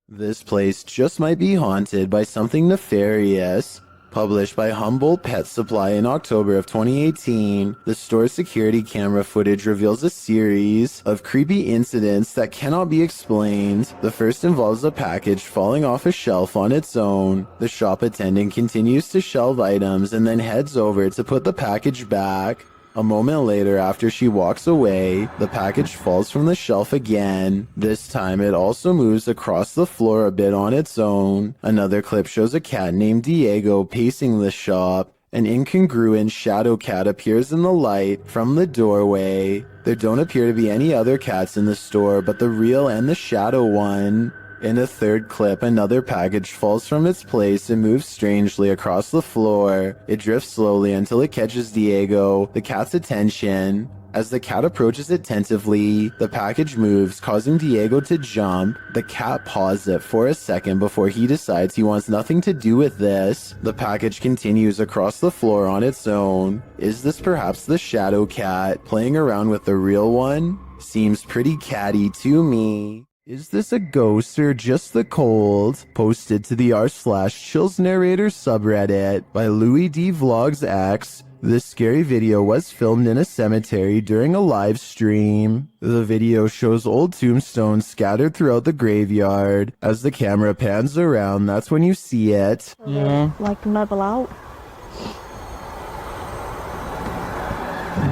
This place just might be haunted by something nefarious. Published by Humboldt Pet Supply in October of 2018, the store's security camera footage reveals a series of creepy incidents that cannot be explained. The first involves a package falling off a shelf on its own. The shop attendant continues to shelve items and then heads over to put the package back. A moment later, after she walks away, the package falls from the shelf again. This time, it also moves across the floor a bit on its own. Another clip shows a cat named Diego pacing the shop. An incongruent shadow cat appears in the light from the doorway. There don't appear to be any other cats in the store but the real and the shadow one. In a third clip, another package falls from its place and moves strangely across the floor. It drifts slowly until it catches Diego, the cat's attention. As the cat approaches it tentatively, the package moves, causing Diego to jump. The cat paws it for a second before he decides he wants nothing to do with this. The package continues across the floor on its own. Is this perhaps the shadow cat playing around with the real one? Seems pretty catty to me. Is this a ghost or just the cold? Posted to the r/chills narrator subreddit by Louis D Vlogs X. This scary video was filmed in a cemetery during a live stream. The video shows old tombstones scattered throughout the graveyard. As the camera pans around, that's when you see it. Yeah. Like level out.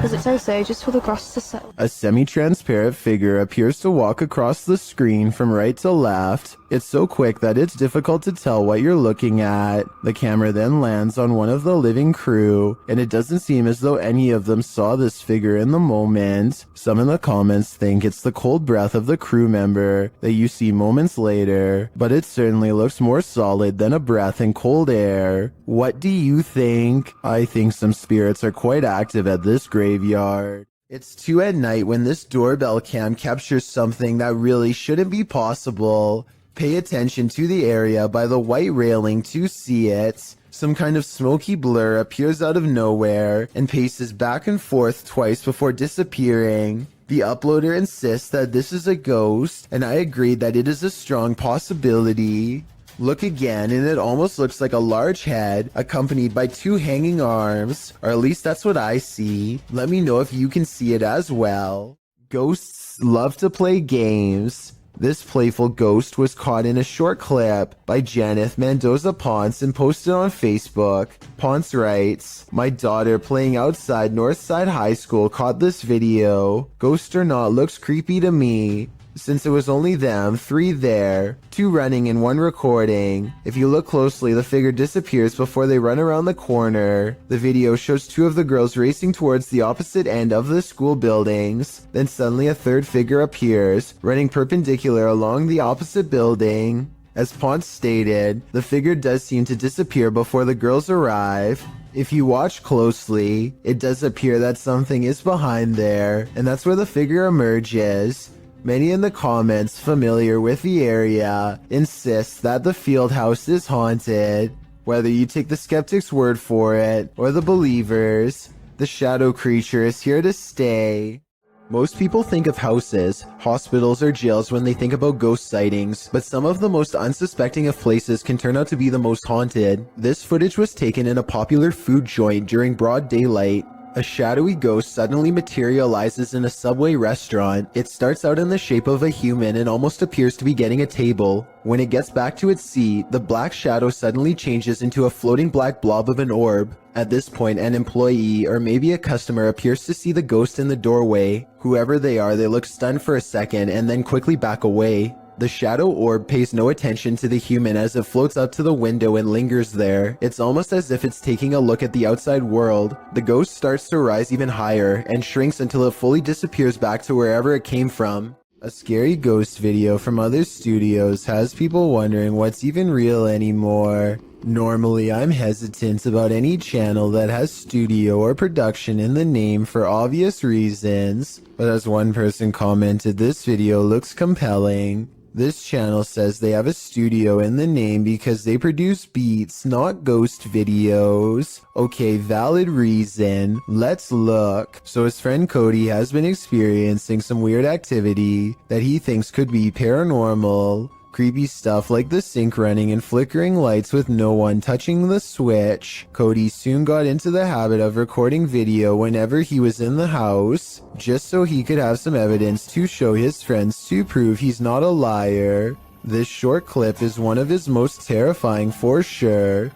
Does it say so? Just for the grass to settle. A semi-transparent figure appears to walk across the screen from right to left. It's so quick that it's difficult to tell what you're looking at. The camera then lands on one of the living crew, and it doesn't seem as though any of them saw this figure in the moment. Some in the comments think it's the cold breath of the crew member that you see moments later, but it certainly looks more solid than a breath in cold air. What do you think? I think some spirits are quite active at this graveyard. It's 2 at night when this doorbell cam captures something that really shouldn't be possible. Pay attention to the area by the white railing to see it. Some kind of smoky blur appears out of nowhere and paces back and forth twice before disappearing. The uploader insists that this is a ghost, and I agree that it is a strong possibility. Look again, and it almost looks like a large head accompanied by 2 hanging arms, or at least that's what I see. Let me know if you can see it as well. Ghosts love to play games. This playful ghost was caught in a short clip by Janeth Mendoza Ponce and posted on Facebook. Ponce writes, "My daughter playing outside Northside High School caught this video. Ghost or not, looks creepy to me. Since it was only them, 3 there, 2 running and 1 recording. If you look closely, the figure disappears before they run around the corner. The video shows 2 of the girls racing towards the opposite end of the school buildings. Then suddenly a 3rd figure appears, running perpendicular along the opposite building. As Ponce stated, the figure does seem to disappear before the girls arrive. If you watch closely, it does appear that something is behind there, and that's where the figure emerges. Many in the comments familiar with the area insist that the field house is haunted. Whether you take the skeptic's word for it or the believers, the shadow creature is here to stay. Most people think of houses, hospitals, or jails when they think about ghost sightings, but some of the most unsuspecting of places can turn out to be the most haunted. This footage was taken in a popular food joint during broad daylight. A shadowy ghost suddenly materializes in a Subway restaurant. It starts out in the shape of a human and almost appears to be getting a table. When it gets back to its seat, the black shadow suddenly changes into a floating black blob of an orb. At this point, an employee or maybe a customer appears to see the ghost in the doorway. Whoever they are, they look stunned for a second and then quickly back away. The shadow orb pays no attention to the human as it floats up to the window and lingers there. It's almost as if it's taking a look at the outside world. The ghost starts to rise even higher and shrinks until it fully disappears back to wherever it came from. A scary ghost video from other studios has people wondering what's even real anymore. Normally, I'm hesitant about any channel that has studio or production in the name for obvious reasons, but as one person commented, this video looks compelling. This channel says they have a studio in the name because they produce beats, not ghost videos. Okay, valid reason. Let's look. So his friend Cody has been experiencing some weird activity that he thinks could be paranormal. Creepy stuff like the sink running and flickering lights with no one touching the switch. Cody soon got into the habit of recording video whenever he was in the house, just so he could have some evidence to show his friends to prove he's not a liar. This short clip is one of his most terrifying for sure.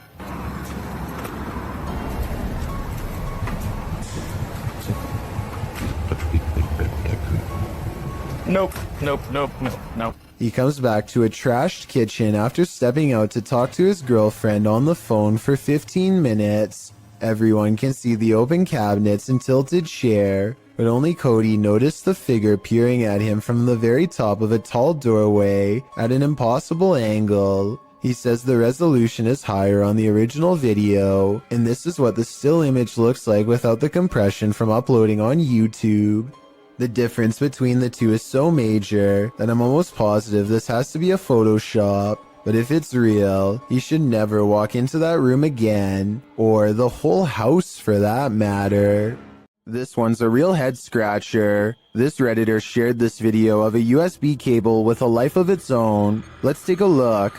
Nope. He comes back to a trashed kitchen after stepping out to talk to his girlfriend on the phone for 15 minutes. Everyone can see the open cabinets and tilted chair, but only Cody noticed the figure peering at him from the very top of a tall doorway at an impossible angle. He says the resolution is higher on the original video, and this is what the still image looks like without the compression from uploading on YouTube. The difference between the two is so major that I'm almost positive this has to be a Photoshop. But if it's real, he should never walk into that room again, or the whole house for that matter. This one's a real head scratcher. This Redditor shared this video of a USB cable with a life of its own. Let's take a look.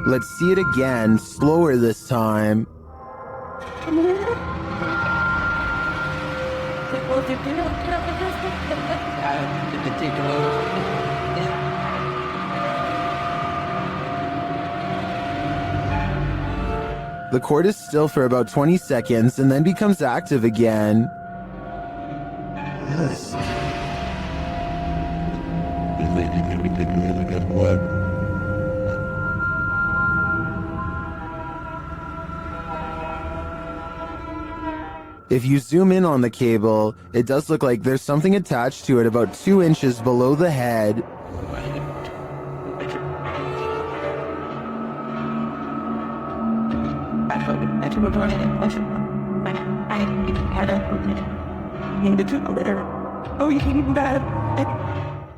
Let's see it again, slower this time. The cord is still for about 20 seconds and then becomes active again. Yes. If you zoom in on the cable, it does look like there's something attached to it about 2 inches below the head.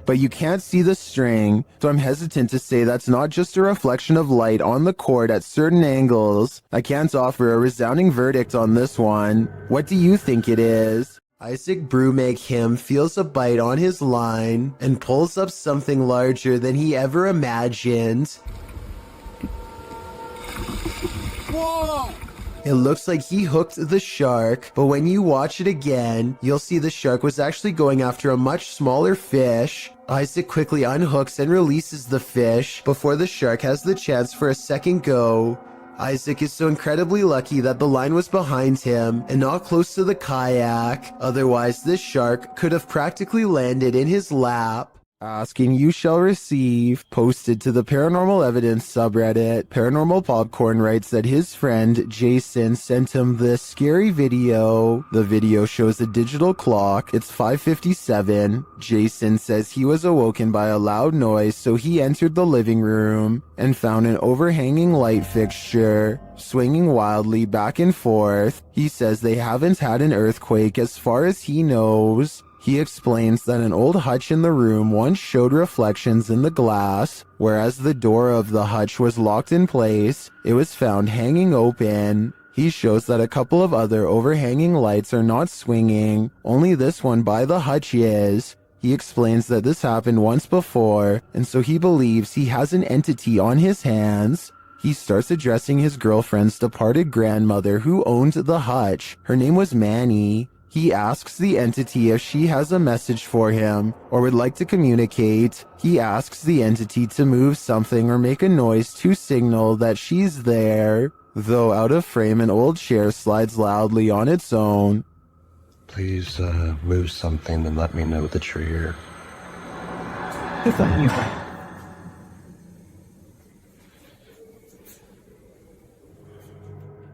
But you can't see the string, so I'm hesitant to say that's not just a reflection of light on the cord at certain angles. I can't offer a resounding verdict on this one. What do you think it is? Isaac Brumac him feels a bite on his line and pulls up something larger than he ever imagined. Whoa! It looks like he hooked the shark, but when you watch it again, you'll see the shark was actually going after a much smaller fish. Isaac quickly unhooks and releases the fish before the shark has the chance for a second go. Isaac is so incredibly lucky that the line was behind him and not close to the kayak. Otherwise, this shark could have practically landed in his lap. Asking you shall receive. Posted to the Paranormal Evidence subreddit, Paranormal Popcorn writes that his friend Jason sent him this scary video. The video shows a digital clock. It's 5:57. Jason says he was awoken by a loud noise, so he entered the living room and found an overhanging light fixture swinging wildly back and forth. He says they haven't had an earthquake as far as he knows. He explains that an old hutch in the room once showed reflections in the glass, whereas the door of the hutch was locked in place. It was found hanging open. He shows that a couple of other overhanging lights are not swinging, only this one by the hutch is. He explains that this happened once before, and so he believes he has an entity on his hands. He starts addressing his girlfriend's departed grandmother who owned the hutch. Her name was Manny. He asks the entity if she has a message for him or would like to communicate. He asks the entity to move something or make a noise to signal that she's there. Though out of frame, an old chair slides loudly on its own. Please move something and let me know that you're here.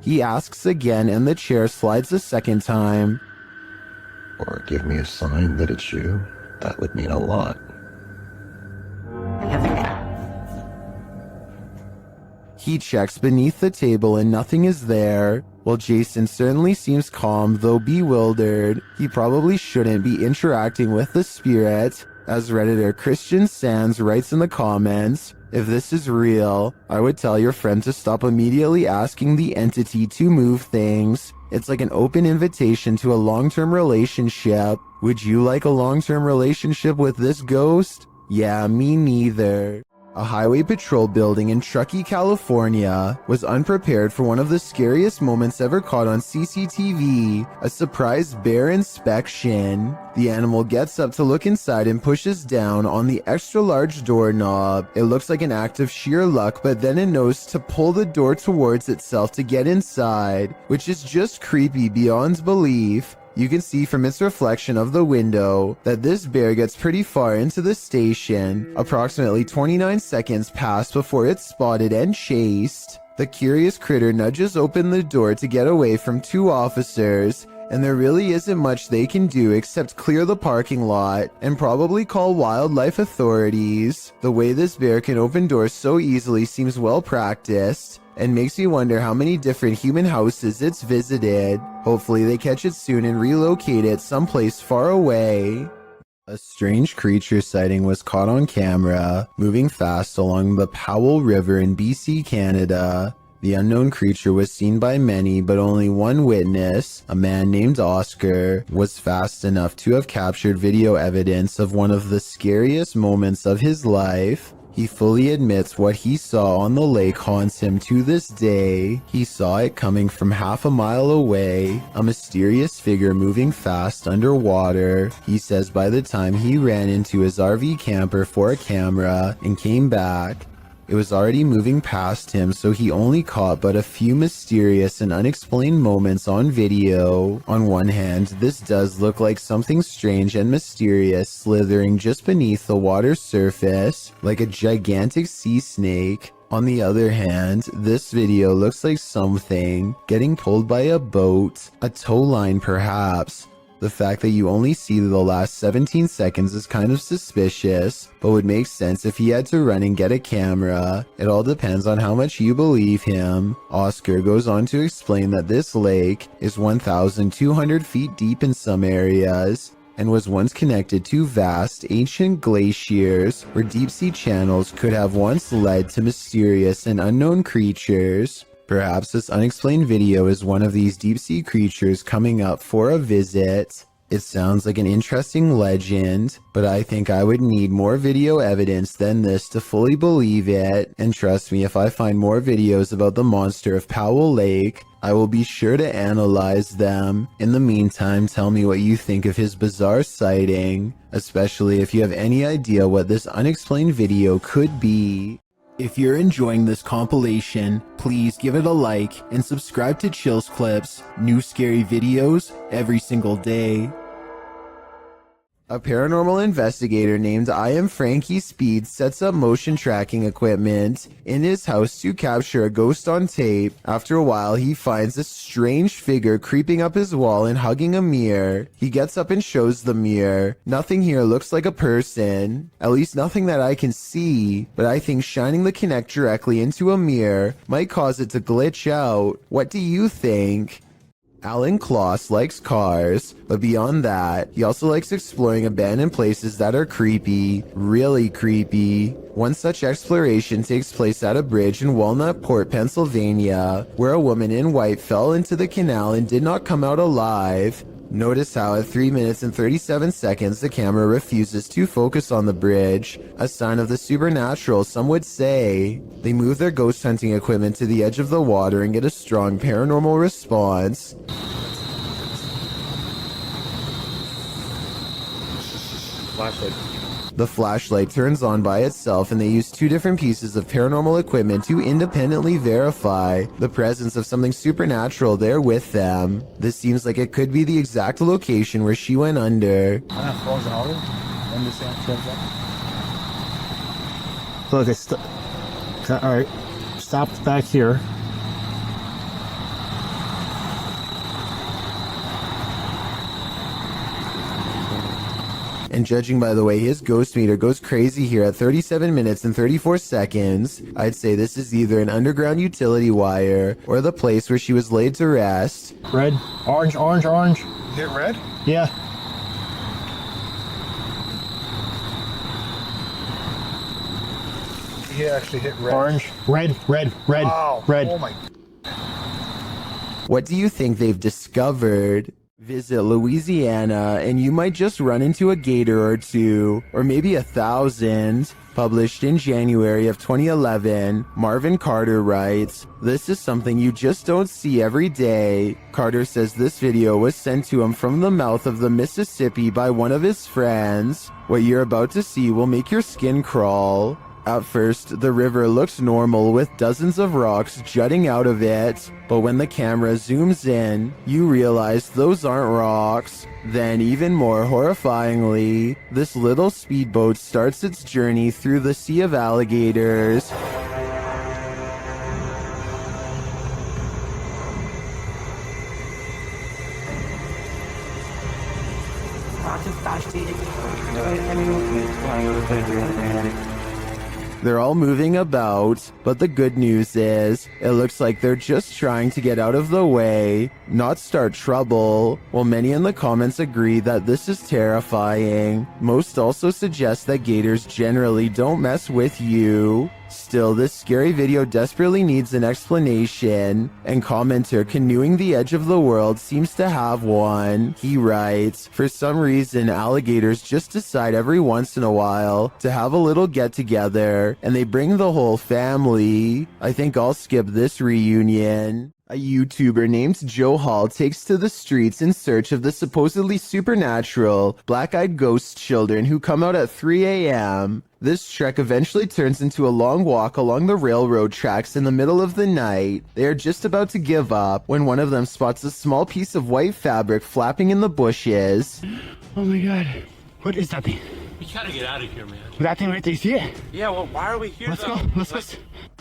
He asks again and the chair slides a second time. Or give me a sign that it's you. That would mean a lot. He checks beneath the table and nothing is there. While Jason certainly seems calm, though bewildered, he probably shouldn't be interacting with the spirit. As Redditor Christian Sands writes in the comments, if this is real, I would tell your friend to stop immediately asking the entity to move things. It's like an open invitation to a long-term relationship. Would you like a long-term relationship with this ghost? Yeah, me neither. A highway patrol building in Truckee, California was unprepared for one of the scariest moments ever caught on CCTV, a surprise bear inspection. The animal gets up to look inside and pushes down on the extra large doorknob. It looks like an act of sheer luck, but then it knows to pull the door towards itself to get inside, which is just creepy beyond belief. You can see from its reflection of the window that this bear gets pretty far into the station. Approximately 29 seconds pass before it's spotted and chased. The curious critter nudges open the door to get away from two officers, and there really isn't much they can do except clear the parking lot and probably call wildlife authorities. The way this bear can open doors so easily seems well practiced, and makes me wonder how many different human houses it's visited. Hopefully they catch it soon and relocate it someplace far away. A strange creature sighting was caught on camera, moving fast along the Powell River in BC, Canada. The unknown creature was seen by many, but only one witness, a man named Oscar, was fast enough to have captured video evidence of one of the scariest moments of his life. He fully admits what he saw on the lake haunts him to this day. He saw it coming from half a mile away, a mysterious figure moving fast underwater. He says by the time he ran into his RV camper for a camera and came back, it was already moving past him, so he only caught but a few mysterious and unexplained moments on video. On one hand, this does look like something strange and mysterious slithering just beneath the water's surface, like a gigantic sea snake. On the other hand, this video looks like something getting pulled by a boat, a tow line perhaps. The fact that you only see the last 17 seconds is kind of suspicious, but would make sense if he had to run and get a camera. It all depends on how much you believe him. Oscar goes on to explain that this lake is 1,200 feet deep in some areas, and was once connected to vast, ancient glaciers where deep-sea channels could have once led to mysterious and unknown creatures. Perhaps this unexplained video is one of these deep-sea creatures coming up for a visit. It sounds like an interesting legend, but I think I would need more video evidence than this to fully believe it. And trust me, if I find more videos about the monster of Powell Lake, I will be sure to analyze them. In the meantime, tell me what you think of his bizarre sighting, especially if you have any idea what this unexplained video could be. If you're enjoying this compilation, please give it a like and subscribe to Chills Clips, new scary videos every single day. A paranormal investigator named I Am Frankie Speed sets up motion tracking equipment in his house to capture a ghost on tape. After a while, he finds a strange figure creeping up his wall and hugging a mirror. He gets up and shows the mirror. Nothing here looks like a person, at least nothing that I can see, but I think shining the Kinect directly into a mirror might cause it to glitch out. What do you think? Alan Kloss likes cars, but beyond that, he also likes exploring abandoned places that are creepy, really creepy. One such exploration takes place at a bridge in Walnut Port, Pennsylvania, where a woman in white fell into the canal and did not come out alive. Notice how at 3 minutes and 37 seconds the camera refuses to focus on the bridge, a sign of the supernatural some would say. They move their ghost hunting equipment to the edge of the water and get a strong paranormal response. Flashlight. The flashlight turns on by itself, and they use two different pieces of paranormal equipment to independently verify the presence of something supernatural there with them. This seems like it could be the exact location where she went under. Look, it's alright. Stopped back here. And judging by the way his ghost meter goes crazy here at 37 minutes and 34 seconds, I'd say this is either an underground utility wire or the place where she was laid to rest. Red, orange, orange, orange. Hit red? Yeah. He actually hit red. Orange. Red. Wow. Red. Oh my. What do you think they've discovered? Visit Louisiana and you might just run into a gator or two, or maybe 1,000. Published in January of 2011, Marvin Carter writes, "This is something you just don't see every day." Carter says this video was sent to him from the mouth of the Mississippi by one of his friends. What you're about to see will make your skin crawl. At first, the river looks normal with dozens of rocks jutting out of it, but when the camera zooms in, you realize those aren't rocks. Then, even more horrifyingly, this little speedboat starts its journey through the sea of alligators. They're all moving about, but the good news is, it looks like they're just trying to get out of the way, not start trouble. While many in the comments agree that this is terrifying, most also suggest that gators generally don't mess with you. Still, this scary video desperately needs an explanation, and commenter Canoeing the Edge of the World seems to have one. He writes, "For some reason, alligators just decide every once in a while to have a little get-together, and they bring the whole family. I think I'll skip this reunion." A YouTuber named Joe Hall takes to the streets in search of the supposedly supernatural, black-eyed ghost children who come out at 3 a.m. This trek eventually turns into a long walk along the railroad tracks in the middle of the night. They are just about to give up when one of them spots a small piece of white fabric flapping in the bushes. Oh my god. What is that thing? We gotta get out of here, man. That thing right there, you see it? Yeah, well, why are we here? Let's go. Let's go.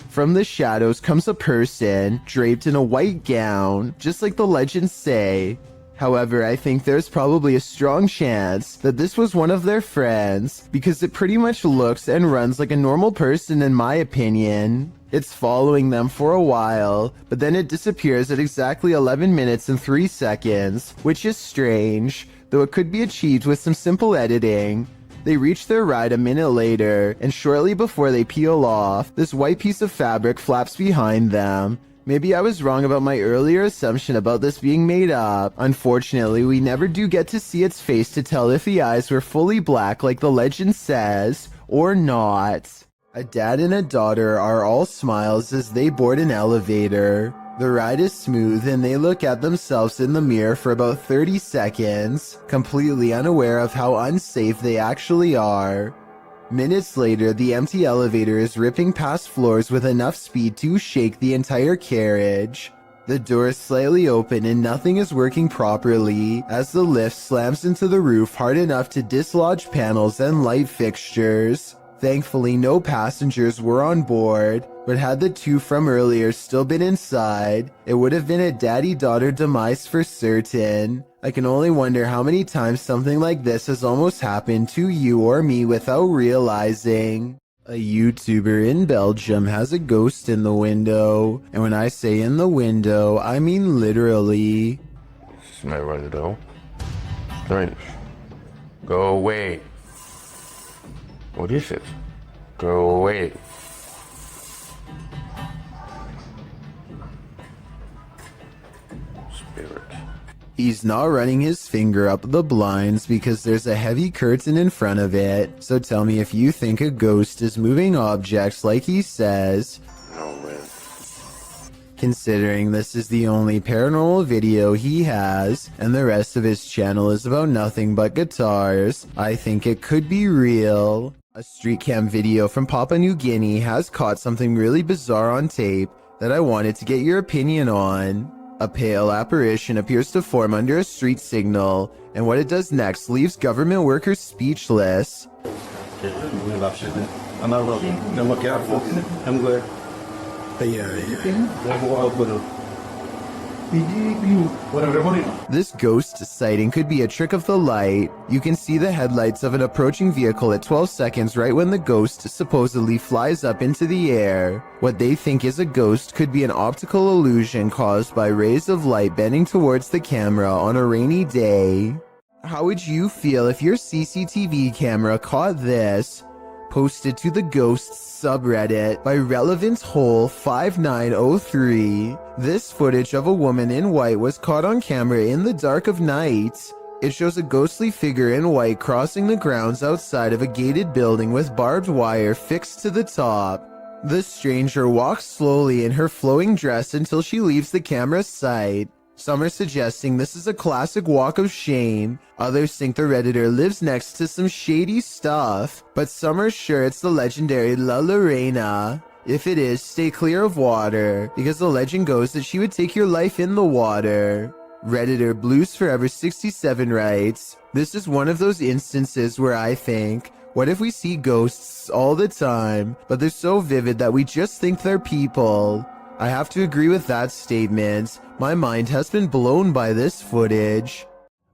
From the shadows comes a person draped in a white gown, just like the legends say. However, I think there's probably a strong chance that this was one of their friends, because it pretty much looks and runs like a normal person in my opinion. It's following them for a while, but then it disappears at exactly 11 minutes and 3 seconds, which is strange, though it could be achieved with some simple editing. They reach their ride a minute later, and shortly before they peel off, this white piece of fabric flaps behind them. Maybe I was wrong about my earlier assumption about this being made up. Unfortunately, we never do get to see its face to tell if the eyes were fully black like the legend says, or not. A dad and a daughter are all smiles as they board an elevator. The ride is smooth and they look at themselves in the mirror for about 30 seconds, completely unaware of how unsafe they actually are. Minutes later, the empty elevator is ripping past floors with enough speed to shake the entire carriage. The door is slightly open and nothing is working properly as the lift slams into the roof hard enough to dislodge panels and light fixtures. Thankfully, no passengers were on board, but had the two from earlier still been inside, it would have been a daddy-daughter demise for certain. I can only wonder how many times something like this has almost happened to you or me without realizing. A YouTuber in Belgium has a ghost in the window, and when I say in the window, I mean literally. Smell right though. Right. Go away. What is it? Go away. Spirit. He's not running his finger up the blinds because there's a heavy curtain in front of it. So tell me if you think a ghost is moving objects like he says. No, man. Considering this is the only paranormal video he has, and the rest of his channel is about nothing but guitars, I think it could be real. A street cam video from Papua New Guinea has caught something really bizarre on tape that I wanted to get your opinion on. A pale apparition appears to form under a street signal, and what it does next leaves government workers speechless. This ghost sighting could be a trick of the light. You can see the headlights of an approaching vehicle at 12 seconds right when the ghost supposedly flies up into the air. What they think is a ghost could be an optical illusion caused by rays of light bending towards the camera on a rainy day. How would you feel if your CCTV camera caught this? posted to the Ghosts subreddit by Relevant Hole 5903. This footage of a woman in white was caught on camera in the dark of night. It shows a ghostly figure in white crossing the grounds outside of a gated building with barbed wire fixed to the top. The stranger walks slowly in her flowing dress until she leaves the camera's sight. Some are suggesting this is a classic walk of shame. Others think the Redditor lives next to some shady stuff, but some are sure it's the legendary La Lorena. If it is, stay clear of water, because the legend goes that she would take your life in the water. Redditor Blues Forever 67 writes, "This is one of those instances where I think, what if we see ghosts all the time, but they're so vivid that we just think they're people?" I have to agree with that statement. My mind has been blown by this footage.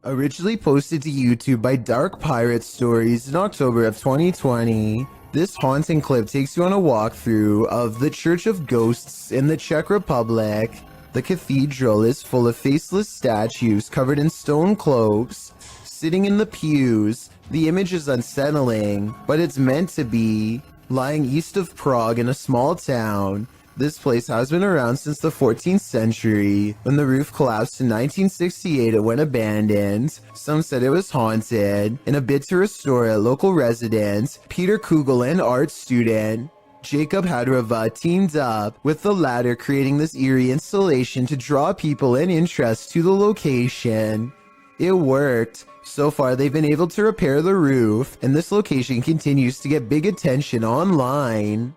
Originally posted to YouTube by Dark Pirate Stories in October of 2020, this haunting clip takes you on a walkthrough of the Church of Ghosts in the Czech Republic. The cathedral is full of faceless statues covered in stone cloaks, sitting in the pews. The image is unsettling, but it's meant to be. Lying east of Prague in a small town, this place has been around since the 14th century. When the roof collapsed in 1968, it went abandoned. Some said it was haunted. In a bid to restore it, local resident Peter Kugel and art student Jacob Hadrava teamed up with the latter, creating this eerie installation to draw people and interest to the location. It worked. So far, they've been able to repair the roof, and this location continues to get big attention online.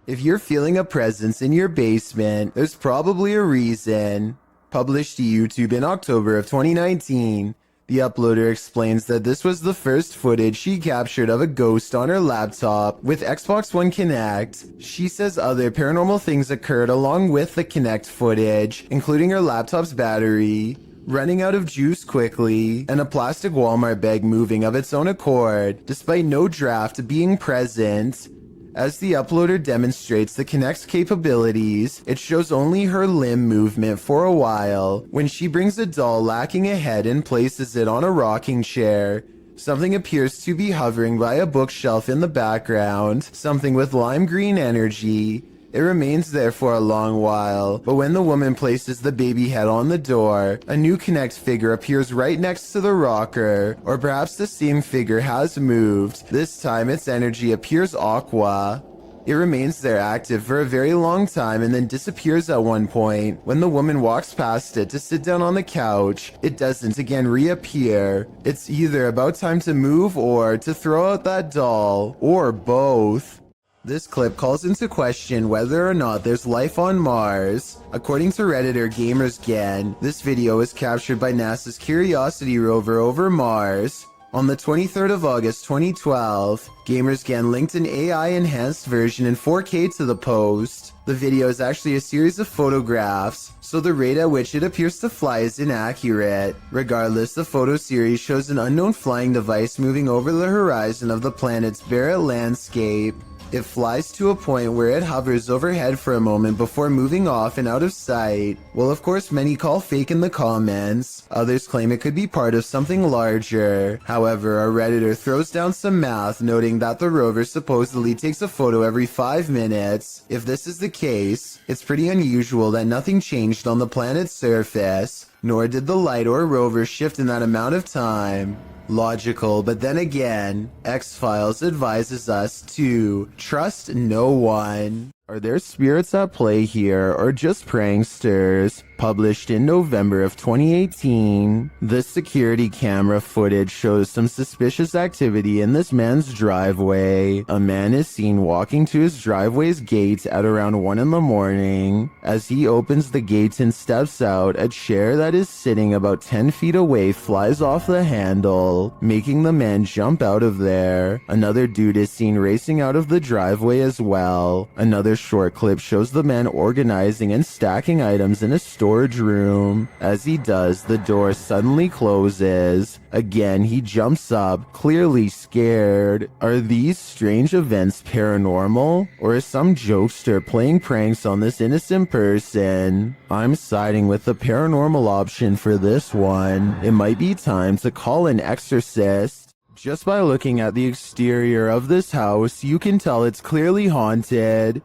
If you're feeling a presence in your basement, there's probably a reason. Published to YouTube in October of 2019, the uploader explains that this was the first footage she captured of a ghost on her laptop with Xbox One Kinect. She says other paranormal things occurred along with the Kinect footage, including her laptop's battery running out of juice quickly, and a plastic Walmart bag moving of its own accord, despite no draft being present. As the uploader demonstrates the Kinect's capabilities, it shows only her limb movement for a while. When she brings a doll lacking a head and places it on a rocking chair, something appears to be hovering by a bookshelf in the background, something with lime green energy. It remains there for a long while, but when the woman places the baby head on the door, a new Kinect figure appears right next to the rocker, or perhaps the same figure has moved. This time its energy appears aqua. It remains there active for a very long time and then disappears at one point. When the woman walks past it to sit down on the couch, it doesn't again reappear. It's either about time to move or to throw out that doll, or both. This clip calls into question whether or not there's life on Mars. According to Redditor GamersGen, this video was captured by NASA's Curiosity rover over Mars. On the 23rd of August 2012, GamersGen linked an AI-enhanced version in 4K to the post. The video is actually a series of photographs, so the rate at which it appears to fly is inaccurate. Regardless, the photo series shows an unknown flying device moving over the horizon of the planet's barren landscape. It flies to a point where it hovers overhead for a moment before moving off and out of sight. Well, of course, many call fake in the comments. Others claim it could be part of something larger. However, a Redditor throws down some math, noting that the rover supposedly takes a photo every 5 minutes. If this is the case, it's pretty unusual that nothing changed on the planet's surface, nor did the light or rover shift in that amount of time. Logical, but then again, X-Files advises us to trust no one. Are there spirits at play here, or just pranksters? Published in November of 2018, this security camera footage shows some suspicious activity in this man's driveway. A man is seen walking to his driveway's gate at around 1 in the morning. As he opens the gate and steps out, a chair that is sitting about 10 feet away flies off the handle, making the man jump out of there. Another dude is seen racing out of the driveway as well. Another short clip shows the man organizing and stacking items in a storage room. As he does, the door suddenly closes. Again, he jumps up, clearly scared. Are these strange events paranormal? Or is some jokester playing pranks on this innocent person? I'm siding with the paranormal option for this one. It might be time to call an exorcist. Just by looking at the exterior of this house, you can tell it's clearly haunted.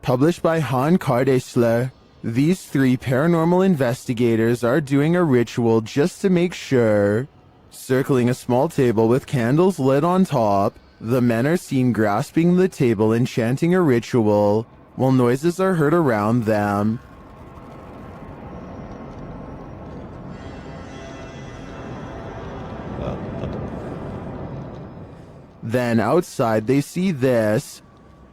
Published by Han Kardesler, these 3 paranormal investigators are doing a ritual just to make sure. Circling a small table with candles lit on top, the men are seen grasping the table and chanting a ritual, while noises are heard around them. Then outside they see this.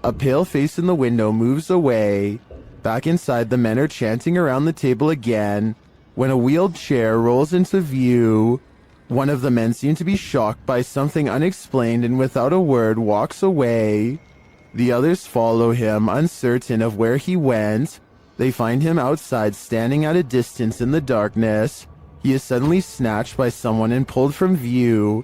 A pale face in the window moves away. Back inside, the men are chanting around the table again, when a wheeled chair rolls into view. One of the men seems to be shocked by something unexplained and without a word walks away. The others follow him, uncertain of where he went. They find him outside, standing at a distance in the darkness. He is suddenly snatched by someone and pulled from view.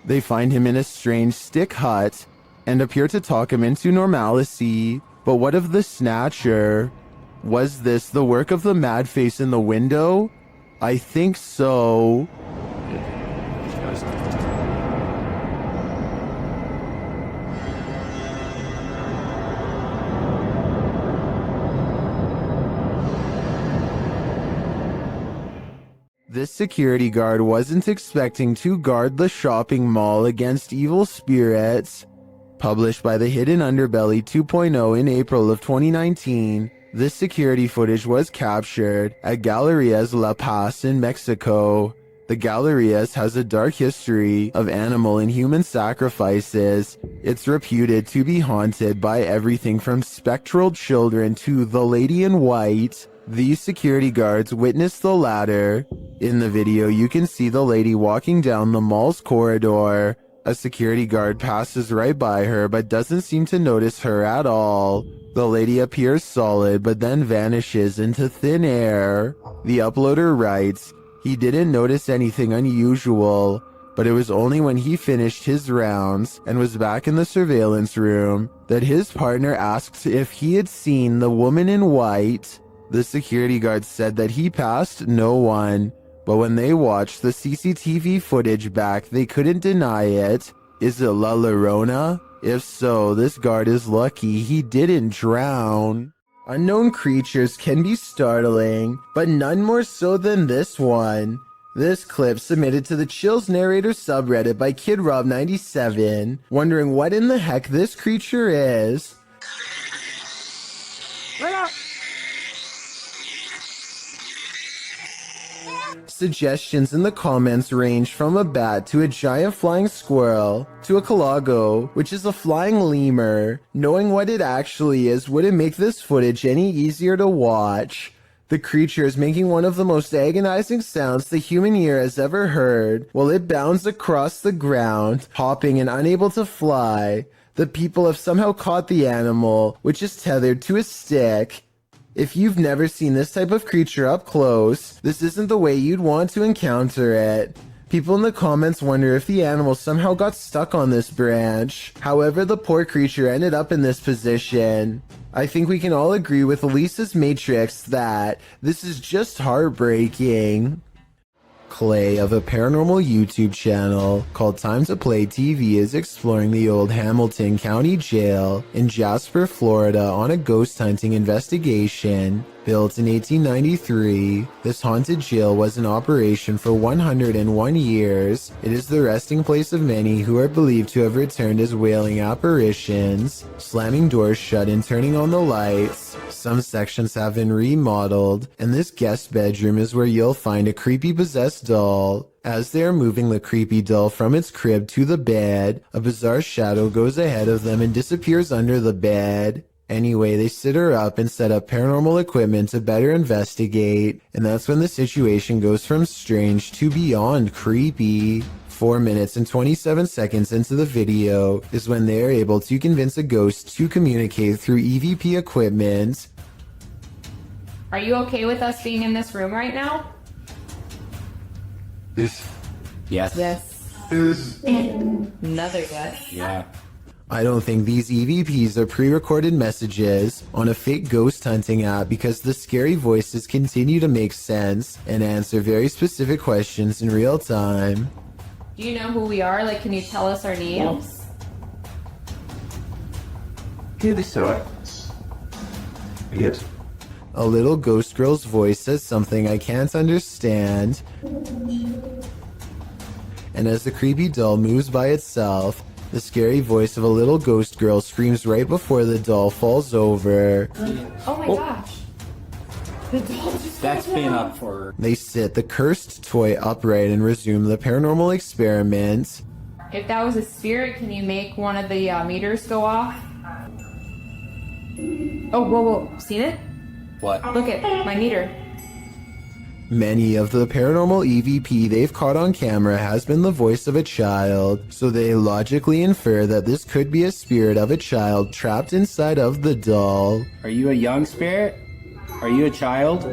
They find him in a strange stick hut and appear to talk him into normalcy. But what of the snatcher? Was this the work of the mad face in the window? I think so. This security guard wasn't expecting to guard the shopping mall against evil spirits. Published by the Hidden Underbelly 2.0 in April of 2019, this security footage was captured at Galerías La Paz in Mexico. The Galerías has a dark history of animal and human sacrifices. It's reputed to be haunted by everything from spectral children to the lady in white. These security guards witnessed the latter. In the video, you can see the lady walking down the mall's corridor. A security guard passes right by her but doesn't seem to notice her at all. The lady appears solid but then vanishes into thin air. The uploader writes, he didn't notice anything unusual, but it was only when he finished his rounds and was back in the surveillance room that his partner asked if he had seen the woman in white. The security guard said that he passed no one, but when they watched the CCTV footage back, they couldn't deny it. Is it La Llorona? If so, this guard is lucky he didn't drown. Unknown creatures can be startling, but none more so than this one. This clip submitted to the Chills Narrator subreddit by KidRob97, wondering what in the heck this creature is. Suggestions in the comments range from a bat to a giant flying squirrel to a calago, which is a flying lemur. Knowing what it actually is wouldn't make this footage any easier to watch. The creature is making one of the most agonizing sounds the human ear has ever heard while it bounds across the ground, hopping and unable to fly. The people have somehow caught the animal, which is tethered to a stick. If you've never seen this type of creature up close, this isn't the way you'd want to encounter it. People in the comments wonder if the animal somehow got stuck on this branch. However, the poor creature ended up in this position. I think we can all agree with Lisa's Matrix that this is just heartbreaking. Clay of a paranormal YouTube channel called Time to Play TV is exploring the old Hamilton County Jail in Jasper, Florida on a ghost hunting investigation. Built in 1893, this haunted jail was in operation for 101 years. It is the resting place of many who are believed to have returned as wailing apparitions, slamming doors shut and turning on the lights. Some sections have been remodeled, and this guest bedroom is where you'll find a creepy possessed doll. As they are moving the creepy doll from its crib to the bed, a bizarre shadow goes ahead of them and disappears under the bed. Anyway, they sit her up and set up paranormal equipment to better investigate, and that's when the situation goes from strange to beyond creepy. 4 minutes and 27 seconds into the video is when they are able to convince a ghost to communicate through EVP equipment. Are you okay with us being in this room right now? Yes. Yes. Yes. Another yes. Yeah. I don't think these EVPs are pre-recorded messages on a fake ghost hunting app, because the scary voices continue to make sense and answer very specific questions in real time. Do you know who we are? Like, can you tell us our names? Yes. A little ghost girl's voice says something I can't understand. And as the creepy doll moves by itself, the scary voice of a little ghost girl screams right before the doll falls over. Oh my gosh. The doll just That's fell been down. up for. They sit the cursed toy upright and resume the paranormal experiment. If that was a spirit, can you make one of the meters go off? Oh, whoa. Seen it? What? Look at my meter. Many of the paranormal EVP they've caught on camera has been the voice of a child, so they logically infer that this could be a spirit of a child trapped inside of the doll. Are you a young spirit? Are you a child?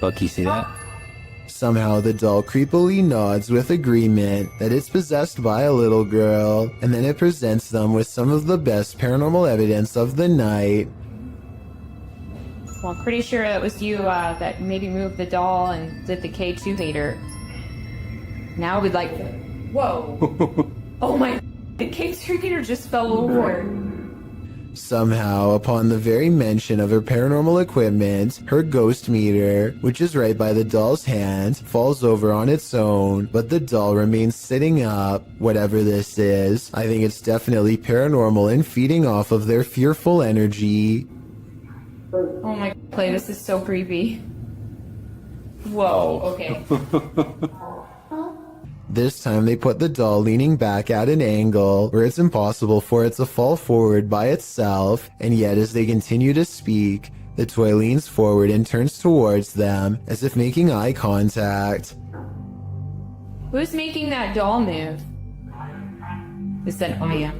Look, you see that? Somehow the doll creepily nods with agreement that it's possessed by a little girl, and then it presents them with some of the best paranormal evidence of the night. Well, I'm pretty sure it was you that maybe moved the doll and did the K2 hater. Now we'd like... Whoa. Oh my... The K2 hater just fell over. Somehow, upon the very mention of her paranormal equipment, her ghost meter, which is right by the doll's hand, falls over on its own, but the doll remains sitting up. Whatever this is, I think it's definitely paranormal and feeding off of their fearful energy. Oh my... Play, this is so creepy. Whoa, okay. This time they put the doll leaning back at an angle where it's impossible for it to fall forward by itself, and yet as they continue to speak, the toy leans forward and turns towards them as if making eye contact. Who's making that doll move? Is that... Oh yeah.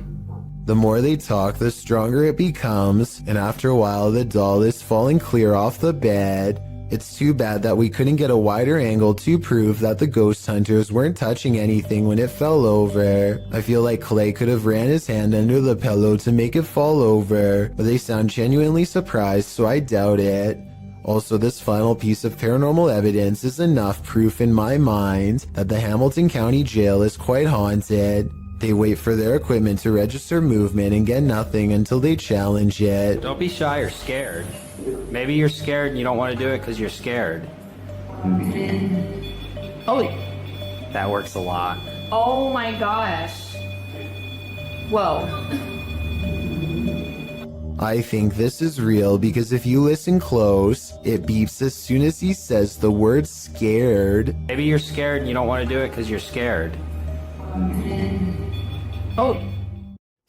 The more they talk, the stronger it becomes, and after a while the doll is falling clear off the bed. It's too bad that we couldn't get a wider angle to prove that the ghost hunters weren't touching anything when it fell over. I feel like Clay could have ran his hand under the pillow to make it fall over, but they sound genuinely surprised, so I doubt it. Also, this final piece of paranormal evidence is enough proof in my mind that the Hamilton County Jail is quite haunted. They wait for their equipment to register movement and get nothing until they challenge it. Don't be shy or scared. Maybe you're scared and you don't want to do it because you're scared. Holy... That works a lot. Oh my gosh. Whoa. I think this is real because if you listen close, it beeps as soon as he says the word scared. Maybe you're scared and you don't want to do it because you're scared. Oh.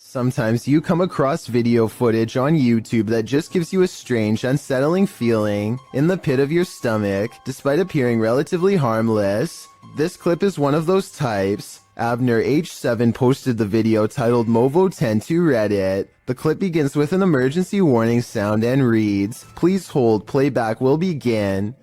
Sometimes you come across video footage on YouTube that just gives you a strange, unsettling feeling in the pit of your stomach, despite appearing relatively harmless. This clip is one of those types. Abner H7 posted the video titled Movo10 to Reddit. The clip begins with an emergency warning sound and reads, "Please hold, playback will begin."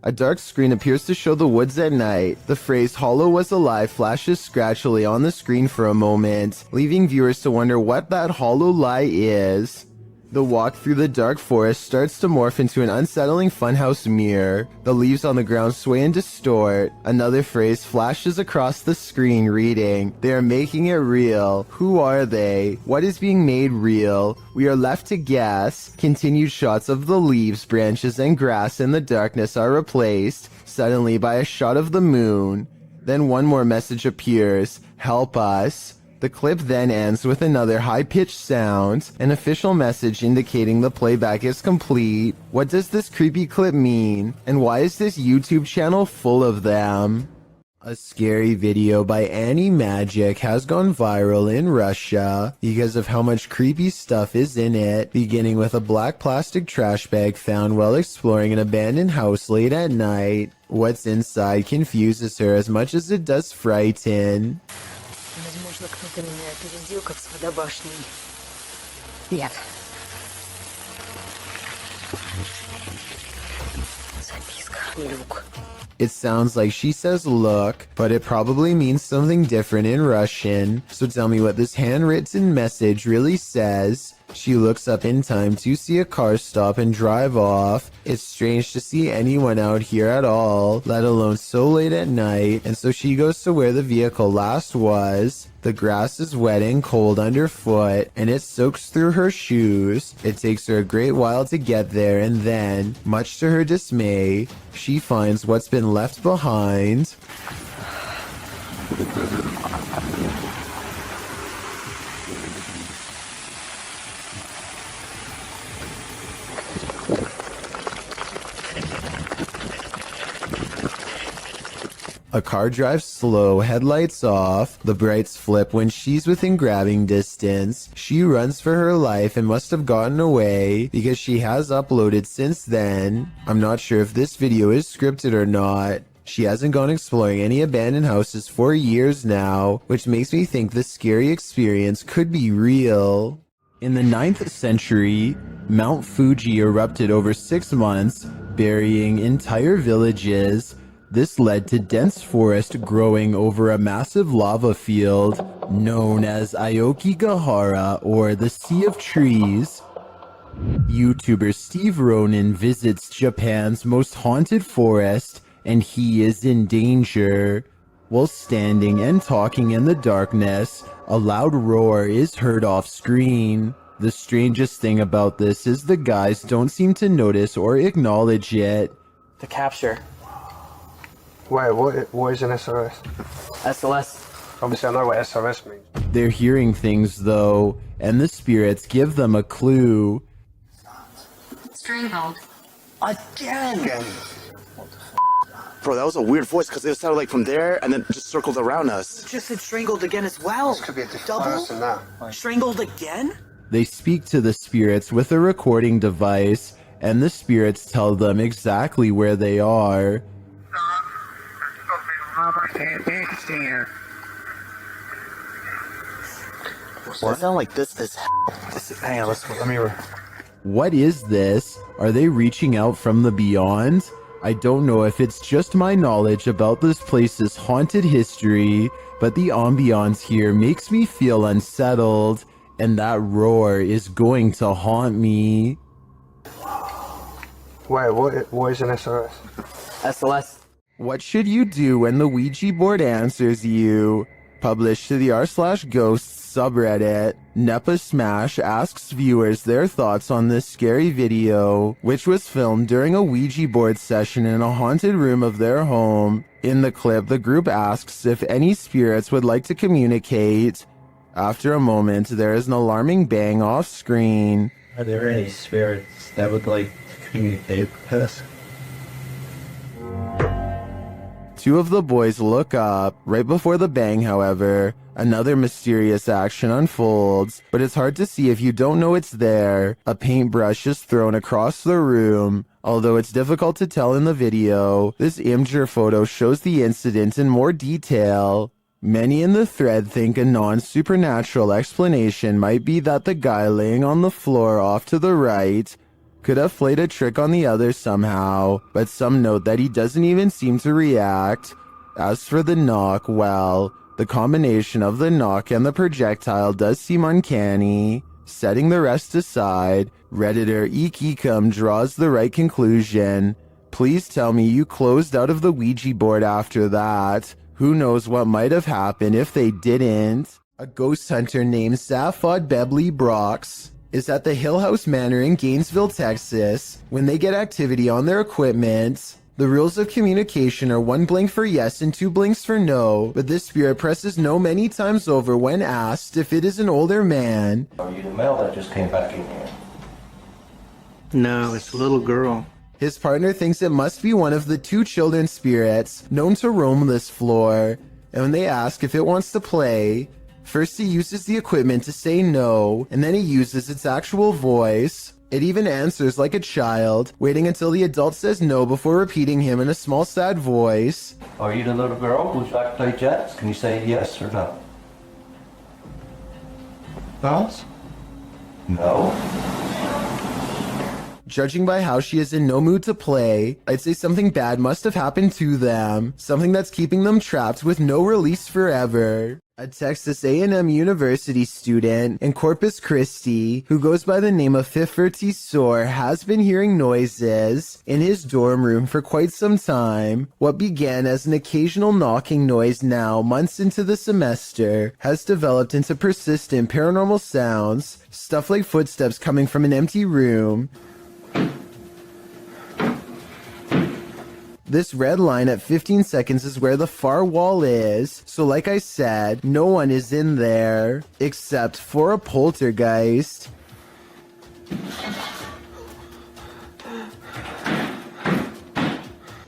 A dark screen appears to show the woods at night. The phrase "Hollow was alive" flashes scratchily on the screen for a moment, leaving viewers to wonder what that hollow lie is. The walk through the dark forest starts to morph into an unsettling funhouse mirror. The leaves on the ground sway and distort. Another phrase flashes across the screen reading, "They are making it real. Who are they? What is being made real? We are left to guess." Continued shots of the leaves, branches, and grass in the darkness are replaced, suddenly by a shot of the moon. Then one more message appears, "Help us." The clip then ends with another high-pitched sound, an official message indicating the playback is complete. What does this creepy clip mean? And why is this YouTube channel full of them? A scary video by Annie Magic has gone viral in Russia because of how much creepy stuff is in it, beginning with a black plastic trash bag found while exploring an abandoned house late at night. What's inside confuses her as much as it does frighten. Возможно, кто-то меня опередил, как с водобашней. Нет. Записка. Люк. It sounds like she says look, but it probably means something different in Russian. So tell me what this handwritten message really says. She looks up in time to see a car stop and drive off. It's strange to see anyone out here at all, let alone so late at night, and so she goes to where the vehicle last was. The grass is wet and cold underfoot, and it soaks through her shoes. It takes her a great while to get there, and then, much to her dismay, she finds what's been left behind. A car drives slow, headlights off. The brights flip when she's within grabbing distance. She runs for her life and must have gotten away because she has uploaded since then. I'm not sure if this video is scripted or not. She hasn't gone exploring any abandoned houses for years now, which makes me think the scary experience could be real. In the 9th century, Mount Fuji erupted over 6 months, burying entire villages. This led to dense forest growing over a massive lava field known as Aokigahara, or the Sea of Trees. YouTuber Steve Ronan visits Japan's most haunted forest, and he is in danger. While standing and talking in the darkness, a loud roar is heard off screen. The strangest thing about this is the guys don't seem to notice or acknowledge it. The capture. Wait, what is an SOS? SLS. Obviously, I know what SOS means. They're hearing things though, and the spirits give them a clue. Strangled. Again. Bro, that was a weird voice because it sounded like from there and then just circled around us. Just said strangled again as well. This could be a different person now. Strangled again? They speak to the spirits with a recording device, and the spirits tell them exactly where they are. What? It sound like this is Hang on, let me... What is this? Are they reaching out from the beyond? I don't know if it's just my knowledge about this place's haunted history, but the ambiance here makes me feel unsettled, and that roar is going to haunt me. Wait, what is an SOS? SLS. What should you do when the Ouija board answers you? Published to the r/ghosts subreddit, Nepa Smash asks viewers their thoughts on this scary video, which was filmed during a Ouija board session in a haunted room of their home. In the clip, the group asks if any spirits would like to communicate. After a moment, there is an alarming bang off screen. Are there any spirits that would like to communicate with us? Two of the boys look up. Right before the bang, however, another mysterious action unfolds, but it's hard to see if you don't know it's there. A paintbrush is thrown across the room. Although it's difficult to tell in the video, this Imgur photo shows the incident in more detail. Many in the thread think a non-supernatural explanation might be that the guy laying on the floor off to the right could have played a trick on the others somehow, but some note that he doesn't even seem to react. As for the knock, well, the combination of the knock and the projectile does seem uncanny. Setting the rest aside, Redditor Eekecum draws the right conclusion. Please tell me you closed out of the Ouija board after that. Who knows what might have happened if they didn't? A ghost hunter named Saphod Bebley Brox is at the Hill House Manor in Gainesville, Texas. When they get activity on their equipment, the rules of communication are 1 blink for yes and 2 blinks for no, but this spirit presses no many times over when asked if it is an older man. Are you the male that just came back in here? No, it's a little girl. His partner thinks it must be one of the 2 children spirits known to roam this floor, and when they ask if it wants to play, first he uses the equipment to say no, and then he uses its actual voice. It even answers like a child, waiting until the adult says no before repeating him in a small sad voice. Are you the little girl who's like to play jets? Can you say yes or no? Thoughts? No. Judging by how she is in no mood to play, I'd say something bad must have happened to them. Something that's keeping them trapped with no release forever. A Texas A&M University student in Corpus Christi, who goes by the name of Fifferty Soar, has been hearing noises in his dorm room for quite some time. What began as an occasional knocking noise now, months into the semester, has developed into persistent paranormal sounds, stuff like footsteps coming from an empty room. This red line at 15 seconds is where the far wall is, so like I said, no one is in there, except for a poltergeist.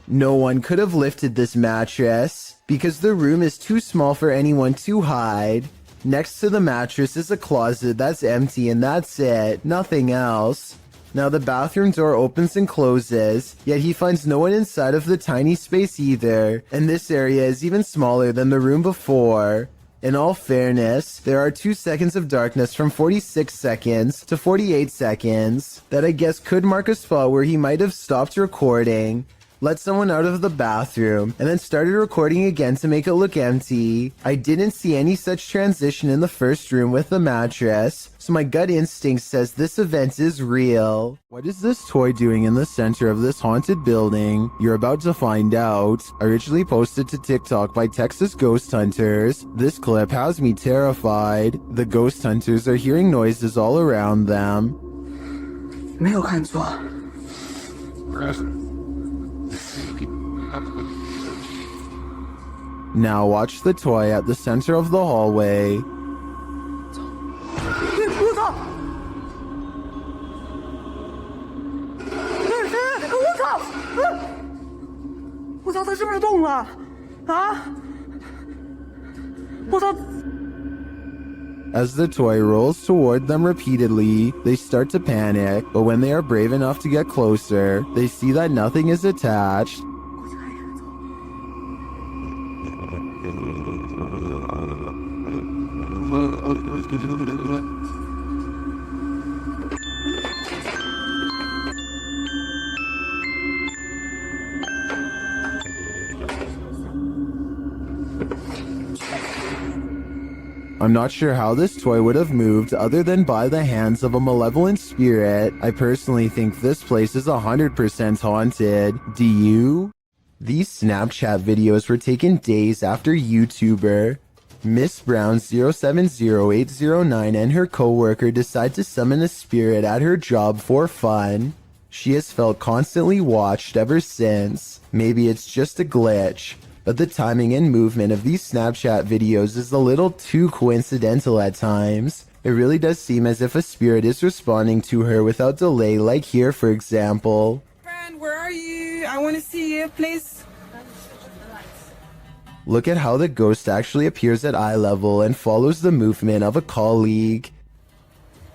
No one could have lifted this mattress, because the room is too small for anyone to hide. Next to the mattress is a closet that's empty and that's it, nothing else. Now the bathroom door opens and closes, yet he finds no one inside of the tiny space either, and this area is even smaller than the room before. In all fairness, there are 2 seconds of darkness from 46 seconds to 48 seconds that I guess could mark a spot where he might have stopped recording, let someone out of the bathroom, and then started recording again to make it look empty. I didn't see any such transition in the first room with the mattress, so my gut instinct says this event is real. What is this toy doing in the center of this haunted building? You're about to find out. Originally posted to TikTok by Texas ghost hunters, this clip has me terrified. The ghost hunters are hearing noises all around them. 没有看错。 Now watch the toy at the center of the hallway. 我操！我操！我操！它是不是动了？啊！我操！ As the toy rolls toward them repeatedly, they start to panic, but when they are brave enough to get closer, they see that nothing is attached. I'm not sure how this toy would have moved other than by the hands of a malevolent spirit. I personally think this place is 100% haunted. Do you? These Snapchat videos were taken days after YouTuber Miss Brown 070809 and her coworker decide to summon a spirit at her job for fun. She has felt constantly watched ever since. Maybe it's just a glitch, but the timing and movement of these Snapchat videos is a little too coincidental at times. It really does seem as if a spirit is responding to her without delay, like here for example. Friend, where are you? I want to see you, please. Look at how the ghost actually appears at eye level and follows the movement of a colleague.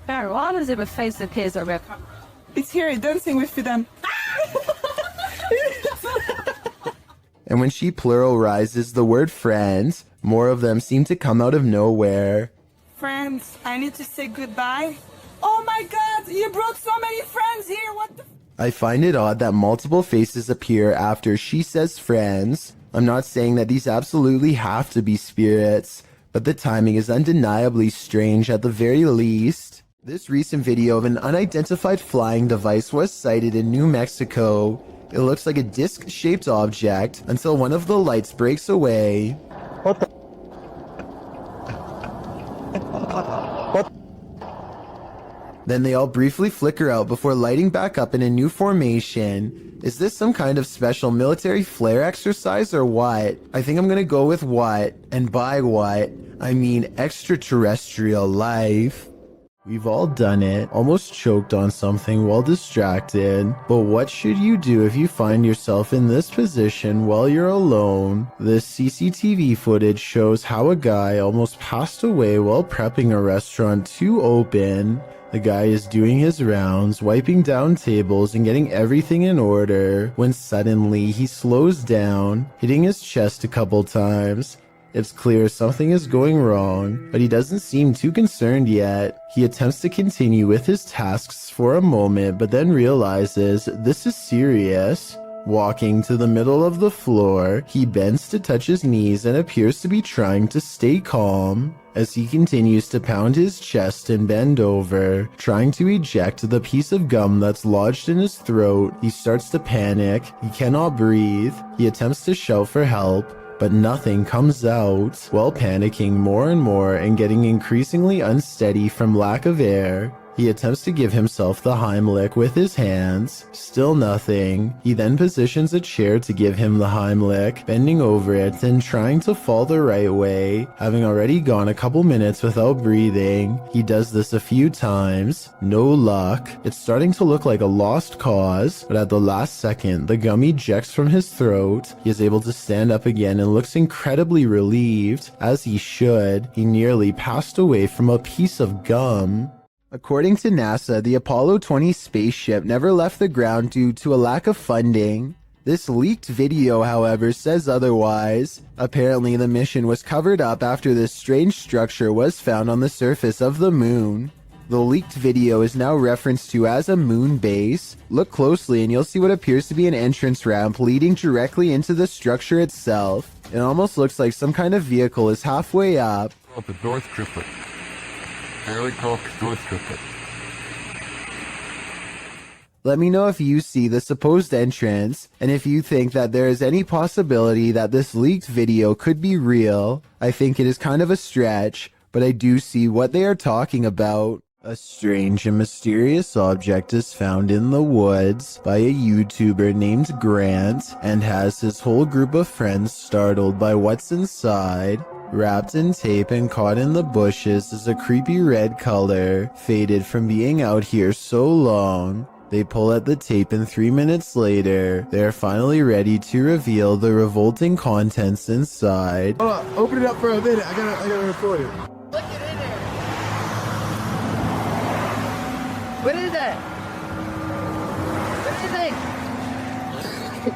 Why does it with face appears over? It's here, dancing with you then. And when she pluralizes the word friends, more of them seem to come out of nowhere. Friends, I need to say goodbye. Oh my god, you brought so many friends here, what the... I find it odd that multiple faces appear after she says friends. I'm not saying that these absolutely have to be spirits, but the timing is undeniably strange at the very least. This recent video of an unidentified flying device was sighted in New Mexico. It looks like a disc-shaped object until one of the lights breaks away. What the? What? Then they all briefly flicker out before lighting back up in a new formation. Is this some kind of special military flare exercise or what? I think I'm gonna go with what, and by what, I mean extraterrestrial life. We've all done it, almost choked on something while distracted. But what should you do if you find yourself in this position while you're alone? This CCTV footage shows how a guy almost passed away while prepping a restaurant to open. The guy is doing his rounds, wiping down tables and getting everything in order, when suddenly he slows down, hitting his chest a couple times. It's clear something is going wrong, but he doesn't seem too concerned yet. He attempts to continue with his tasks for a moment, but then realizes this is serious. Walking to the middle of the floor, he bends to touch his knees and appears to be trying to stay calm. As he continues to pound his chest and bend over, trying to eject the piece of gum that's lodged in his throat, he starts to panic. He cannot breathe. He attempts to shout for help, but nothing comes out. While panicking more and more and getting increasingly unsteady from lack of air, he attempts to give himself the Heimlich with his hands. Still nothing. He then positions a chair to give him the Heimlich, bending over it and trying to fall the right way. Having already gone a couple minutes without breathing, he does this a few times. No luck. It's starting to look like a lost cause, but at the last second, the gum ejects from his throat. He is able to stand up again and looks incredibly relieved, as he should. He nearly passed away from a piece of gum. According to NASA, the Apollo 20 spaceship never left the ground due to a lack of funding. This leaked video, however, says otherwise. Apparently, the mission was covered up after this strange structure was found on the surface of the moon. The leaked video is now referenced to as a moon base. Look closely and you'll see what appears to be an entrance ramp leading directly into the structure itself. It almost looks like some kind of vehicle is halfway up. The North Triplet. North Triplet. Let me know if you see the supposed entrance, and if you think that there is any possibility that this leaked video could be real. I think it is kind of a stretch, but I do see what they are talking about. A strange and mysterious object is found in the woods by a YouTuber named Grant, and has his whole group of friends startled by what's inside. Wrapped in tape and caught in the bushes is a creepy red color, faded from being out here so long. They pull at the tape and 3 minutes later, they are finally ready to reveal the revolting contents inside. Hold on, open it up for a minute. I gotta record it. Look it in there. What is that? What do you think?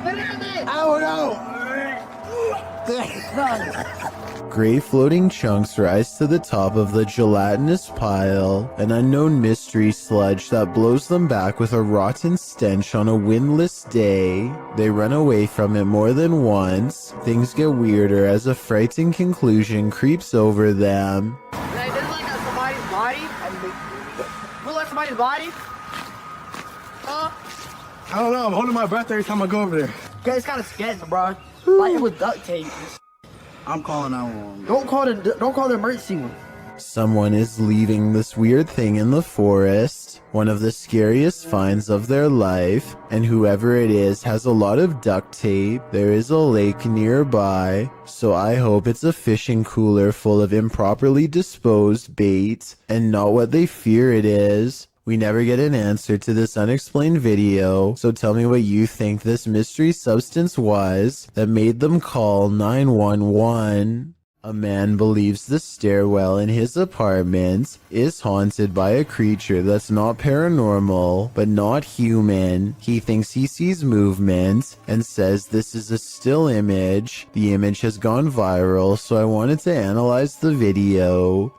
What is it? I don't know. Gray floating chunks rise to the top of the gelatinous pile, an unknown mystery sludge that blows them back with a rotten stench on a windless day. They run away from it more than once. Things get weirder as a frightening conclusion creeps over them. Hey, this is like somebody's body. Look like somebody's body. I don't know. I'm holding my breath every time I go over there. Okay, it's kind of sketchy, bro. Like it was duct tape. I'm calling 911. Don't call the emergency one. Someone is leaving this weird thing in the forest, one of the scariest finds of their life, and whoever it is has a lot of duct tape. There is a lake nearby, so I hope it's a fishing cooler full of improperly disposed bait, and not what they fear it is. We never get an answer to this unexplained video, so tell me what you think this mystery substance was that made them call 911. A man believes the stairwell in his apartment is haunted by a creature that's not paranormal, but not human. He thinks he sees movement and says this is a still image. The image has gone viral, so I wanted to analyze the video.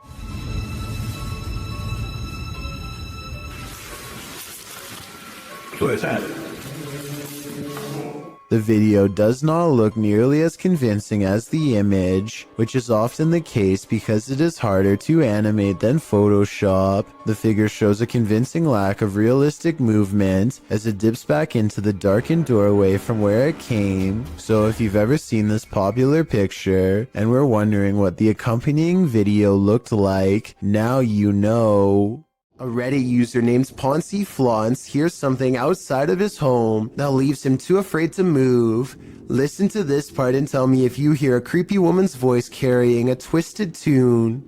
What is that? The video does not look nearly as convincing as the image, which is often the case because it is harder to animate than Photoshop. The figure shows a convincing lack of realistic movement as it dips back into the darkened doorway from where it came. So if you've ever seen this popular picture and were wondering what the accompanying video looked like, now you know. A Reddit user named Poncy Flauns hears something outside of his home that leaves him too afraid to move. Listen to this part and tell me if you hear a creepy woman's voice carrying a twisted tune.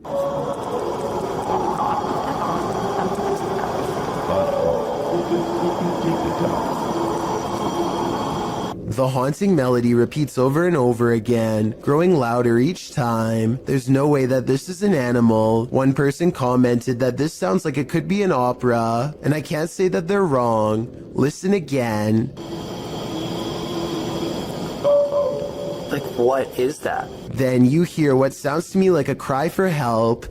The haunting melody repeats over and over again, growing louder each time. There's no way that this is an animal. One person commented that this sounds like it could be an opera, and I can't say that they're wrong. Listen again. Like, what is that? Then you hear what sounds to me like a cry for help,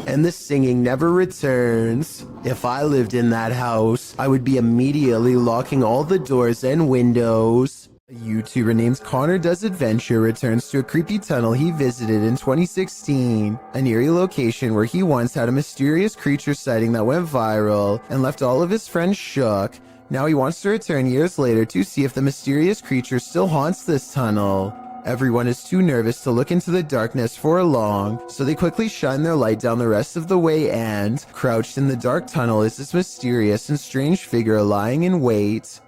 and the singing never returns. If I lived in that house, I would be immediately locking all the doors and windows. A YouTuber named Connor Does Adventure returns to a creepy tunnel he visited in 2016, an eerie location where he once had a mysterious creature sighting that went viral and left all of his friends shook. Now he wants to return years later to see if the mysterious creature still haunts this tunnel. Everyone is too nervous to look into the darkness for long, so they quickly shine their light down the rest of the way, and crouched in the dark tunnel is this mysterious and strange figure lying in wait.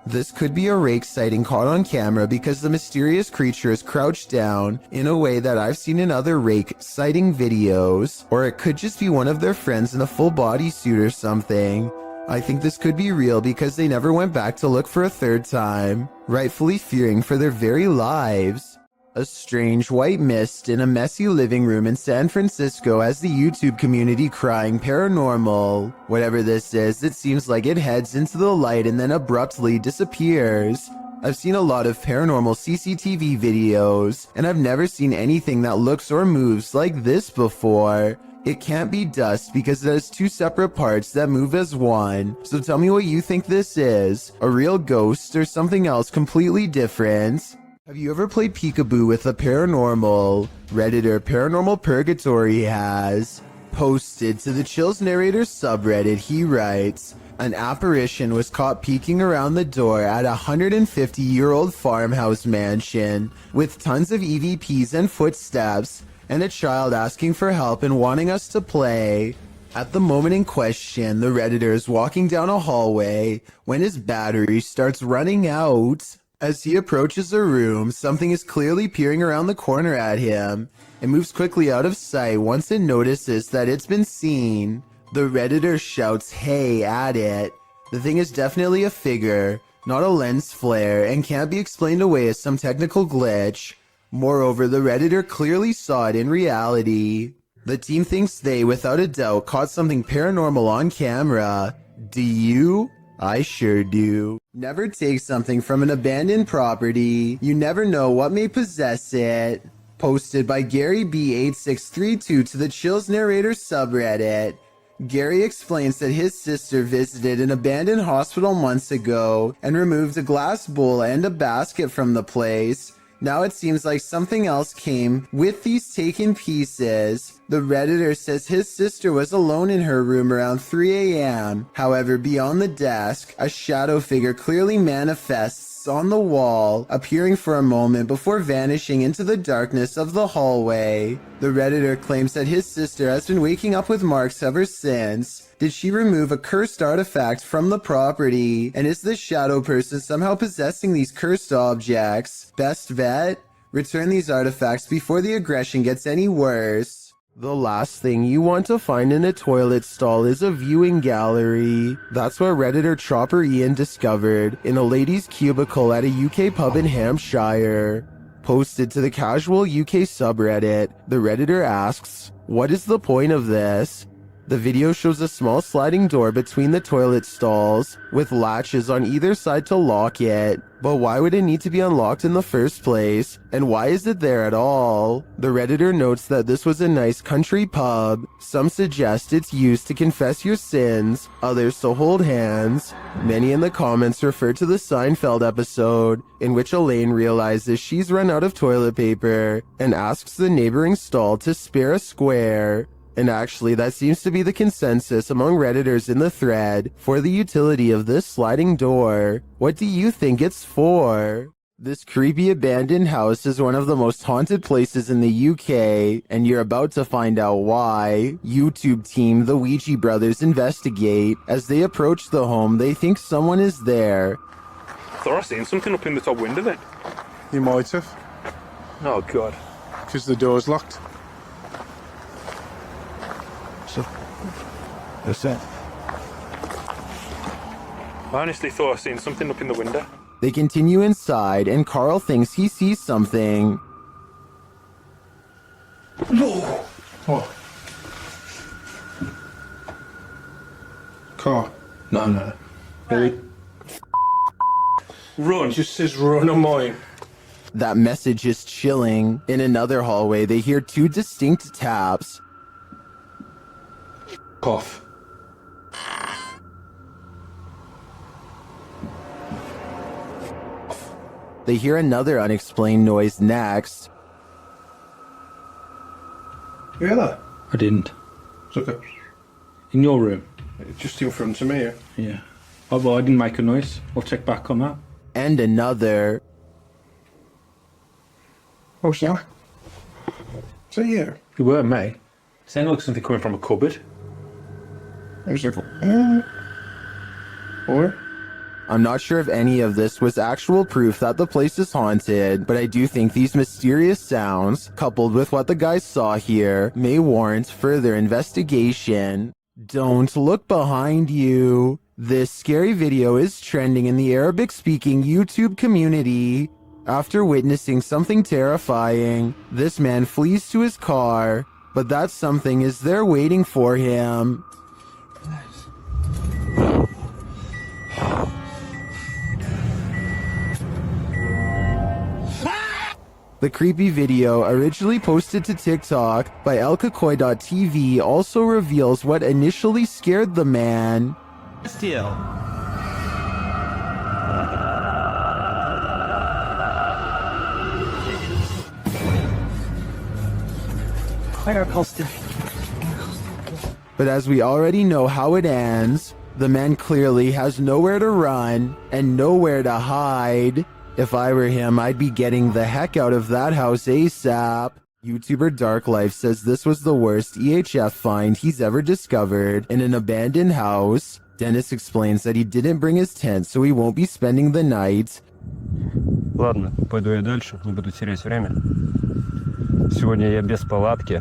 This could be a rake sighting caught on camera because the mysterious creature is crouched down in a way that I've seen in other rake sighting videos, or it could just be one of their friends in a full bodysuit or something. I think this could be real because they never went back to look for a third time, rightfully fearing for their very lives. A strange white mist in a messy living room in San Francisco has the YouTube community crying paranormal. Whatever this is, it seems like it heads into the light and then abruptly disappears. I've seen a lot of paranormal CCTV videos, and I've never seen anything that looks or moves like this before. It can't be dust because it has two separate parts that move as one. So tell me what you think this is. A real ghost or something else completely different? Have you ever played peekaboo with the paranormal? Redditor Paranormal Purgatory has posted to the Chills Narrator subreddit. He writes, an apparition was caught peeking around the door at a 150-year-old farmhouse mansion with tons of EVPs and footsteps, and a child asking for help and wanting us to play. At the moment in question, the Redditor is walking down a hallway when his battery starts running out. As he approaches a room, something is clearly peering around the corner at him. It moves quickly out of sight once it notices that it's been seen. The Redditor shouts "hey" at it. The thing is definitely a figure, not a lens flare, and can't be explained away as some technical glitch. Moreover, the Redditor clearly saw it in reality. The team thinks they, without a doubt, caught something paranormal on camera. Do you? I sure do. Never take something from an abandoned property. You never know what may possess it. Posted by Gary B8632 to the Chills Narrator subreddit. Gary explains that his sister visited an abandoned hospital months ago and removed a glass bowl and a basket from the place. Now it seems like something else came with these taken pieces. The Redditor says his sister was alone in her room around 3 a.m. However, beyond the desk, a shadow figure clearly manifests on the wall, appearing for a moment before vanishing into the darkness of the hallway. The Redditor claims that his sister has been waking up with marks ever since. Did she remove a cursed artifact from the property? And is this shadow person somehow possessing these cursed objects? Best bet? Return these artifacts before the aggression gets any worse. The last thing you want to find in a toilet stall is a viewing gallery. That's what Redditor Chopper Ian discovered in a lady's cubicle at a UK pub in Hampshire. Posted to the Casual UK subreddit, the Redditor asks, what is the point of this? The video shows a small sliding door between the toilet stalls, with latches on either side to lock it. But why would it need to be unlocked in the first place? And why is it there at all? The Redditor notes that this was a nice country pub. Some suggest it's used to confess your sins, others to hold hands. Many in the comments refer to the Seinfeld episode, in which Elaine realizes she's run out of toilet paper, and asks the neighboring stall to spare a square. And actually, that seems to be the consensus among Redditors in the thread for the utility of this sliding door. What do you think it's for? This creepy abandoned house is one of the most haunted places in the UK, and you're about to find out why. YouTube team The Ouija Brothers investigate. As they approach the home, they think someone is there. Thought I seen something up in the top window then. You might have. Oh god. Because the door's locked. That's it. I honestly thought I seen something up in the window. They continue inside, and Carl thinks he sees something. No! What? Car? No. Run, just says run on mine. That message is chilling. In another hallway, they hear two distinct taps. Cough. They hear another unexplained noise next. You hear that? I didn't. It's okay. In your room? It's just in front of me, yeah. Yeah. Oh, well, I didn't make a noise. I'll check back on that. And another. Oh, so? So, yeah. You were, mate. Sounded like something coming from a cupboard. I was like, or? I'm not sure if any of this was actual proof that the place is haunted, but I do think these mysterious sounds, coupled with what the guys saw here, may warrant further investigation. Don't look behind you. This scary video is trending in the Arabic-speaking YouTube community. After witnessing something terrifying, this man flees to his car, but that something is there waiting for him. The creepy video, originally posted to TikTok by elkakoi.tv, also reveals what initially scared the man. Still. But as we already know how it ends, the man clearly has nowhere to run and nowhere to hide. If I were him, I'd be getting the heck out of that house ASAP. YouTuber Dark Life says this was the worst EHF find he's ever discovered in an abandoned house. Dennis explains that he didn't bring his tent, so he won't be spending the night. Ладно, пойду я дальше, не буду терять время. Сегодня я без палатки,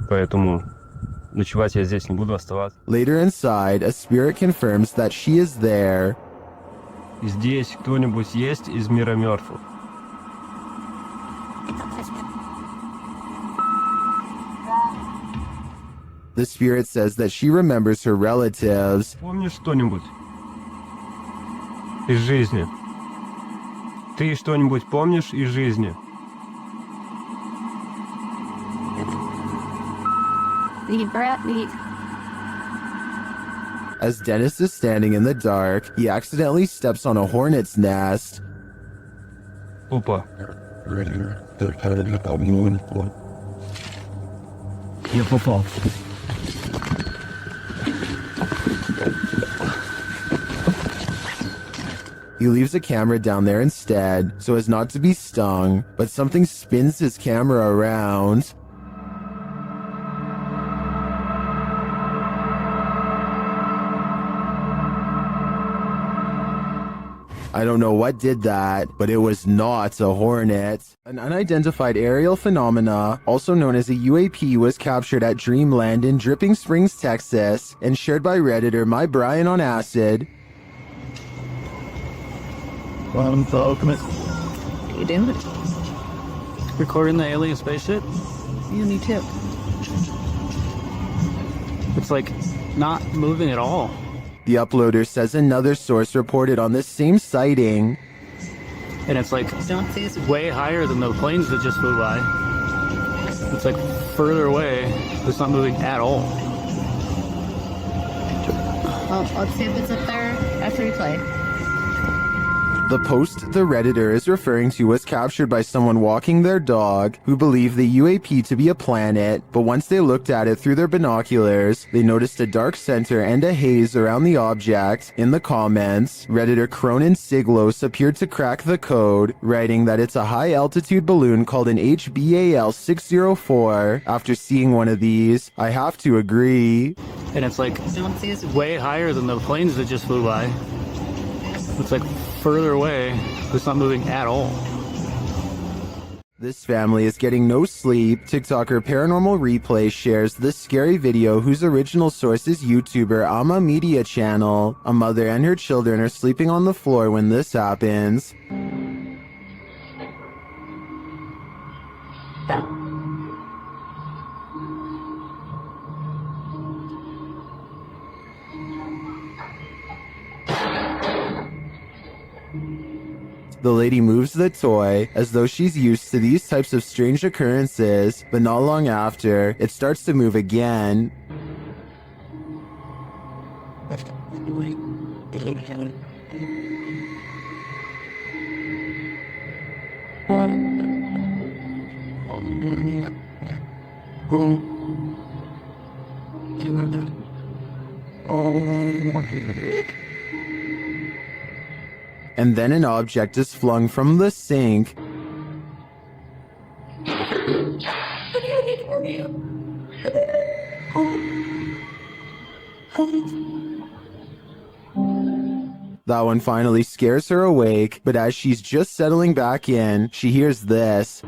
поэтому ночевать я здесь не буду оставаться. Later inside, a spirit confirms that she is there. Здесь кто-нибудь есть из мира мертвых? The spirit says that she remembers her relatives. Помнишь что-нибудь из жизни? Ты что-нибудь помнишь из жизни? As Dennis is standing in the dark, he accidentally steps on a hornet's nest. Опа. Я попал. He leaves a camera down there instead, so as not to be stung, but something spins his camera around. I don't know what did that, but it was not a hornet. An unidentified aerial phenomena, also known as a UAP, was captured at Dreamland in Dripping Springs, Texas, and shared by Redditor My Brian on Acid. Bottom the ultimate. You doing? Recording the alien spaceship? Yeah, me too. It's like not moving at all. The uploader says another source reported on this same sighting. And it's like way higher than the planes that just flew by. It's like further away. It's not moving at all. Well, let's see if it's up there after we play. The post the Redditor is referring to was captured by someone walking their dog who believed the UAP to be a planet, but once they looked at it through their binoculars, they noticed a dark center and a haze around the object. In the comments, Redditor Cronin Siglos appeared to crack the code, writing that it's a high-altitude balloon called an HBAL 604. After seeing one of these, I have to agree. And it's like way higher than the planes that just flew by. It's like further away. It's not moving at all. This family is getting no sleep. TikToker Paranormal Replay shares this scary video whose original source is YouTuber Ama Media Channel. A mother and her children are sleeping on the floor when this happens. The lady moves the toy as though she's used to these types of strange occurrences, but not long after, it starts to move again. And then an object is flung from the sink. That one finally scares her awake, but as she's just settling back in, she hears this.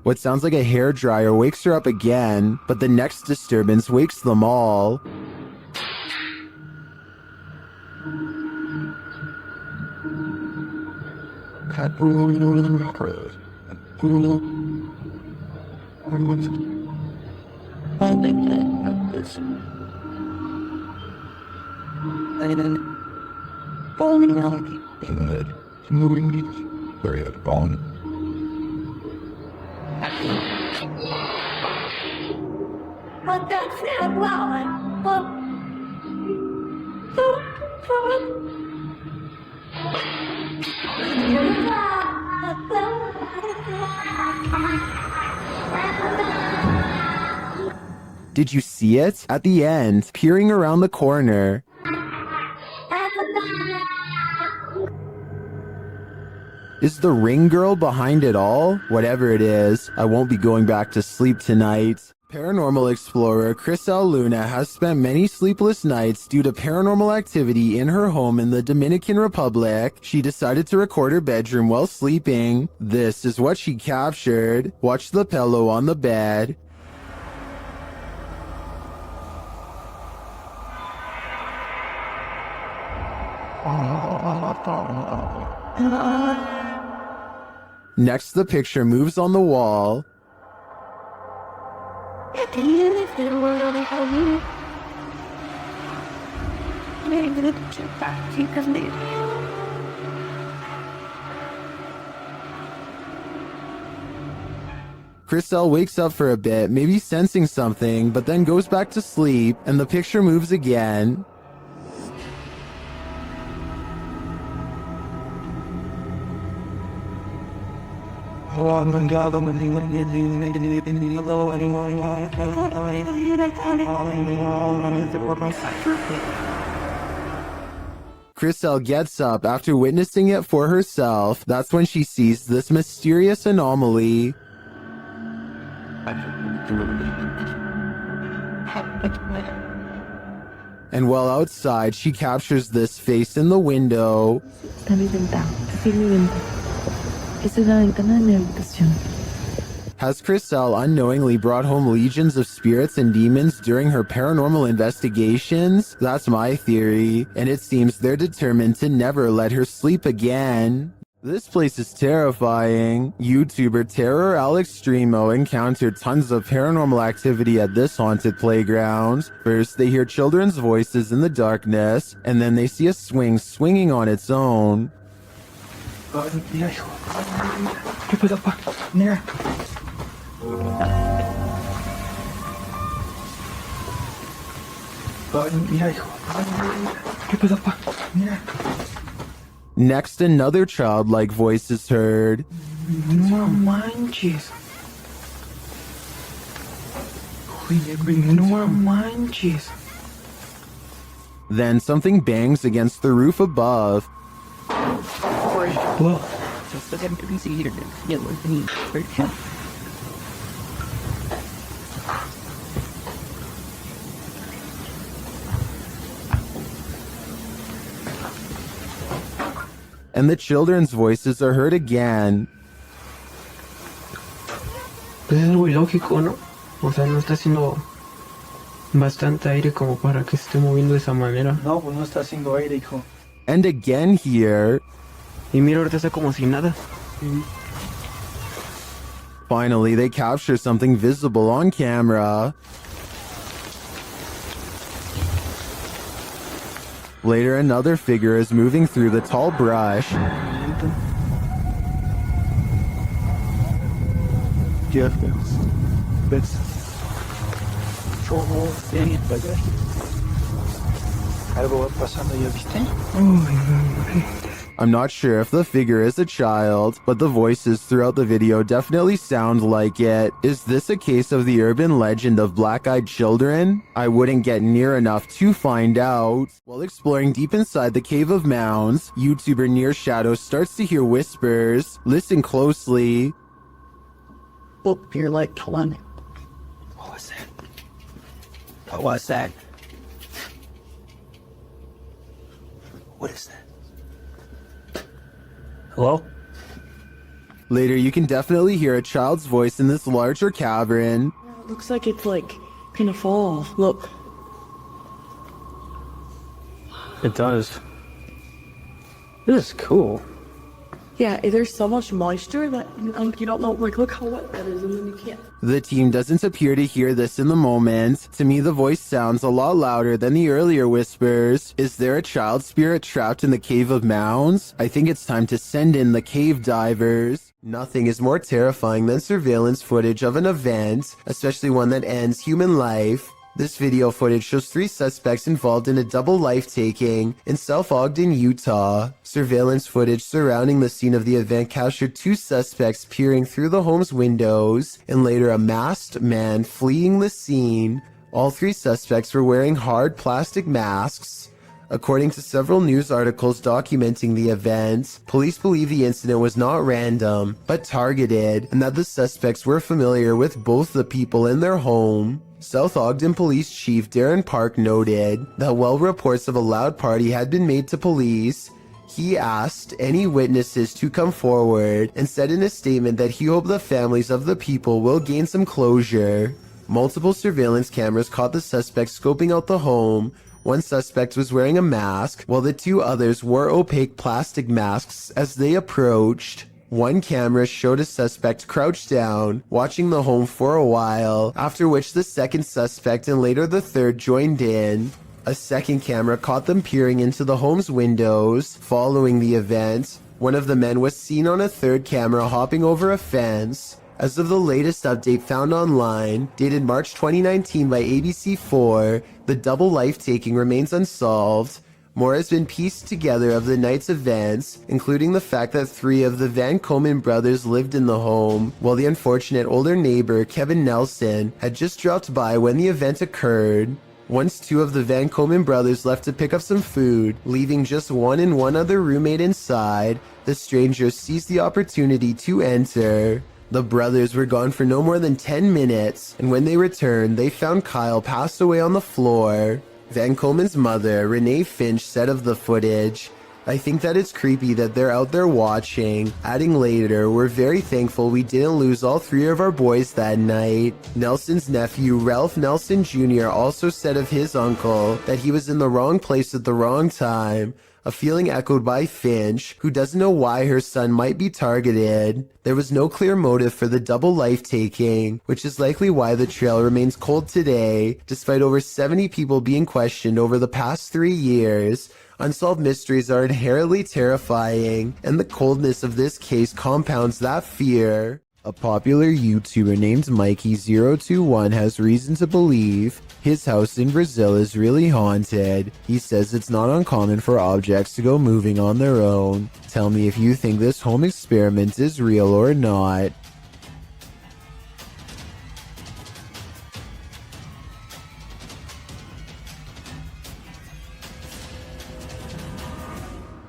What sounds like a hairdryer wakes her up again, but the next disturbance wakes them all. Did you see it? At the end, peering around the corner. Is the ring girl behind it all? Whatever it is, I won't be going back to sleep tonight. Paranormal explorer Chris L. Luna has spent many sleepless nights due to paranormal activity in her home in the Dominican Republic. She decided to record her bedroom while sleeping. This is what she captured. Watch the pillow on the bed. Next, the picture moves on the wall. Chriselle wakes up for a bit, maybe sensing something, but then goes back to sleep, and the picture moves again. Chriselle gets up after witnessing it for herself. That's when she sees this mysterious anomaly. And while outside, she captures this face in the window. Has Chriselle unknowingly brought home legions of spirits and demons during her paranormal investigations? That's my theory, and it seems they're determined to never let her sleep again. This place is terrifying. YouTuber Terror Alex Streamo encountered tons of paranormal activity at this haunted playground. First, they hear children's voices in the darkness, and then they see a swing swinging on its own. Next, another childlike voice is heard. No manches. No manches. Then something bangs against the roof above. Whoa. and the children's voices are heard again. Pues es muy lógico, ¿no? O sea, no está haciendo bastante aire como para que se esté moviendo de esa manera. No, pues no está haciendo aire, hijo. And again here. Y mira, ahorita está como si nada. Finally, they capture something visible on camera. Later, another figure is moving through the tall brush. Jeff, that's algo va pasando, ¿ya viste? I'm not sure if the figure is a child, but the voices throughout the video definitely sound like it. Is this a case of the urban legend of black-eyed children? I wouldn't get near enough to find out. While exploring deep inside the Cave of Mounds, YouTuber Near Shadow starts to hear whispers. Listen closely. Oh, you're like, hold on. What was that? What was that? What is that? Hello? Later, you can definitely hear a child's voice in this larger cavern. It looks like it's like gonna fall. Look. It does. This is cool. Yeah, there's so much moisture that you don't know. Like, look how wet that is, and then you can't. The team doesn't appear to hear this in the moment. To me, the voice sounds a lot louder than the earlier whispers. Is there a child spirit trapped in the Cave of Mounds? I think it's time to send in the cave divers. Nothing is more terrifying than surveillance footage of an event, especially one that ends human life. This video footage shows 3 suspects involved in a double life-taking in South Ogden, Utah. Surveillance footage surrounding the scene of the event captured 2 suspects peering through the home's windows, and later a masked man fleeing the scene. All 3 suspects were wearing hard plastic masks. According to several news articles documenting the event, police believe the incident was not random, but targeted, and that the suspects were familiar with both the people in their home. South Ogden Police Chief Darren Park noted that while reports of a loud party had been made to police, he asked any witnesses to come forward and said in a statement that he hoped the families of the people will gain some closure. Multiple surveillance cameras caught the suspects scoping out the home. One suspect was wearing a mask, while the 2 others wore opaque plastic masks as they approached. One camera showed a suspect crouched down, watching the home for a while, after which the second suspect and later the third joined in. A second camera caught them peering into the home's windows. Following the event, one of the men was seen on a third camera hopping over a fence. As of the latest update found online, dated March 2019 by ABC4, the double life-taking remains unsolved. More has been pieced together of the night's events, including the fact that 3 of the Van Komen brothers lived in the home, while the unfortunate older neighbor, Kevin Nelson, had just dropped by when the event occurred. Once 2 of the Van Komen brothers left to pick up some food, leaving just one and one other roommate inside, the strangers seized the opportunity to enter. The brothers were gone for no more than 10 minutes, and when they returned, they found Kyle passed away on the floor. Van Komen's mother, Renee Finch, said of the footage, "I think that it's creepy that they're out there watching." Adding later, "We're very thankful we didn't lose all 3 of our boys that night." Nelson's nephew, Ralph Nelson Jr., also said of his uncle that he was in the wrong place at the wrong time, a feeling echoed by Finch, who doesn't know why her son might be targeted. There was no clear motive for the double life-taking, which is likely why the trail remains cold today, despite over 70 people being questioned over the past 3 years. Unsolved mysteries are inherently terrifying, and the coldness of this case compounds that fear. A popular YouTuber named Mikey021 has reason to believe his house in Brazil is really haunted. He says it's not uncommon for objects to go moving on their own. Tell me if you think this home experiment is real or not.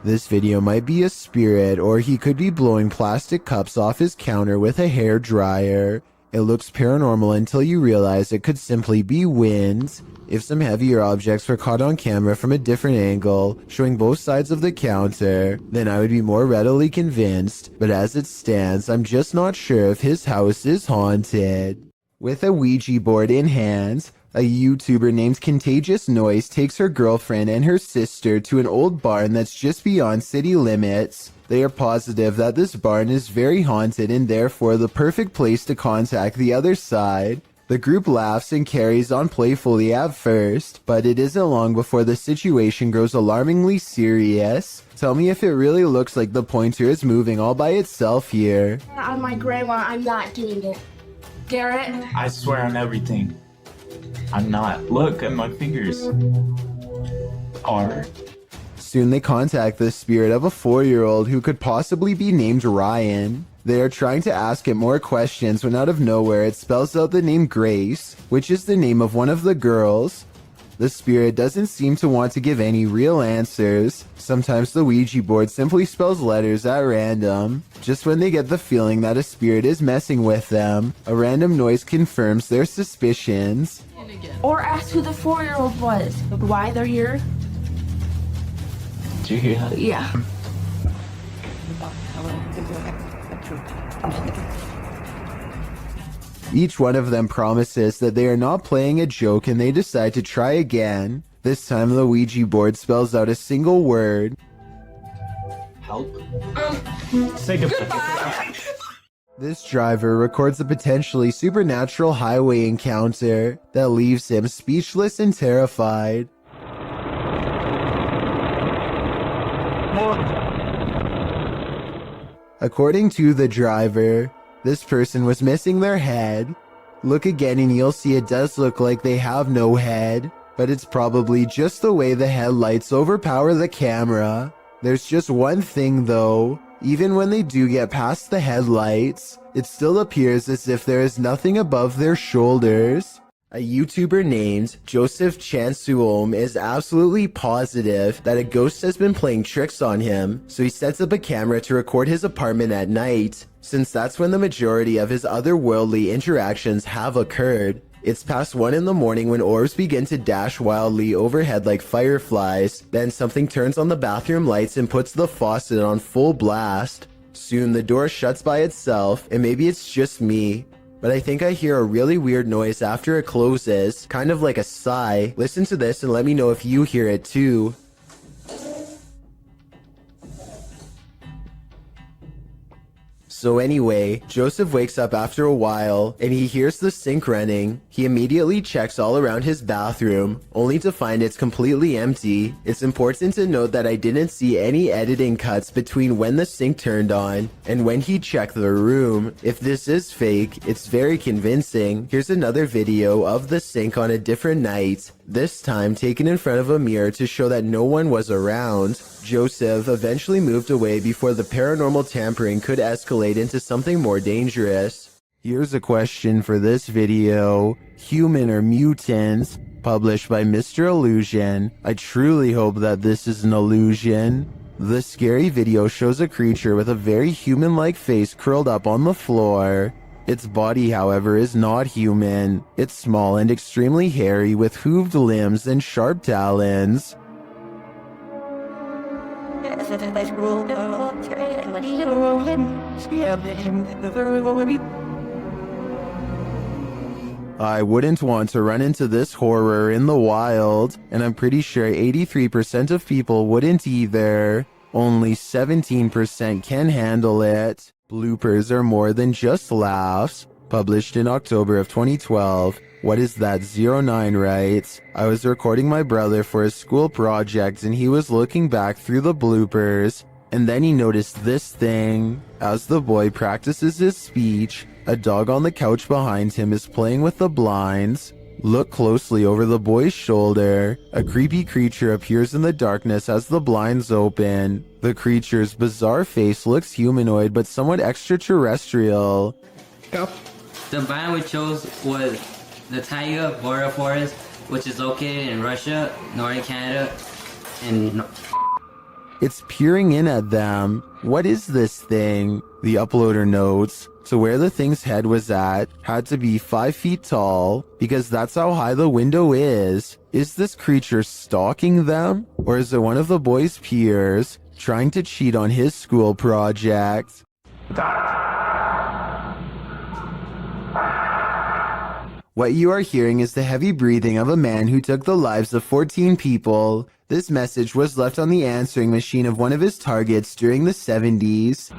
This video might be a spirit, or he could be blowing plastic cups off his counter with a hair dryer. It looks paranormal until you realize it could simply be wind. If some heavier objects were caught on camera from a different angle, showing both sides of the counter, then I would be more readily convinced, but as it stands, I'm just not sure if his house is haunted. With a Ouija board in hand, a YouTuber named Contagious Noise takes her girlfriend and her sister to an old barn that's just beyond city limits. They are positive that this barn is very haunted and therefore the perfect place to contact the other side. The group laughs and carries on playfully at first, but it isn't long before the situation grows alarmingly serious. Tell me if it really looks like the pointer is moving all by itself here. On my grandma, I'm not doing it. Garrett? I swear on everything. I'm not. Look at my fingers. Soon they contact the spirit of a 4-year-old who could possibly be named Ryan. They are trying to ask it more questions when out of nowhere it spells out the name Grace, which is the name of one of the girls. The spirit doesn't seem to want to give any real answers. Sometimes the Ouija board simply spells letters at random. Just when they get the feeling that a spirit is messing with them, a random noise confirms their suspicions. Or ask who the 4-year-old was. Why they're here? Did you hear that? Yeah. Each one of them promises that they are not playing a joke and they decide to try again. This time the Ouija board spells out a single word. Help. Say goodbye. This driver records a potentially supernatural highway encounter that leaves him speechless and terrified. According to the driver, this person was missing their head. Look again and you'll see it does look like they have no head, but it's probably just the way the headlights overpower the camera. There's just one thing though, even when they do get past the headlights, it still appears as if there is nothing above their shoulders. A YouTuber named Joseph Chansuom is absolutely positive that a ghost has been playing tricks on him, so he sets up a camera to record his apartment at night, since that's when the majority of his otherworldly interactions have occurred. It's past 1 in the morning when orbs begin to dash wildly overhead like fireflies, then something turns on the bathroom lights and puts the faucet on full blast. Soon the door shuts by itself, and maybe it's just me, but I think I hear a really weird noise after it closes, kind of like a sigh. Listen to this and let me know if you hear it too. So anyway, Joseph wakes up after a while, and he hears the sink running. He immediately checks all around his bathroom, only to find it's completely empty. It's important to note that I didn't see any editing cuts between when the sink turned on and when he checked the room. If this is fake, it's very convincing. Here's another video of the sink on a different night, this time taken in front of a mirror to show that no one was around. Joseph eventually moved away before the paranormal tampering could escalate into something more dangerous. Here's a question for this video. Human or mutant? Published by Mr. Illusion. I truly hope that this is an illusion. The scary video shows a creature with a very human-like face curled up on the floor. Its body, however, is not human. It's small and extremely hairy with hooved limbs and sharp talons. I wouldn't want to run into this horror in the wild, and I'm pretty sure 83% of people wouldn't either. Only 17% can handle it. Bloopers are more than just laughs. Published in October of 2012. What is that? 09 writes, I was recording my brother for a school project and he was looking back through the bloopers, and then he noticed this thing. As the boy practices his speech, a dog on the couch behind him is playing with the blinds. Look closely over the boy's shoulder. A creepy creature appears in the darkness as the blinds open. The creature's bizarre face looks humanoid but somewhat extraterrestrial. Go. The biome we chose was the taiga boreal forest, which is located in Russia, northern Canada, and It's peering in at them. What is this thing? The uploader notes. So where the thing's head was at had to be 5 feet tall, because that's how high the window is. Is this creature stalking them? Or is it one of the boys' peers trying to cheat on his school project? What you are hearing is the heavy breathing of a man who took the lives of 14 people. This message was left on the answering machine of one of his targets during the 70s.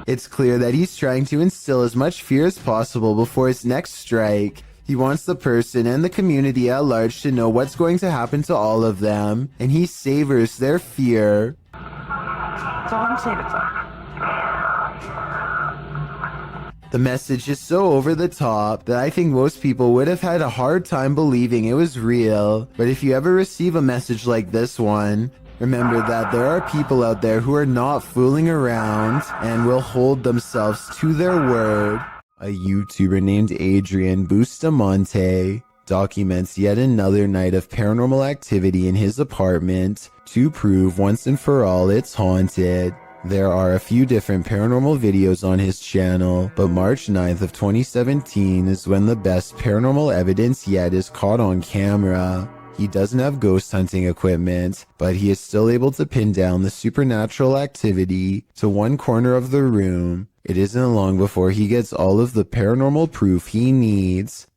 It's clear that he's trying to instill as much fear as possible before his next strike. He wants the person and the community at large to know what's going to happen to all of them, and he savors their fear. That's all I'm saying. The message is so over the top that I think most people would have had a hard time believing it was real. But if you ever receive a message like this one, remember that there are people out there who are not fooling around and will hold themselves to their word. A YouTuber named Adrian Bustamante documents yet another night of paranormal activity in his apartment to prove once and for all it's haunted. There are a few different paranormal videos on his channel, but March 9th of 2017 is when the best paranormal evidence yet is caught on camera. He doesn't have ghost hunting equipment, but he is still able to pin down the supernatural activity to one corner of the room. It isn't long before he gets all of the paranormal proof he needs.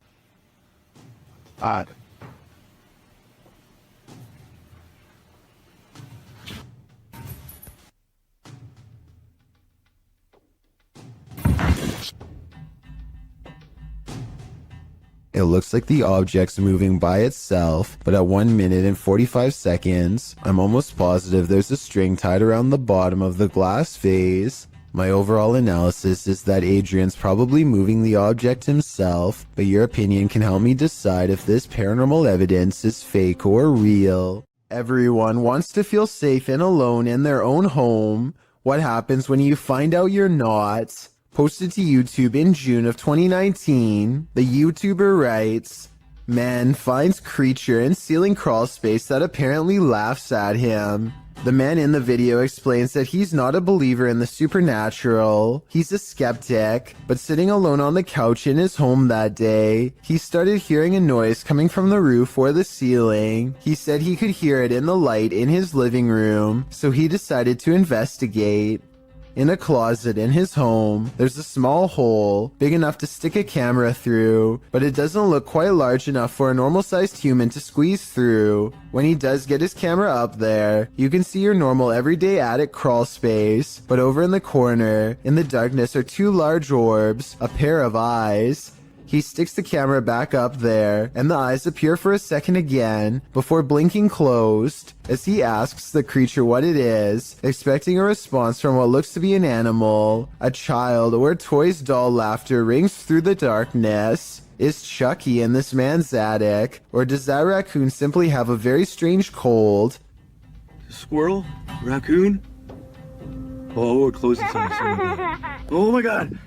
It looks like the object's moving by itself, but at 1 minute and 45 seconds, I'm almost positive there's a string tied around the bottom of the glass vase. My overall analysis is that Adrian's probably moving the object himself, but your opinion can help me decide if this paranormal evidence is fake or real. Everyone wants to feel safe and alone in their own home. What happens when you find out you're not? Posted to YouTube in June of 2019, the YouTuber writes, "Man finds creature in ceiling crawl space that apparently laughs at him." The man in the video explains that he's not a believer in the supernatural. He's a skeptic, but sitting alone on the couch in his home that day, he started hearing a noise coming from the roof or the ceiling. He said he could hear it in the light in his living room, so he decided to investigate. In a closet in his home, there's a small hole, big enough to stick a camera through, but it doesn't look quite large enough for a normal-sized human to squeeze through. When he does get his camera up there, you can see your normal everyday attic crawl space, but over in the corner, in the darkness, are two large orbs, a pair of eyes. He sticks the camera back up there, and the eyes appear for a second again, before blinking closed, as he asks the creature what it is, expecting a response from what looks to be an animal. A child or a toy's doll laughter rings through the darkness. Is Chucky in this man's attic, or does that raccoon simply have a very strange cold? Squirrel? Raccoon? Oh, we're closing something. Oh my god!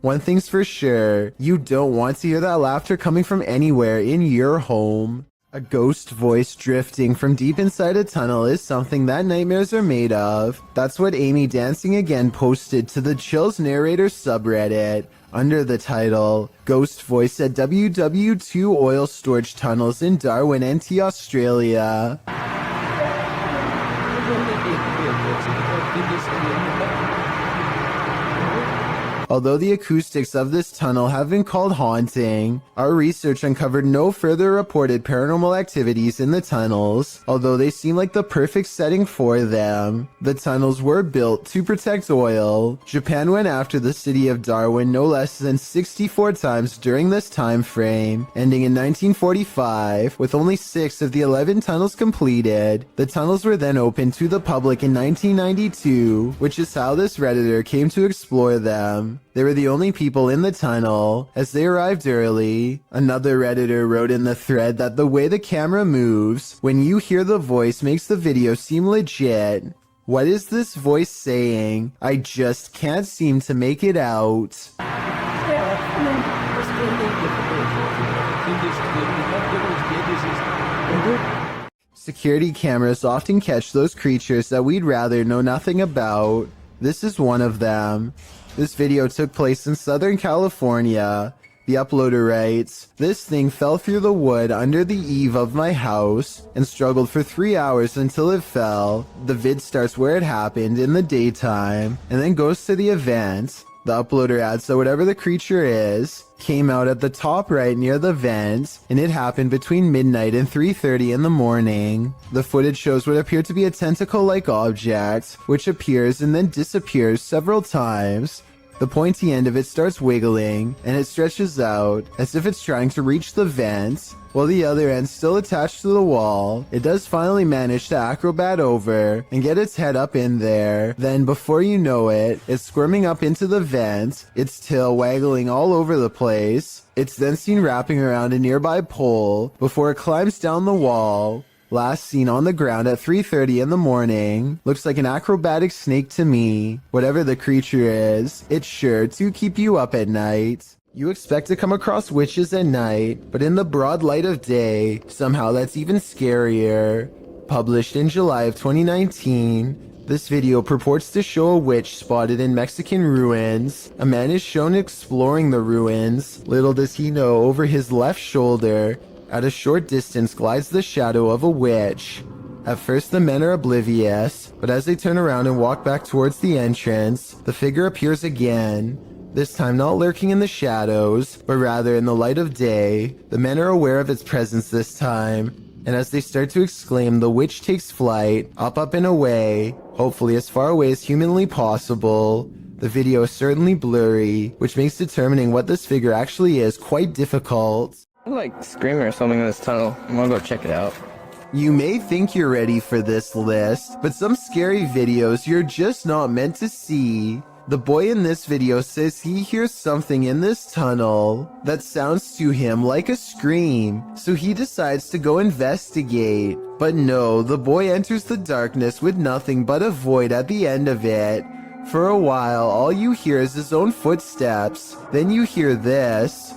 One thing's for sure, you don't want to hear that laughter coming from anywhere in your home. A ghost voice drifting from deep inside a tunnel is something that nightmares are made of. That's what Amy Dancing Again posted to the Chills Narrator subreddit under the title, "Ghost Voice at WW2 Oil Storage Tunnels in Darwin, NT, Australia." Although the acoustics of this tunnel have been called haunting, our research uncovered no further reported paranormal activities in the tunnels, although they seem like the perfect setting for them. The tunnels were built to protect oil. Japan went after the city of Darwin no less than 64 times during this time frame, ending in 1945, with only 6 of the 11 tunnels completed. The tunnels were then opened to the public in 1992, which is how this Redditor came to explore them. They were the only people in the tunnel, as they arrived early. Another Redditor wrote in the thread that the way the camera moves when you hear the voice makes the video seem legit. What is this voice saying? I just can't seem to make it out. Security cameras often catch those creatures that we'd rather know nothing about. This is one of them. This video took place in Southern California. The uploader writes, "This thing fell through the wood under the eave of my house and struggled for 3 hours until it fell. The vid starts where it happened in the daytime and then goes to the event. The uploader adds that whatever the creature is, came out at the top right near the vent, and it happened between midnight and 3:30 in the morning. The footage shows what appeared to be a tentacle-like object, which appears and then disappears several times. The pointy end of it starts wiggling, and it stretches out, as if it's trying to reach the vent. While the other end still attached to the wall, it does finally manage to acrobat over and get its head up in there. Then, before you know it, it's squirming up into the vent, its tail waggling all over the place. It's then seen wrapping around a nearby pole before it climbs down the wall. Last seen on the ground at 3:30 in the morning. Looks like an acrobatic snake to me. Whatever the creature is, it's sure to keep you up at night." You expect to come across witches at night, but in the broad light of day, somehow that's even scarier. Published in July of 2019, this video purports to show a witch spotted in Mexican ruins. A man is shown exploring the ruins. Little does he know, over his left shoulder, at a short distance, glides the shadow of a witch. At first the men are oblivious, but as they turn around and walk back towards the entrance, the figure appears again. This time not lurking in the shadows, but rather in the light of day. The men are aware of its presence this time, and as they start to exclaim, the witch takes flight, up and away, hopefully as far away as humanly possible. The video is certainly blurry, which makes determining what this figure actually is quite difficult. I'm like screaming or something in this tunnel. I'm gonna go check it out. You may think you're ready for this list, but some scary videos you're just not meant to see. The boy in this video says he hears something in this tunnel that sounds to him like a scream, so he decides to go investigate. But no, the boy enters the darkness with nothing but a void at the end of it. For a while, all you hear is his own footsteps. Then you hear this.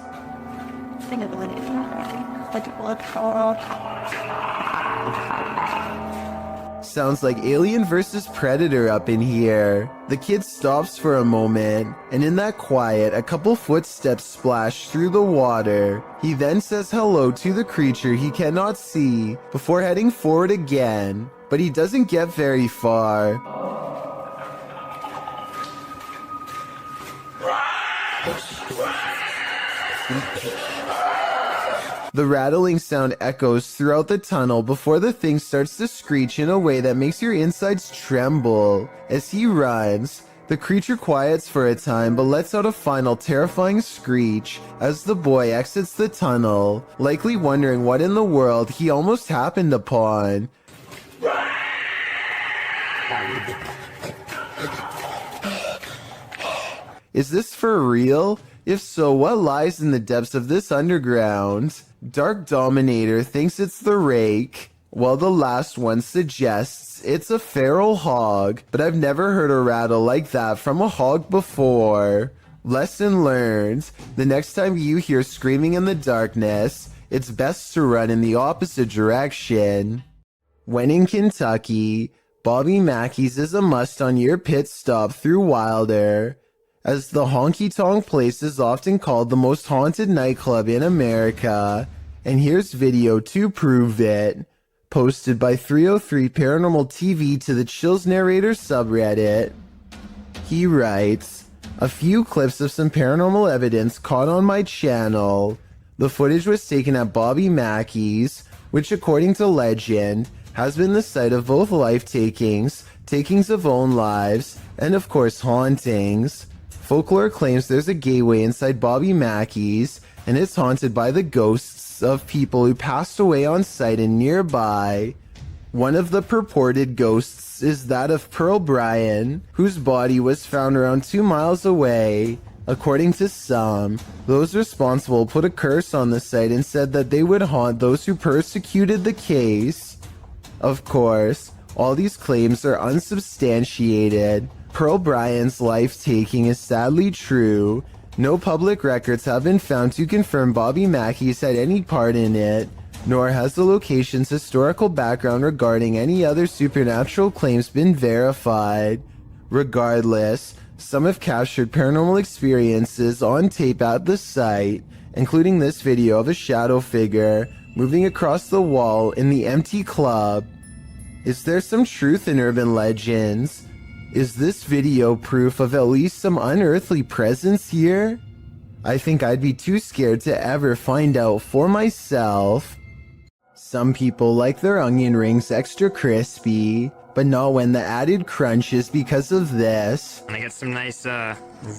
Sounds like Alien vs. Predator up in here. The kid stops for a moment, and in that quiet, a couple footsteps splash through the water. He then says hello to the creature he cannot see before heading forward again, but he doesn't get very far. The rattling sound echoes throughout the tunnel before the thing starts to screech in a way that makes your insides tremble. As he runs, the creature quiets for a time but lets out a final terrifying screech as the boy exits the tunnel, likely wondering what in the world he almost happened upon. Is this for real? If so, what lies in the depths of this underground? Dark Dominator thinks it's the rake, while the last one suggests it's a feral hog, but I've never heard a rattle like that from a hog before. Lesson learned. The next time you hear screaming in the darkness, it's best to run in the opposite direction. When in Kentucky, Bobby Mackey's is a must on your pit stop through Wilder, as the honky tonk place is often called the most haunted nightclub in America, and here's video to prove it. Posted by 303 Paranormal TV to the Chills Narrator subreddit. He writes, "A few clips of some paranormal evidence caught on my channel. The footage was taken at Bobby Mackey's, which according to legend, has been the site of both life-takings, takings of own lives, and of course hauntings. Folklore claims there's a gateway inside Bobby Mackey's, and it's haunted by the ghosts of people who passed away on site and nearby. One of the purported ghosts is that of Pearl Bryan, whose body was found around 2 miles away. According to some, those responsible put a curse on the site and said that they would haunt those who persecuted the case. Of course, all these claims are unsubstantiated. Pearl Bryan's life-taking is sadly true. No public records have been found to confirm Bobby Mackey's had any part in it, nor has the location's historical background regarding any other supernatural claims been verified. Regardless, some have captured paranormal experiences on tape at the site, including this video of a shadow figure moving across the wall in the empty club. Is there some truth in urban legends? Is this video proof of at least some unearthly presence here? I think I'd be too scared to ever find out for myself. Some people like their onion rings extra crispy, but not when the added crunch is because of this. I get some nice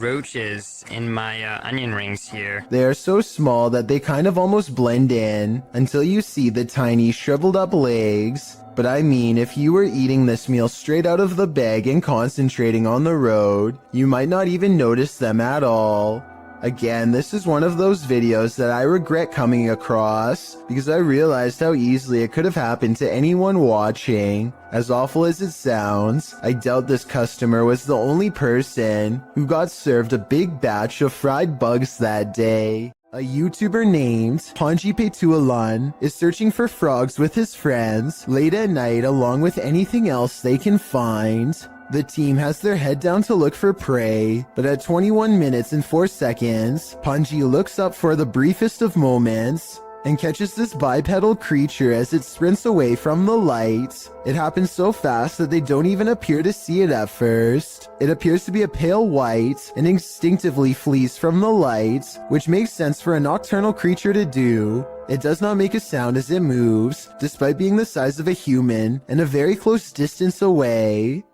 roaches in my onion rings here. They are so small that they kind of almost blend in until you see the tiny shriveled up legs. But I mean, if you were eating this meal straight out of the bag and concentrating on the road, you might not even notice them at all. Again, this is one of those videos that I regret coming across because I realized how easily it could have happened to anyone watching. As awful as it sounds, I doubt this customer was the only person who got served a big batch of fried bugs that day. A YouTuber named Panji Petualan is searching for frogs with his friends late at night along with anything else they can find. The team has their head down to look for prey, but at 21 minutes and 4 seconds, Panji looks up for the briefest of moments and catches this bipedal creature as it sprints away from the light. It happens so fast that they don't even appear to see it at first. It appears to be a pale white and instinctively flees from the light, which makes sense for a nocturnal creature to do. It does not make a sound as it moves, despite being the size of a human and a very close distance away.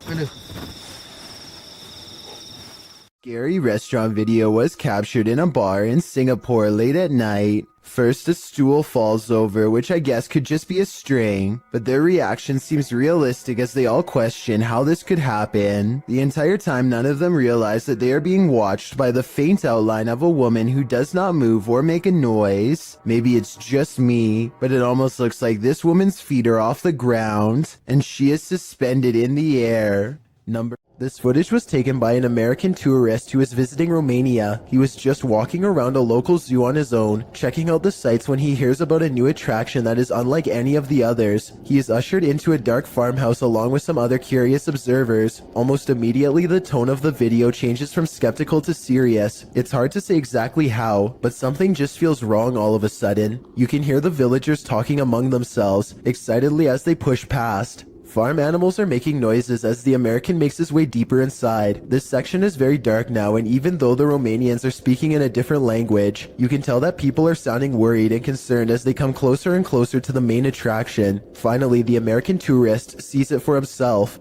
Scary restaurant video was captured in a bar in Singapore late at night. First, a stool falls over, which I guess could just be a string, but their reaction seems realistic as they all question how this could happen. The entire time, none of them realize that they are being watched by the faint outline of a woman who does not move or make a noise. Maybe it's just me, but it almost looks like this woman's feet are off the ground, and she is suspended in the air. This footage was taken by an American tourist who was visiting Romania. He was just walking around a local zoo on his own, checking out the sights when he hears about a new attraction that is unlike any of the others. He is ushered into a dark farmhouse along with some other curious observers. Almost immediately, the tone of the video changes from skeptical to serious. It's hard to say exactly how, but something just feels wrong all of a sudden. You can hear the villagers talking among themselves, excitedly as they push past. Farm animals are making noises as the American makes his way deeper inside. This section is very dark now, and even though the Romanians are speaking in a different language, you can tell that people are sounding worried and concerned as they come closer and closer to the main attraction. Finally, the American tourist sees it for himself.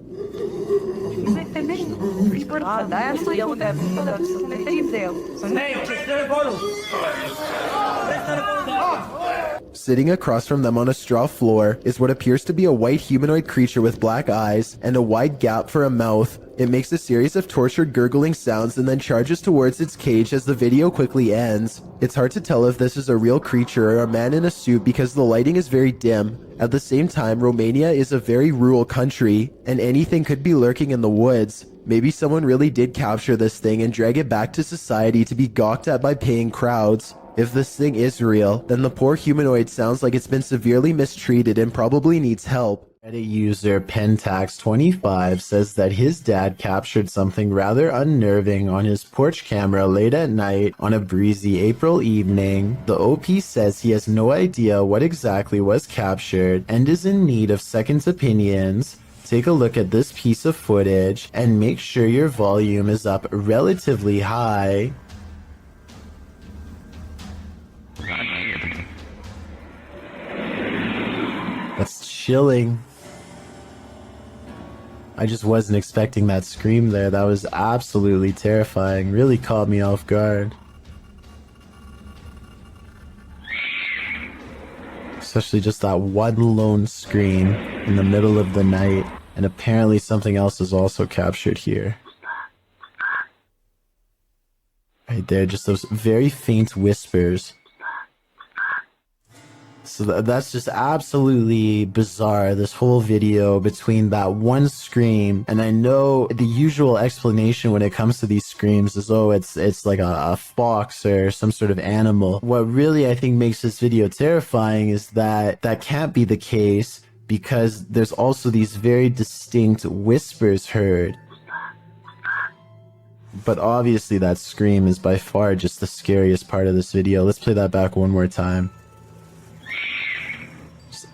Sitting across from them on a straw floor is what appears to be a white humanoid creature with black eyes and a wide gap for a mouth. It makes a series of tortured gurgling sounds and then charges towards its cage as the video quickly ends. It's hard to tell if this is a real creature or a man in a suit because the lighting is very dim. At the same time, Romania is a very rural country, and anything could be lurking in the woods. Maybe someone really did capture this thing and drag it back to society to be gawked at by paying crowds. If this thing is real, then the poor humanoid sounds like it's been severely mistreated and probably needs help. Reddit user Pentax25 says that his dad captured something rather unnerving on his porch camera late at night on a breezy April evening. The OP says he has no idea what exactly was captured and is in need of second opinions. Take a look at this piece of footage and make sure your volume is up relatively high. That's chilling. I just wasn't expecting that scream there. That was absolutely terrifying. Really caught me off guard. Especially just that one lone scream in the middle of the night. And apparently something else is also captured here. Right there, just those very faint whispers. So that's just absolutely bizarre, this whole video between that one scream. And I know the usual explanation when it comes to these screams is, oh, it's like a fox or some sort of animal. What really I think makes this video terrifying is that that can't be the case, because there's also these very distinct whispers heard. But obviously that scream is by far just the scariest part of this video. Let's play that back one more time.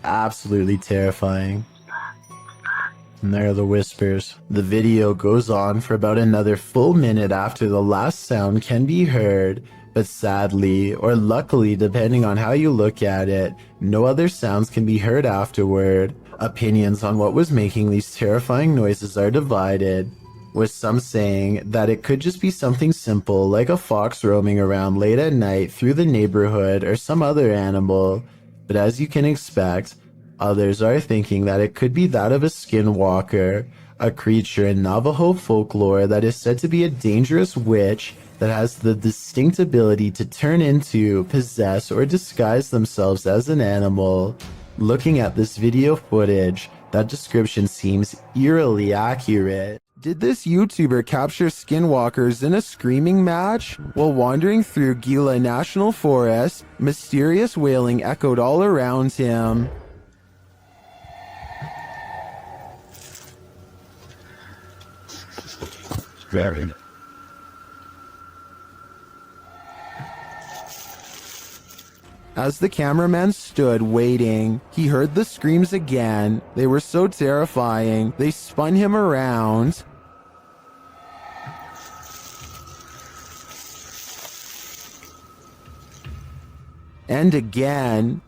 Absolutely terrifying. And there are the whispers. The video goes on for about another full minute after the last sound can be heard, but sadly, or luckily depending on how you look at it, no other sounds can be heard afterward. Opinions on what was making these terrifying noises are divided, with some saying that it could just be something simple like a fox roaming around late at night through the neighborhood or some other animal. But as you can expect, others are thinking that it could be that of a skinwalker, a creature in Navajo folklore that is said to be a dangerous witch that has the distinct ability to turn into, possess, or disguise themselves as an animal. Looking at this video footage, that description seems eerily accurate. Did this YouTuber capture skinwalkers in a screaming match? While wandering through Gila National Forest, mysterious wailing echoed all around him. Very. As the cameraman stood waiting, he heard the screams again. They were so terrifying, they spun him around. And again.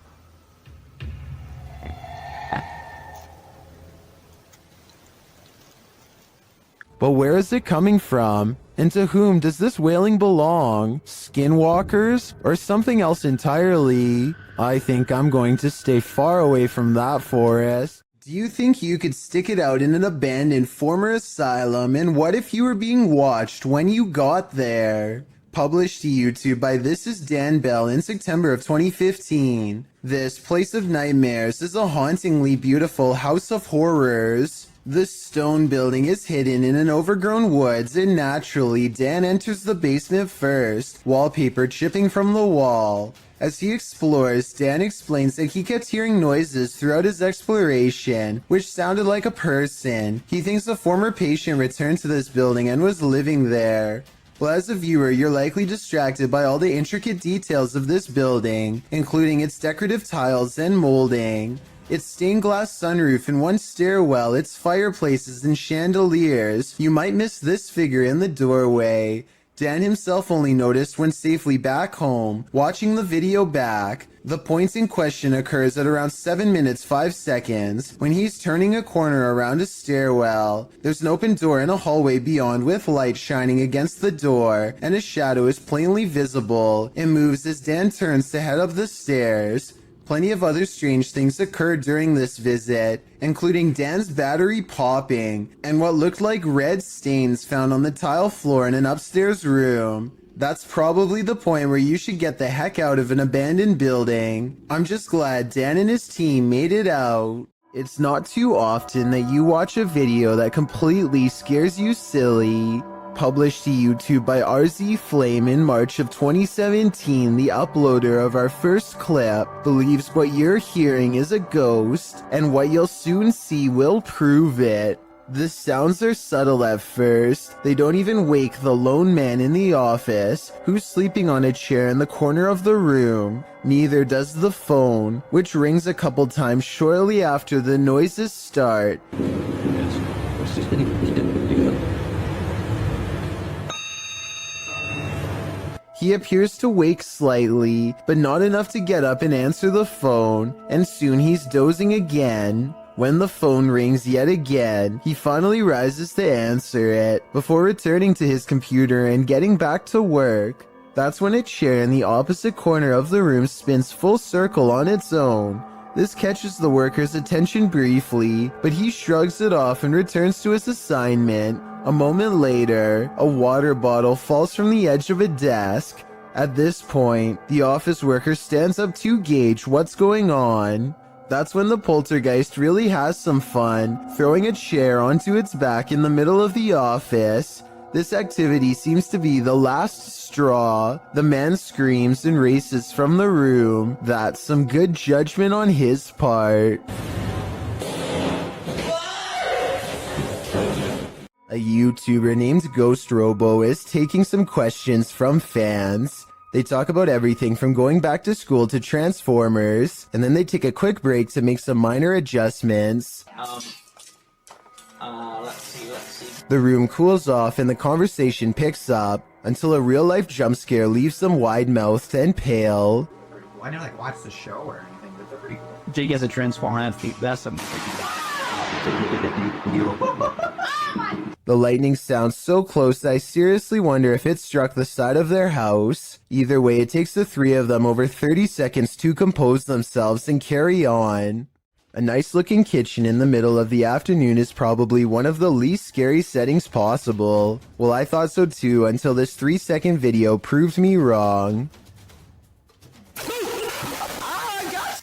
But where is it coming from? And to whom does this wailing belong? Skinwalkers? Or something else entirely? I think I'm going to stay far away from that forest. Do you think you could stick it out in an abandoned former asylum? And what if you were being watched when you got there? Published to YouTube by This Is Dan Bell in September of 2015. This Place of Nightmares is a hauntingly beautiful house of horrors. The stone building is hidden in an overgrown woods, and naturally, Dan enters the basement first, wallpaper chipping from the wall. As he explores, Dan explains that he kept hearing noises throughout his exploration, which sounded like a person. He thinks a former patient returned to this building and was living there. Well, as a viewer, you're likely distracted by all the intricate details of this building, including its decorative tiles and molding. Its stained glass sunroof and one stairwell, its fireplaces and chandeliers. You might miss this figure in the doorway. Dan himself only noticed when safely back home. Watching the video back, the point in question occurs at around 7 minutes 5 seconds when he's turning a corner around a stairwell. There's an open door in a hallway beyond with light shining against the door, and a shadow is plainly visible. It moves as Dan turns to head up the stairs. Plenty of other strange things occurred during this visit, including Dan's battery popping and what looked like red stains found on the tile floor in an upstairs room. That's probably the point where you should get the heck out of an abandoned building. I'm just glad Dan and his team made it out. It's not too often that you watch a video that completely scares you silly. Published to YouTube by RZ Flame in March of 2017, the uploader of our first clip believes what you're hearing is a ghost, and what you'll soon see will prove it. The sounds are subtle at first. They don't even wake the lone man in the office, who's sleeping on a chair in the corner of the room. Neither does the phone, which rings a couple times shortly after the noises start. He appears to wake slightly, but not enough to get up and answer the phone, and soon he's dozing again. When the phone rings yet again, he finally rises to answer it, before returning to his computer and getting back to work. That's when a chair in the opposite corner of the room spins full circle on its own. This catches the worker's attention briefly, but he shrugs it off and returns to his assignment. A moment later, a water bottle falls from the edge of a desk. At this point, the office worker stands up to gauge what's going on. That's when the poltergeist really has some fun, throwing a chair onto its back in the middle of the office. This activity seems to be the last straw. The man screams and races from the room. That's some good judgment on his part. A YouTuber named Ghost Robo is taking some questions from fans. They talk about everything from going back to school to Transformers, and then they take a quick break to make some minor adjustments. Let's see. The room cools off and the conversation picks up until a real-life jump scare leaves them wide-mouthed and pale. I never watch the show or anything, but they're pretty cool. Jake has a transformer. That's a. The lightning sounds so close that I seriously wonder if it struck the side of their house. Either way, it takes the three of them over 30 seconds to compose themselves and carry on. A nice looking kitchen in the middle of the afternoon is probably one of the least scary settings possible. Well, I thought so too until this 3-second video proved me wrong.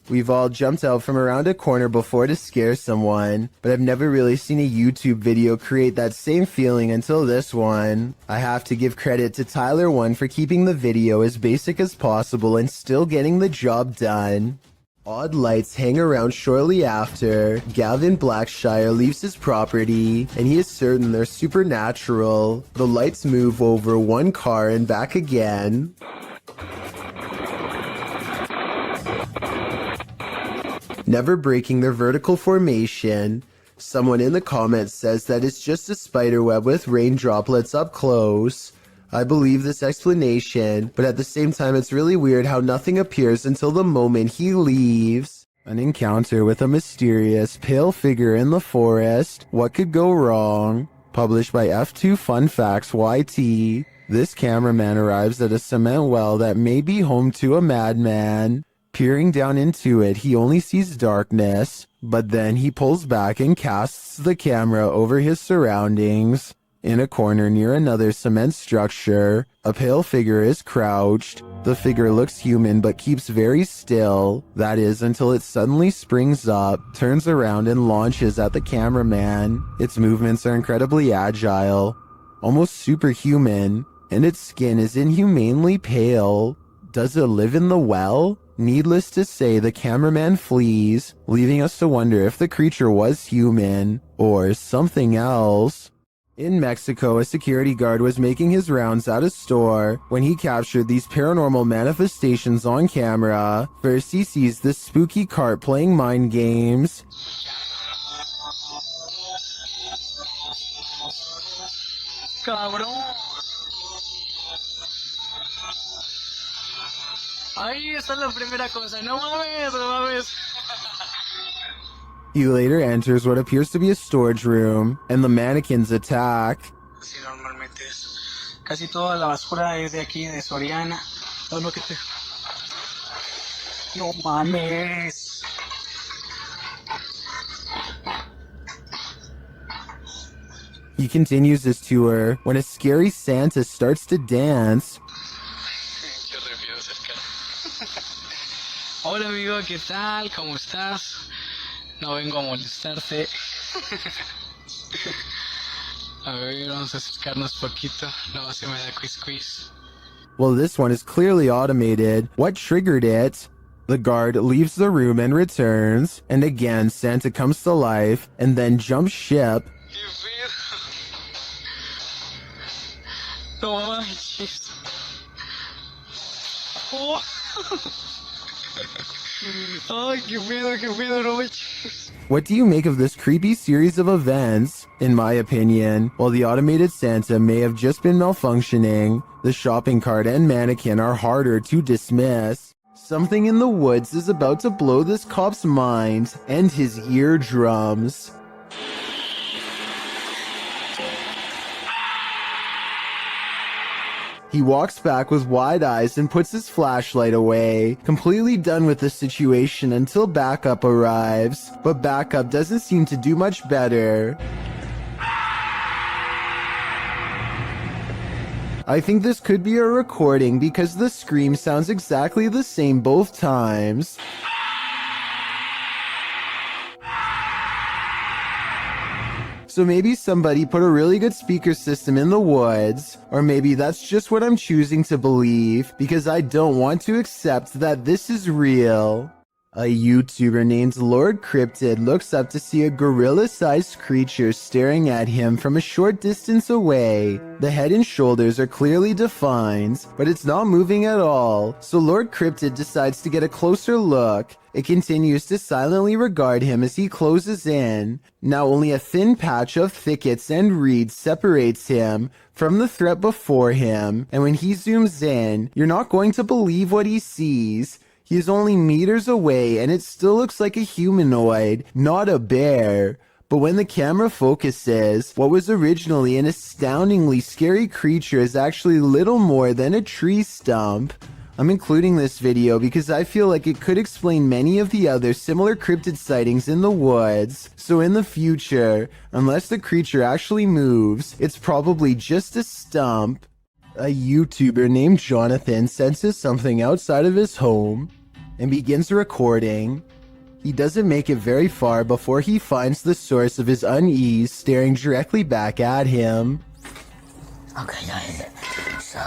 We've all jumped out from around a corner before to scare someone, but I've never really seen a YouTube video create that same feeling until this one. I have to give credit to Tyler1 for keeping the video as basic as possible and still getting the job done. Odd lights hang around shortly after. Gavin Blackshire leaves his property, and he is certain they're supernatural. The lights move over one car and back again. Never breaking their vertical formation. Someone in the comments says that it's just a spider web with rain droplets up close. I believe this explanation, but at the same time it's really weird how nothing appears until the moment he leaves. An encounter with a mysterious, pale figure in the forest. What could go wrong? Published by F2 Fun Facts YT. This cameraman arrives at a cement well that may be home to a madman. Peering down into it, he only sees darkness, but then he pulls back and casts the camera over his surroundings. In a corner near another cement structure, a pale figure is crouched. The figure looks human but keeps very still. That is until it suddenly springs up, turns around and launches at the cameraman. Its movements are incredibly agile, almost superhuman, and its skin is inhumanely pale. Does it live in the well? Needless to say, the cameraman flees, leaving us to wonder if the creature was human or something else. In Mexico, a security guard was making his rounds at a store when he captured these paranormal manifestations on camera. First, he sees this spooky cart playing mind games. Cabrón. Ahí está la primera cosa. No mames, no mames. He later enters what appears to be a storage room, and the mannequins attack. Sí, normalmente es. Casi toda la basura es de aquí, de Soriana. Todo lo que te. No mames. He continues his tour when a scary Santa starts to dance. Hola amigo, ¿qué tal? ¿Cómo estás? No vengo a molestarte. A ver, vamos a acercarnos poquito. No, se me da quiz. Well, this one is clearly automated. What triggered it? The guard leaves the room and returns, and again Santa comes to life and then jumps ship. No manches. Oh. Ay, qué pedo, no manches. What do you make of this creepy series of events? In my opinion, while the automated Santa may have just been malfunctioning, the shopping cart and mannequin are harder to dismiss. Something in the woods is about to blow this cop's mind and his eardrums. He walks back with wide eyes and puts his flashlight away, completely done with the situation until backup arrives. But backup doesn't seem to do much better. I think this could be a recording because the scream sounds exactly the same both times. So maybe somebody put a really good speaker system in the woods, or maybe that's just what I'm choosing to believe because I don't want to accept that this is real. A YouTuber named Lord Cryptid looks up to see a gorilla-sized creature staring at him from a short distance away. The head and shoulders are clearly defined, but it's not moving at all, so Lord Cryptid decides to get a closer look. It continues to silently regard him as he closes in. Now only a thin patch of thickets and reeds separates him from the threat before him, and when he zooms in, you're not going to believe what he sees. He is only meters away and it still looks like a humanoid, not a bear. But when the camera focuses, what was originally an astoundingly scary creature is actually little more than a tree stump. I'm including this video because I feel like it could explain many of the other similar cryptid sightings in the woods. So in the future, unless the creature actually moves, it's probably just a stump. A YouTuber named Jonathan senses something outside of his home and begins recording. He doesn't make it very far before he finds the source of his unease staring directly back at him. Okay, guys. So...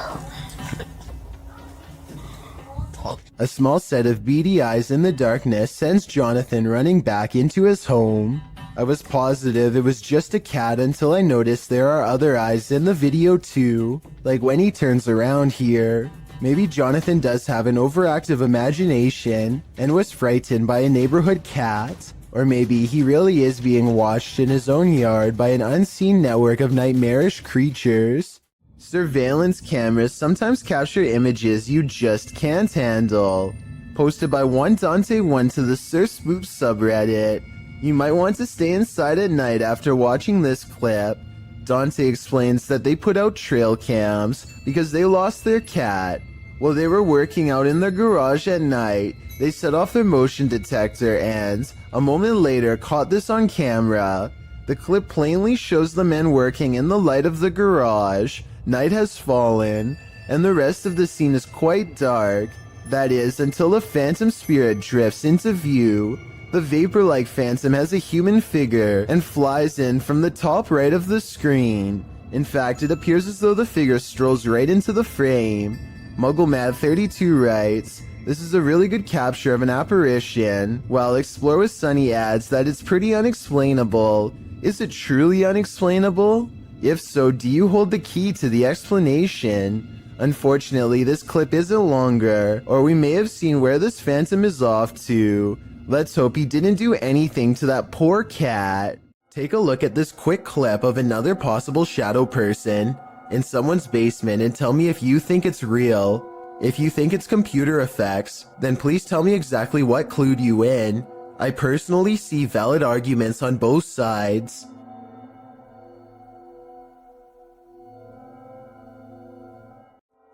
A small set of beady eyes in the darkness sends Jonathan running back into his home. I was positive it was just a cat until I noticed there are other eyes in the video too, like when he turns around here. Maybe Jonathan does have an overactive imagination and was frightened by a neighborhood cat, or maybe he really is being watched in his own yard by an unseen network of nightmarish creatures. Surveillance cameras sometimes capture images you just can't handle. Posted by one Dante1 to the Sir Spoop subreddit. You might want to stay inside at night after watching this clip. Dante explains that they put out trail cams because they lost their cat. While they were working out in their garage at night, they set off their motion detector and, a moment later, caught this on camera. The clip plainly shows the men working in the light of the garage. Night has fallen, and the rest of the scene is quite dark. That is, until a phantom spirit drifts into view. The vapor-like phantom has a human figure and flies in from the top right of the screen. In fact, it appears as though the figure strolls right into the frame. MuggleMad32 writes, "This is a really good capture of an apparition," while Explore with Sunny adds that it's pretty unexplainable. Is it truly unexplainable? If so, do you hold the key to the explanation? Unfortunately, this clip isn't longer, or we may have seen where this phantom is off to. Let's hope he didn't do anything to that poor cat. Take a look at this quick clip of another possible shadow person in someone's basement and tell me if you think it's real. If you think it's computer effects, then please tell me exactly what clued you in. I personally see valid arguments on both sides.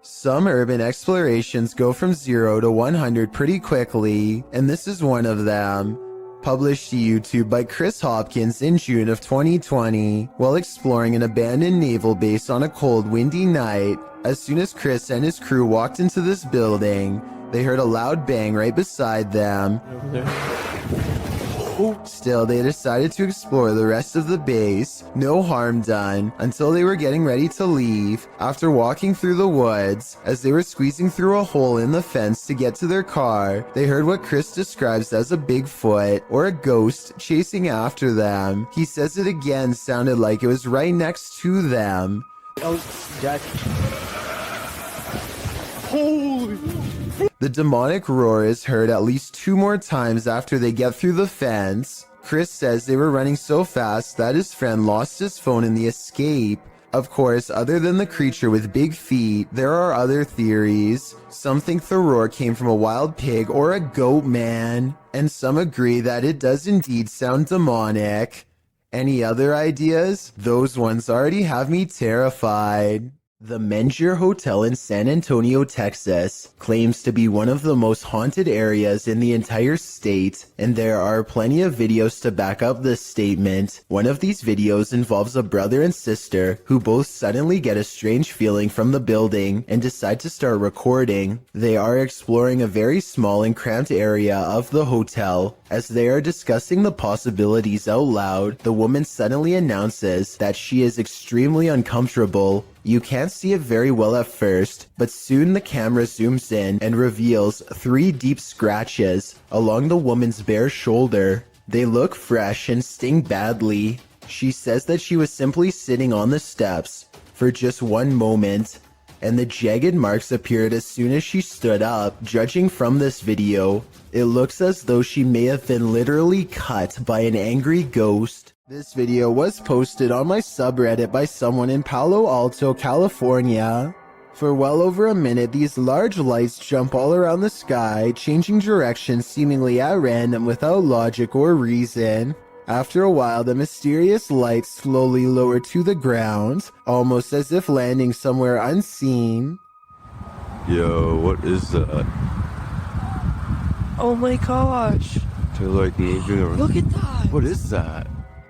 Some urban explorations go from 0 to 100 pretty quickly, and this is one of them. Published to YouTube by Chris Hopkins in June of 2020, while exploring an abandoned naval base on a cold, windy night. As soon as Chris and his crew walked into this building, they heard a loud bang right beside them. Still, they decided to explore the rest of the base, no harm done, until they were getting ready to leave. After walking through the woods, as they were squeezing through a hole in the fence to get to their car, they heard what Chris describes as a Bigfoot, or a ghost, chasing after them. He says it again sounded like it was right next to them. Oh, Jack. Holy... The demonic roar is heard at least 2 more times after they get through the fence. Chris says they were running so fast that his friend lost his phone in the escape. Of course, other than the creature with big feet, there are other theories. Some think the roar came from a wild pig or a goat man, and some agree that it does indeed sound demonic. Any other ideas? Those ones already have me terrified. The Menger Hotel in San Antonio, Texas, claims to be one of the most haunted areas in the entire state, and there are plenty of videos to back up this statement. One of these videos involves a brother and sister who both suddenly get a strange feeling from the building and decide to start recording. They are exploring a very small and cramped area of the hotel. As they are discussing the possibilities out loud, the woman suddenly announces that she is extremely uncomfortable. You can't see it very well at first, but soon the camera zooms in and reveals 3 deep scratches along the woman's bare shoulder. They look fresh and sting badly. She says that she was simply sitting on the steps for just one moment, and the jagged marks appeared as soon as she stood up. Judging from this video, it looks as though she may have been literally cut by an angry ghost. This video was posted on my subreddit by someone in Palo Alto, California. For well over a minute, these large lights jump all around the sky, changing direction seemingly at random without logic or reason. After a while, the mysterious lights slowly lower to the ground, almost as if landing somewhere unseen. Yo, what is that? Oh my gosh. They're like moving around. Look at that. What is that?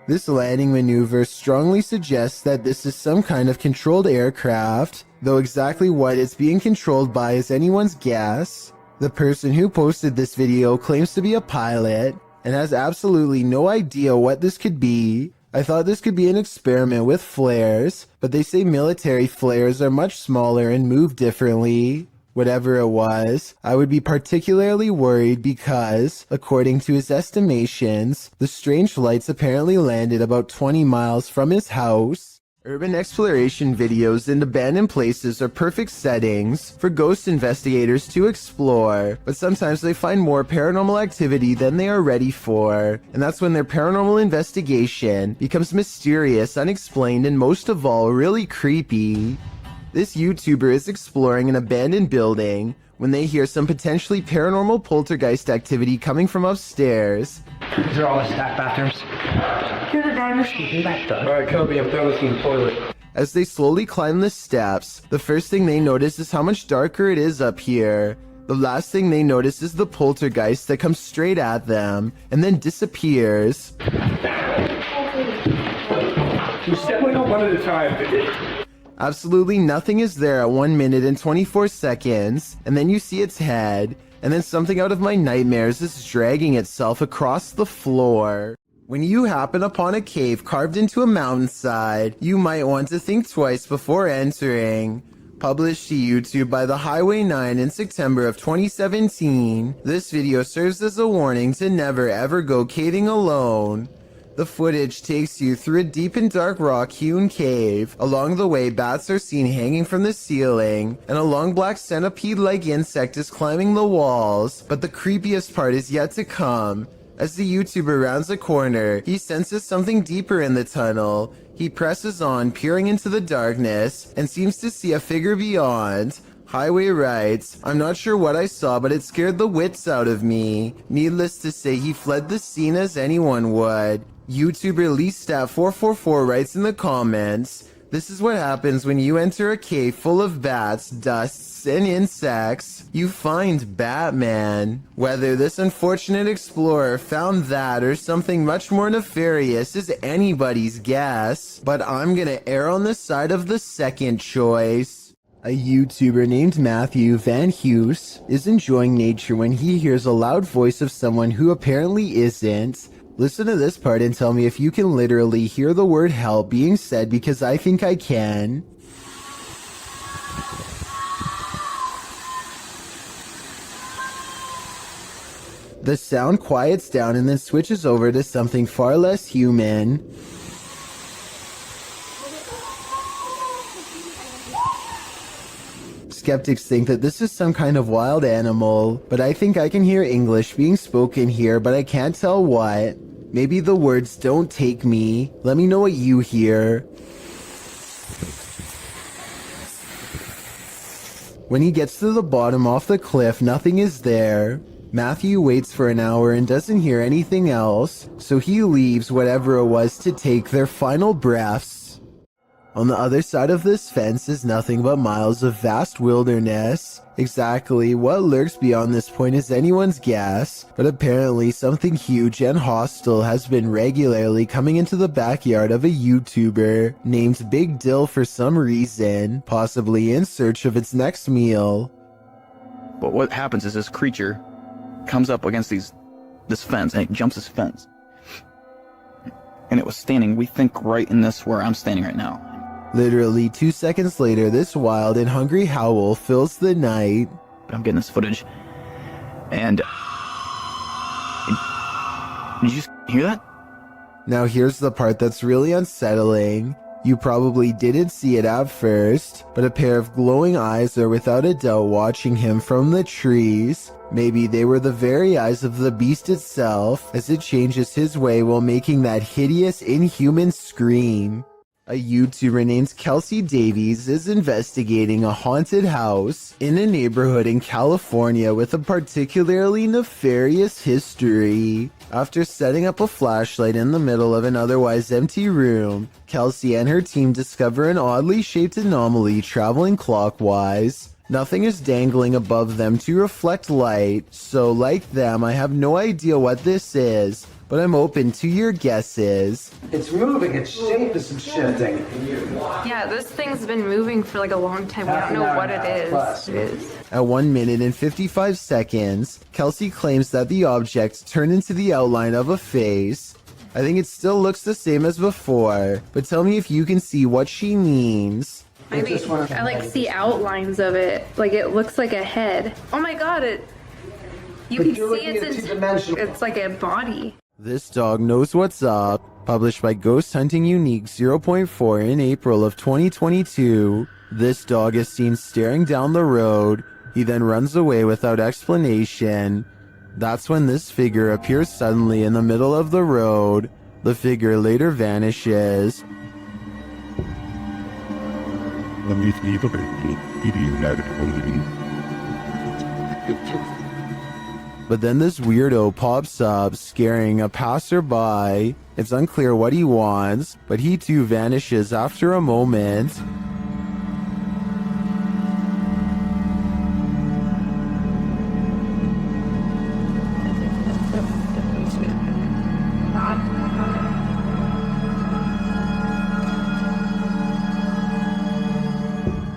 This landing maneuver strongly suggests that this is some kind of controlled aircraft, though exactly what it's being controlled by is anyone's guess. The person who posted this video claims to be a pilot and has absolutely no idea what this could be. I thought this could be an experiment with flares, but they say military flares are much smaller and move differently. Whatever it was, I would be particularly worried because, according to his estimations, the strange lights apparently landed about 20 miles from his house. Urban exploration videos in abandoned places are perfect settings for ghost investigators to explore, but sometimes they find more paranormal activity than they are ready for, and that's when their paranormal investigation becomes mysterious, unexplained, and most of all, really creepy. This YouTuber is exploring an abandoned building when they hear some potentially paranormal poltergeist activity coming from upstairs. These are all the staff bathrooms. Here's the driver's seat. Back up. Alright, Kobe, I'm throwing this in the toilet. As they slowly climb the steps, the first thing they notice is how much darker it is up here. The last thing they notice is the poltergeist that comes straight at them and then disappears. You step one at a time. Absolutely nothing is there at 1 minute and 24 seconds, and then you see its head, and then something out of my nightmares is dragging itself across the floor. When you happen upon a cave carved into a mountainside, you might want to think twice before entering. Published to YouTube by the Highway 9 in September of 2017, this video serves as a warning to never ever go caving alone. The footage takes you through a deep and dark rock-hewn cave. Along the way, bats are seen hanging from the ceiling, and a long black centipede-like insect is climbing the walls. But the creepiest part is yet to come. As the YouTuber rounds a corner, he senses something deeper in the tunnel. He presses on, peering into the darkness, and seems to see a figure beyond. Highway writes, "I'm not sure what I saw, but it scared the wits out of me." Needless to say, he fled the scene as anyone would. YouTuber LeeStat444 writes in the comments, "This is what happens when you enter a cave full of bats, dusts, and insects. You find Batman." Whether this unfortunate explorer found that or something much more nefarious is anybody's guess, but I'm gonna err on the side of the second choice. A YouTuber named Matthew Van Hughes is enjoying nature when he hears a loud voice of someone who apparently isn't. Listen to this part and tell me if you can literally hear the word help being said, because I think I can. The sound quiets down and then switches over to something far less human. Skeptics think that this is some kind of wild animal, but I think I can hear English being spoken here, but I can't tell what. Maybe the words "don't take me." Let me know what you hear. When he gets to the bottom off the cliff, nothing is there. Matthew waits for an hour and doesn't hear anything else, so he leaves whatever it was to take their final breaths. On the other side of this fence is nothing but miles of vast wilderness. Exactly what lurks beyond this point is anyone's guess, but apparently something huge and hostile has been regularly coming into the backyard of a YouTuber named Big Dill for some reason, possibly in search of its next meal. But what happens is this creature comes up against this fence, and it jumps this fence. And it was standing, we think, right in this where I'm standing right now. Literally 2 seconds later, this wild and hungry howl fills the night. I'm getting this footage. And... did you just hear that? Now here's the part that's really unsettling. You probably didn't see it at first, but a pair of glowing eyes are without a doubt watching him from the trees. Maybe they were the very eyes of the beast itself, as it changes his way while making that hideous, inhuman scream. A YouTuber named Kelsey Davies is investigating a haunted house in a neighborhood in California with a particularly nefarious history. After setting up a flashlight in the middle of an otherwise empty room, Kelsey and her team discover an oddly shaped anomaly traveling clockwise. Nothing is dangling above them to reflect light, so like them, I have no idea what this is, but I'm open to your guesses. It's moving, its shape is some shifting. Yeah, this thing's been moving for like a long time. We don't know what it is. At 1 minute and 55 seconds, Kelsey claims that the object turned into the outline of a face. I think it still looks the same as before, but tell me if you can see what she means. I like see outlines of it. Like it looks like a head. Oh my god, you can see it's like a body. This dog knows what's up. Published by Ghost Hunting Unique 0.4 in April of 2022. This dog is seen staring down the road. He then runs away without explanation. That's when this figure appears suddenly in the middle of the road. The figure later vanishes. But then this weirdo pops up, scaring a passerby. It's unclear what he wants, but he too vanishes after a moment.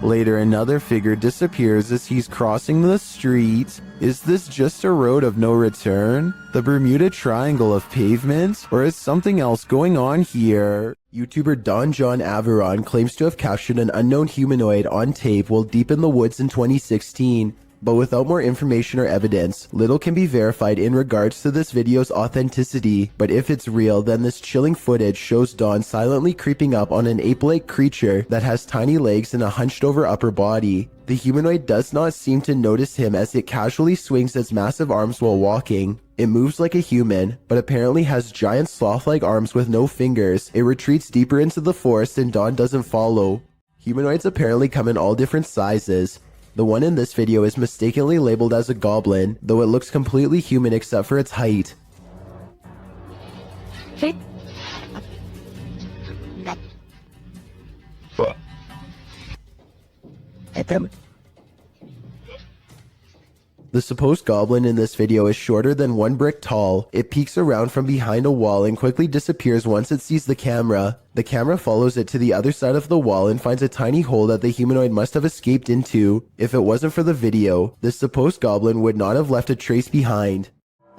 Later, another figure disappears as he's crossing the street. Is this just a road of no return? The Bermuda Triangle of pavement? Or is something else going on here? YouTuber Don John Averon claims to have captured an unknown humanoid on tape while deep in the woods in 2016. But without more information or evidence, little can be verified in regards to this video's authenticity. But if it's real, then this chilling footage shows Don silently creeping up on an ape-like creature that has tiny legs and a hunched-over upper body. The humanoid does not seem to notice him as it casually swings its massive arms while walking. It moves like a human, but apparently has giant sloth-like arms with no fingers. It retreats deeper into the forest and Don doesn't follow. Humanoids apparently come in all different sizes. The one in this video is mistakenly labeled as a goblin, though it looks completely human except for its height. Hey. The supposed goblin in this video is shorter than 1 brick tall. It peeks around from behind a wall and quickly disappears once it sees the camera. The camera follows it to the other side of the wall and finds a tiny hole that the humanoid must have escaped into. If it wasn't for the video, this supposed goblin would not have left a trace behind.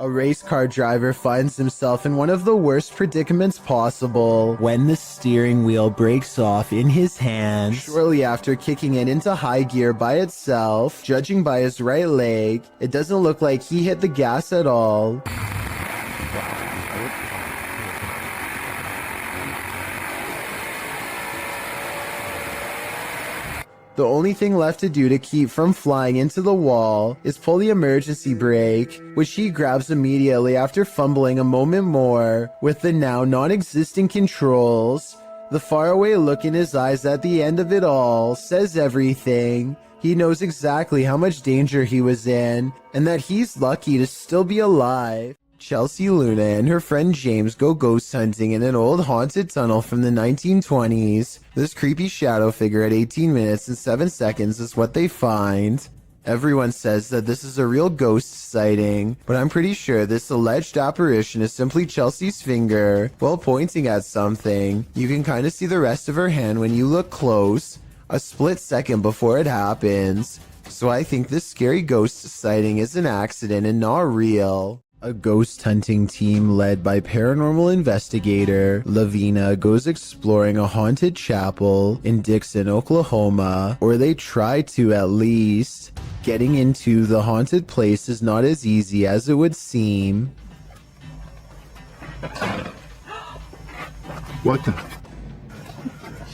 A race car driver finds himself in one of the worst predicaments possible when the steering wheel breaks off in his hands. Shortly after kicking it into high gear by itself, judging by his right leg, it doesn't look like he hit the gas at all. The only thing left to do to keep from flying into the wall is pull the emergency brake, which he grabs immediately after fumbling a moment more with the now non-existent controls. The faraway look in his eyes at the end of it all says everything. He knows exactly how much danger he was in, and that he's lucky to still be alive. Chelsea Luna and her friend James go ghost hunting in an old haunted tunnel from the 1920s. This creepy shadow figure at 18 minutes and 7 seconds is what they find. Everyone says that this is a real ghost sighting, but I'm pretty sure this alleged apparition is simply Chelsea's finger while pointing at something. You can kind of see the rest of her hand when you look close, a split second before it happens. So I think this scary ghost sighting is an accident and not real. A ghost hunting team led by paranormal investigator Lavina goes exploring a haunted chapel in Dixon, Oklahoma, or they try to at least. Getting into the haunted place is not as easy as it would seem. What the?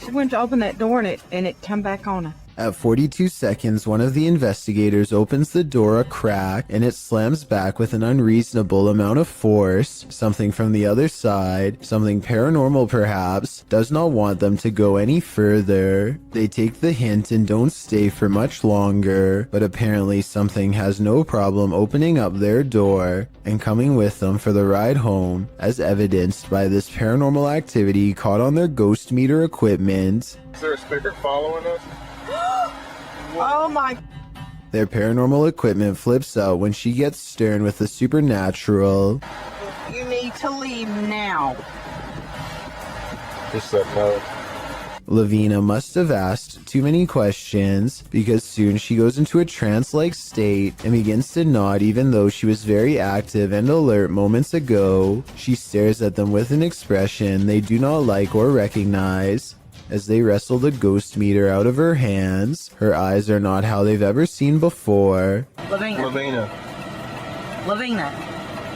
She went to open that door and it come back on her. At 42 seconds, one of the investigators opens the door a crack and it slams back with an unreasonable amount of force. Something from the other side, something paranormal perhaps, does not want them to go any further. They take the hint and don't stay for much longer, but apparently something has no problem opening up their door and coming with them for the ride home, as evidenced by this paranormal activity caught on their ghost meter equipment. Is there a speaker following us? Oh my. Their paranormal equipment flips out when she gets stern with the supernatural. You need to leave now. Just said no. Lavina must have asked too many questions because soon she goes into a trance-like state and begins to nod even though she was very active and alert moments ago. She stares at them with an expression they do not like or recognize. As they wrestle the ghost meter out of her hands, her eyes are not how they've ever seen before. Lavina.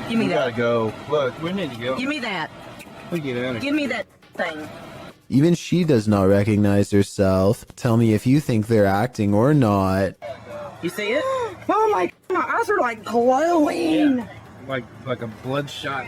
Give me that. Gotta go. Look, we need to go. Give me that. We get out of Give me that thing. Even she does not recognize herself. Tell me if you think they're acting or not. You see it? Oh my eyes are like glowing. like a bloodshot.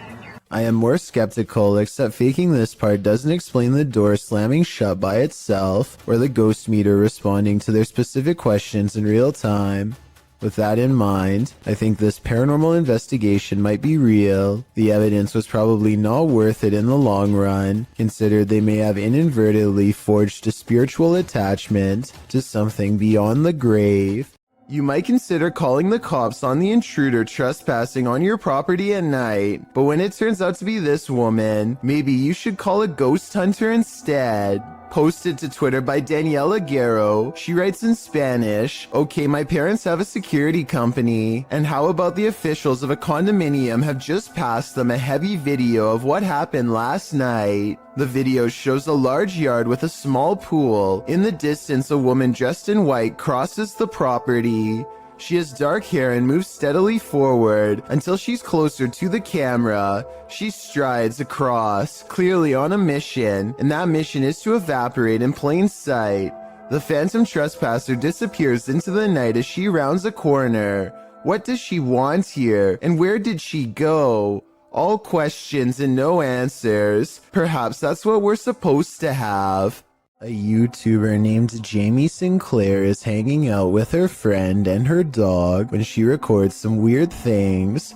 I am more skeptical, except faking this part doesn't explain the door slamming shut by itself, or the ghost meter responding to their specific questions in real time. With that in mind, I think this paranormal investigation might be real. The evidence was probably not worth it in the long run, considered they may have inadvertently forged a spiritual attachment to something beyond the grave. You might consider calling the cops on the intruder trespassing on your property at night, but when it turns out to be this woman, maybe you should call a ghost hunter instead. Posted to Twitter by Daniela Guerrero, she writes in Spanish, "Okay, my parents have a security company, and how about the officials of a condominium have just passed them a heavy video of what happened last night. The video shows a large yard with a small pool. In the distance, a woman dressed in white crosses the property. She has dark hair and moves steadily forward until she's closer to the camera. She strides across, clearly on a mission, and that mission is to evaporate in plain sight. The phantom trespasser disappears into the night as she rounds a corner. What does she want here, and where did she go? All questions and no answers. Perhaps that's what we're supposed to have." A YouTuber named Jamie Sinclair is hanging out with her friend and her dog when she records some weird things.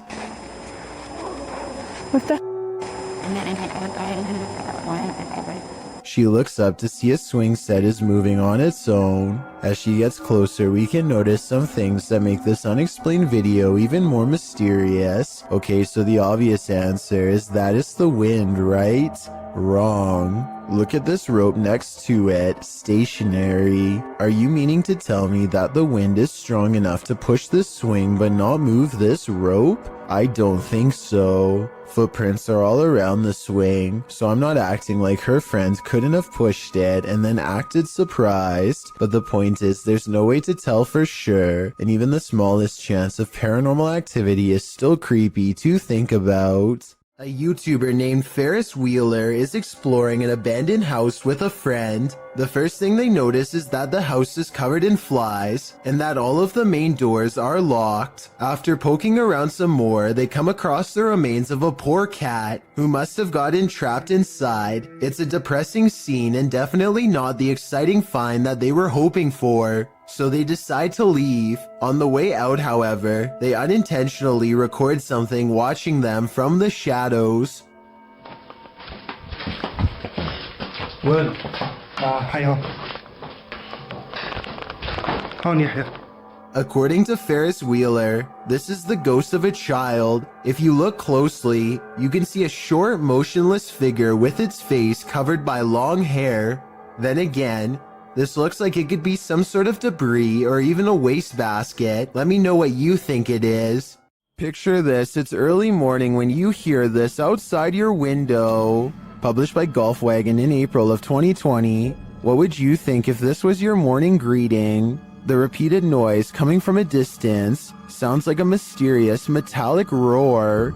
What the? She looks up to see a swing set is moving on its own. As she gets closer, we can notice some things that make this unexplained video even more mysterious. Okay, so the obvious answer is that it's the wind, right? Wrong. Look at this rope next to it, stationary. Are you meaning to tell me that the wind is strong enough to push this swing but not move this rope? I don't think so. Footprints are all around the swing, so I'm not acting like her friend couldn't have pushed it and then acted surprised. But the point is, there's no way to tell for sure, and even the smallest chance of paranormal activity is still creepy to think about. A YouTuber named Ferris Wheeler is exploring an abandoned house with a friend. The first thing they notice is that the house is covered in flies and that all of the main doors are locked. After poking around some more, they come across the remains of a poor cat who must have gotten trapped inside. It's a depressing scene and definitely not the exciting find that they were hoping for. So they decide to leave. On the way out, however, they unintentionally record something watching them from the shadows. وين؟ حيهم. هون يحيى. According to Ferris Wheeler, this is the ghost of a child. If you look closely, you can see a short, motionless figure with its face covered by long hair. Then again, this looks like it could be some sort of debris or even a wastebasket. Let me know what you think it is. Picture this, it's early morning when you hear this outside your window. Published by Golfwagon in April of 2020. What would you think if this was your morning greeting? The repeated noise coming from a distance sounds like a mysterious metallic roar.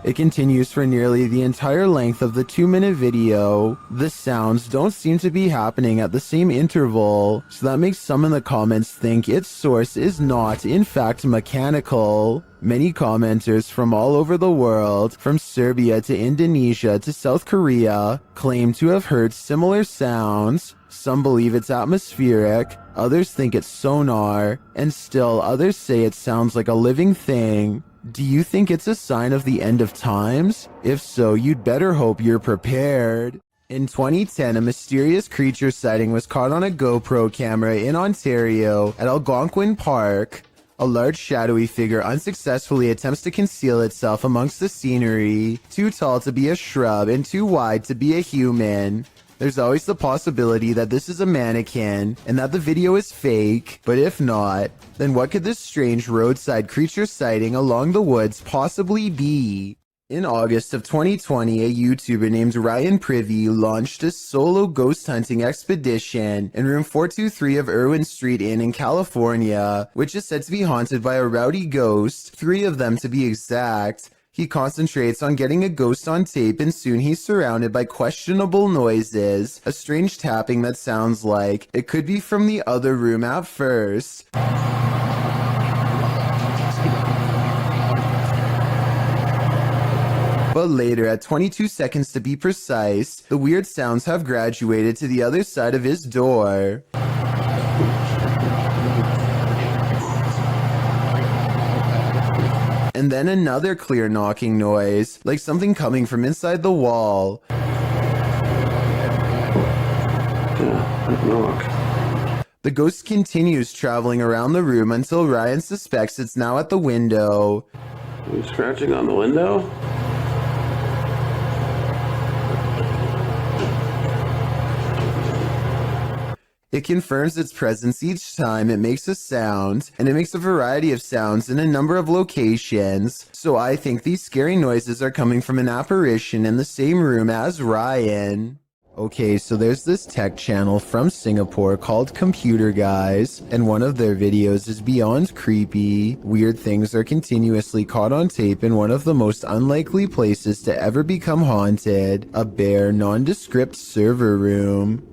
It continues for nearly the entire length of the 2-minute video. The sounds don't seem to be happening at the same interval, so that makes some in the comments think its source is not, in fact, mechanical. Many commenters from all over the world, from Serbia to Indonesia to South Korea, claim to have heard similar sounds. Some believe it's atmospheric, others think it's sonar, and still others say it sounds like a living thing. Do you think it's a sign of the end of times? If so, you'd better hope you're prepared. In 2010, a mysterious creature sighting was caught on a GoPro camera in Ontario at Algonquin Park. A large shadowy figure unsuccessfully attempts to conceal itself amongst the scenery, too tall to be a shrub and too wide to be a human. There's always the possibility that this is a mannequin and that the video is fake, but if not, then what could this strange roadside creature sighting along the woods possibly be? In August of 2020, a YouTuber named Ryan Privy launched a solo ghost hunting expedition in room 423 of Irwin Street Inn in California, which is said to be haunted by a rowdy ghost, 3 of them to be exact. He concentrates on getting a ghost on tape and soon he's surrounded by questionable noises, a strange tapping that sounds like it could be from the other room at first. But later, at 22 seconds to be precise, the weird sounds have graduated to the other side of his door. And then another clear knocking noise, like something coming from inside the wall. The ghost continues traveling around the room until Ryan suspects it's now at the window. Are you scratching on the window? It confirms its presence each time it makes a sound, and it makes a variety of sounds in a number of locations. So I think these scary noises are coming from an apparition in the same room as Ryan. Okay, so there's this tech channel from Singapore called Computer Guys, and one of their videos is beyond creepy. Weird things are continuously caught on tape in one of the most unlikely places to ever become haunted, a bare, nondescript server room.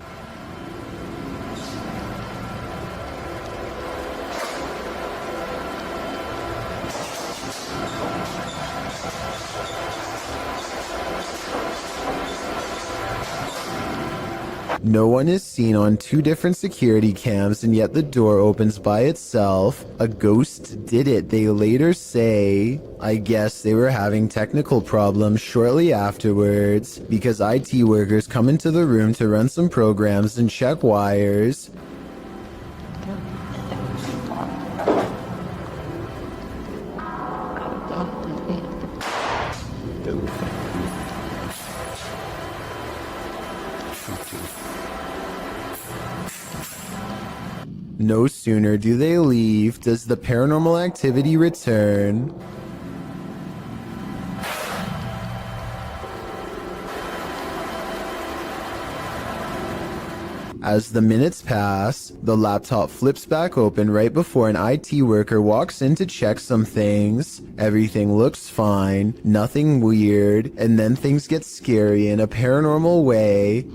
No one is seen on 2 different security cams, and yet the door opens by itself. A ghost did it, they later say. I guess they were having technical problems shortly afterwards, because IT workers come into the room to run some programs and check wires. No sooner do they leave does the paranormal activity return. As the minutes pass, the laptop flips back open right before an IT worker walks in to check some things. Everything looks fine, nothing weird, and then things get scary in a paranormal way.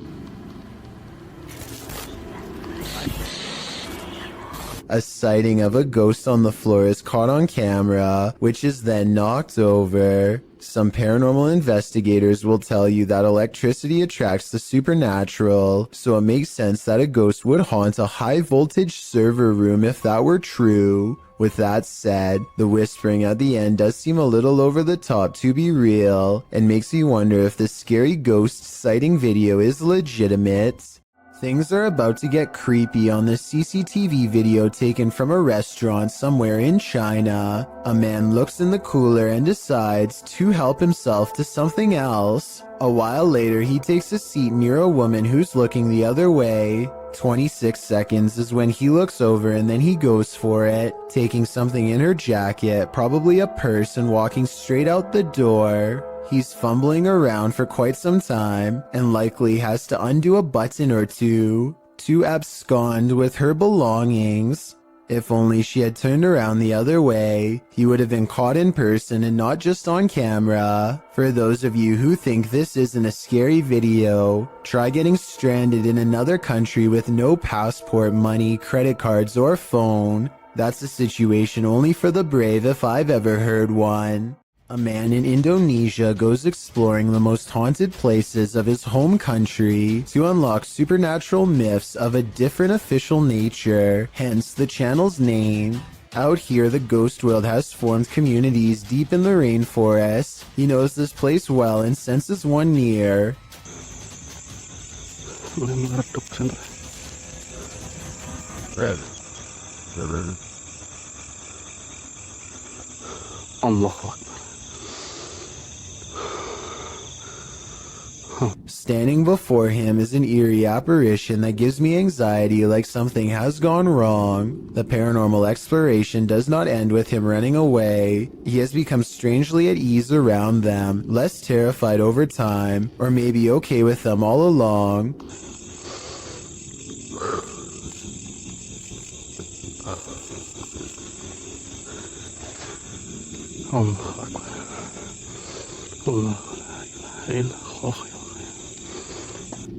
A sighting of a ghost on the floor is caught on camera, which is then knocked over. Some paranormal investigators will tell you that electricity attracts the supernatural, so it makes sense that a ghost would haunt a high-voltage server room if that were true. With that said, the whispering at the end does seem a little over the top to be real, and makes me wonder if this scary ghost sighting video is legitimate. Things are about to get creepy on this CCTV video taken from a restaurant somewhere in China. A man looks in the cooler and decides to help himself to something else. A while later, he takes a seat near a woman who's looking the other way. 26 seconds is when he looks over and then he goes for it, taking something in her jacket, probably a purse, and walking straight out the door. He's fumbling around for quite some time and likely has to undo a button or two to abscond with her belongings. If only she had turned around the other way, he would have been caught in person and not just on camera. For those of you who think this isn't a scary video, try getting stranded in another country with no passport, money, credit cards, or phone. That's a situation only for the brave if I've ever heard one. A man in Indonesia goes exploring the most haunted places of his home country to unlock supernatural myths of a different official nature, hence the channel's name. Out here, the ghost world has formed communities deep in the rainforest. He knows this place well and senses one near. Allah. Standing before him is an eerie apparition that gives me anxiety, like something has gone wrong. The paranormal exploration does not end with him running away. He has become strangely at ease around them, less terrified over time, or maybe okay with them all along.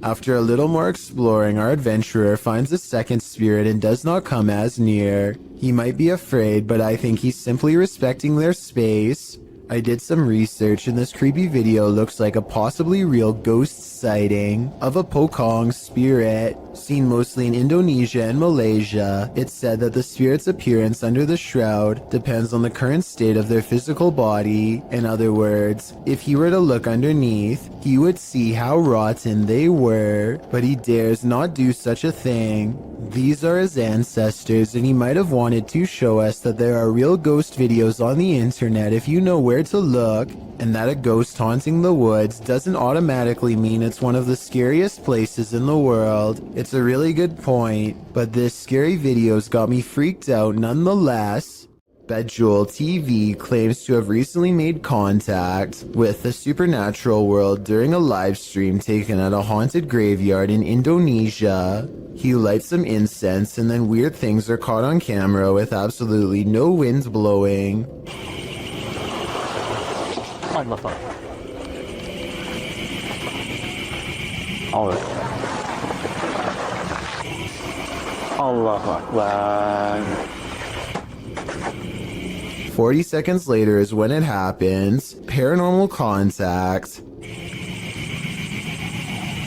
After a little more exploring, our adventurer finds a second spirit and does not come as near. He might be afraid, but I think he's simply respecting their space. I did some research and this creepy video looks like a possibly real ghost sighting of a Pocong spirit, seen mostly in Indonesia and Malaysia. It's said that the spirit's appearance under the shroud depends on the current state of their physical body. In other words, if he were to look underneath, he would see how rotten they were, but he dares not do such a thing. These are his ancestors, and he might have wanted to show us that there are real ghost videos on the internet if you know where to look, and that a ghost haunting the woods doesn't automatically mean it's one of the scariest places in the world. It's a really good point, but this scary video's got me freaked out nonetheless. Bejewel TV claims to have recently made contact with the supernatural world during a live stream taken at a haunted graveyard in Indonesia. He lights some incense and then weird things are caught on camera with absolutely no wind blowing. Allahu Akbar. 40 seconds later is when it happens. Paranormal contact.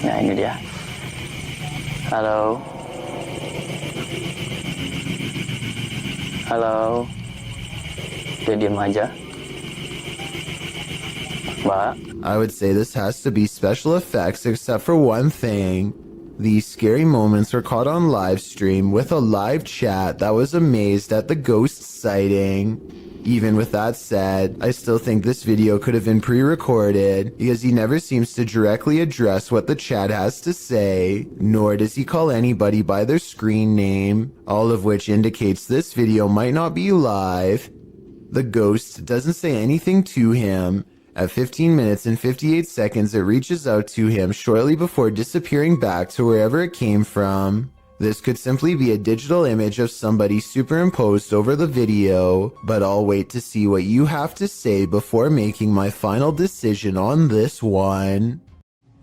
Nah, ini dia. Halo. Halo. Dia diam aja. Mbak. I would say this has to be special effects except for one thing. These scary moments were caught on live stream with a live chat that was amazed at the ghost sighting. Even with that said, I still think this video could have been pre-recorded because he never seems to directly address what the chat has to say, nor does he call anybody by their screen name, all of which indicates this video might not be live. The ghost doesn't say anything to him. At 15 minutes and 58 seconds, it reaches out to him shortly before disappearing back to wherever it came from. This could simply be a digital image of somebody superimposed over the video, but I'll wait to see what you have to say before making my final decision on this one.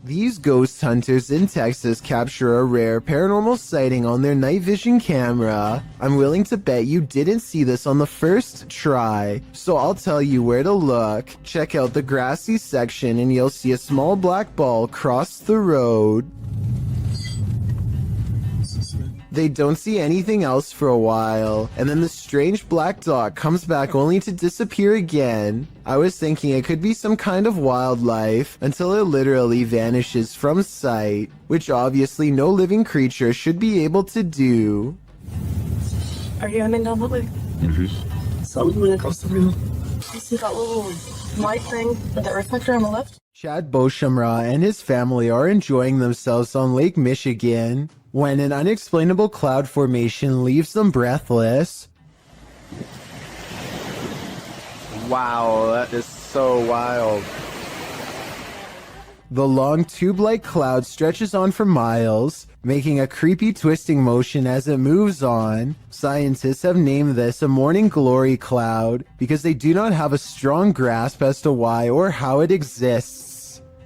These ghost hunters in Texas capture a rare paranormal sighting on their night vision camera. I'm willing to bet you didn't see this on the first try, so I'll tell you where to look. Check out the grassy section and you'll see a small black ball cross the road. They don't see anything else for a while, and then the strange black dot comes back only to disappear again. I was thinking it could be some kind of wildlife until it literally vanishes from sight, which obviously no living creature should be able to do. Are you aiming down the way? Mm-hmm. Something when it comes to real. You see that little light thing with the reflector on the left? Chad Beauchamra and his family are enjoying themselves on Lake Michigan when an unexplainable cloud formation leaves them breathless. Wow, that is so wild. The long tube-like cloud stretches on for miles, making a creepy twisting motion as it moves on. Scientists have named this a morning glory cloud because they do not have a strong grasp as to why or how it exists.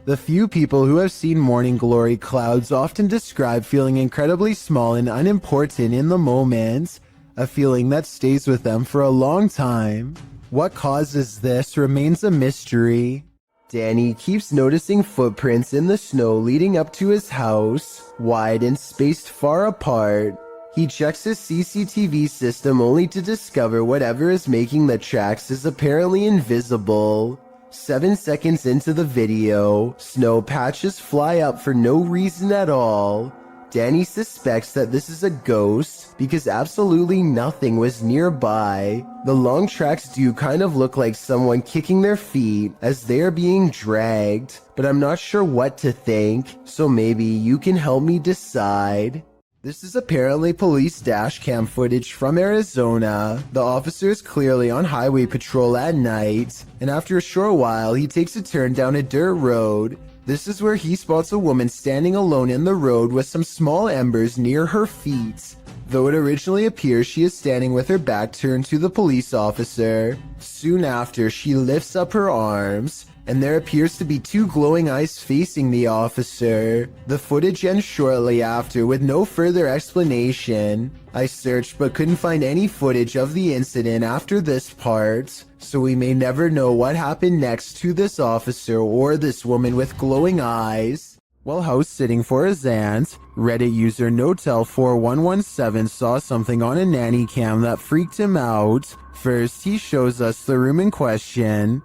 The few people who have seen morning glory clouds often describe feeling incredibly small and unimportant in the moment, a feeling that stays with them for a long time. What causes this remains a mystery. Danny keeps noticing footprints in the snow leading up to his house, wide and spaced far apart. He checks his CCTV system only to discover whatever is making the tracks is apparently invisible. 7 seconds into the video, snow patches fly up for no reason at all. Danny suspects that this is a ghost because absolutely nothing was nearby. The long tracks do kind of look like someone kicking their feet as they are being dragged, but I'm not sure what to think, so maybe you can help me decide. This is apparently police dash cam footage from Arizona. The officer is clearly on highway patrol at night, and after a short while, he takes a turn down a dirt road. This is where he spots a woman standing alone in the road with some small embers near her feet. Though it originally appears she is standing with her back turned to the police officer. Soon after, she lifts up her arms, and there appears to be two glowing eyes facing the officer. The footage ends shortly after with no further explanation. I searched but couldn't find any footage of the incident after this part, so we may never know what happened next to this officer or this woman with glowing eyes. While house sitting for his aunt, Reddit user Notel4117 saw something on a nanny cam that freaked him out. First, he shows us the room in question.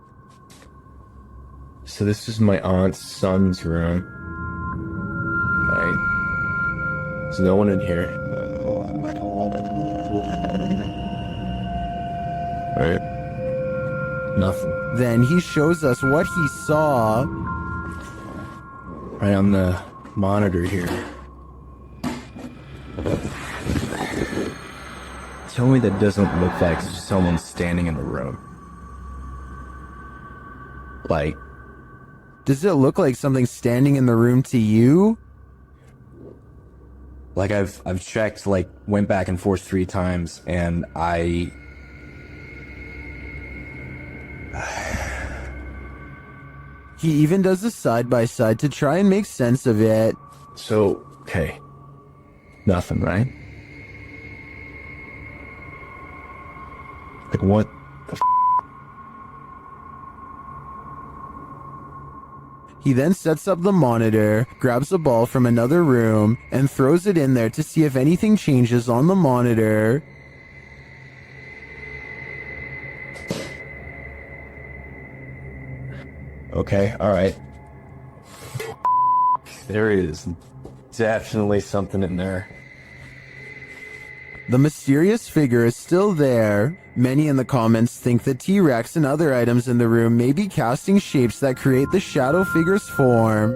So this is my aunt's son's room. Right. There's no one in here. Right. Nothing. Then he shows us what he saw. Right on the monitor here. Tell me that doesn't look like someone standing in the room. Like, does it look like something standing in the room to you? Like I've checked, like went back and forth 3 times, and He even does a side-by-side to try and make sense of it. So, okay. Nothing, right? Like what the f***? He then sets up the monitor, grabs a ball from another room, and throws it in there to see if anything changes on the monitor. Okay, alright. There is definitely something in there. The mysterious figure is still there. Many in the comments think the T-Rex and other items in the room may be casting shapes that create the shadow figure's form.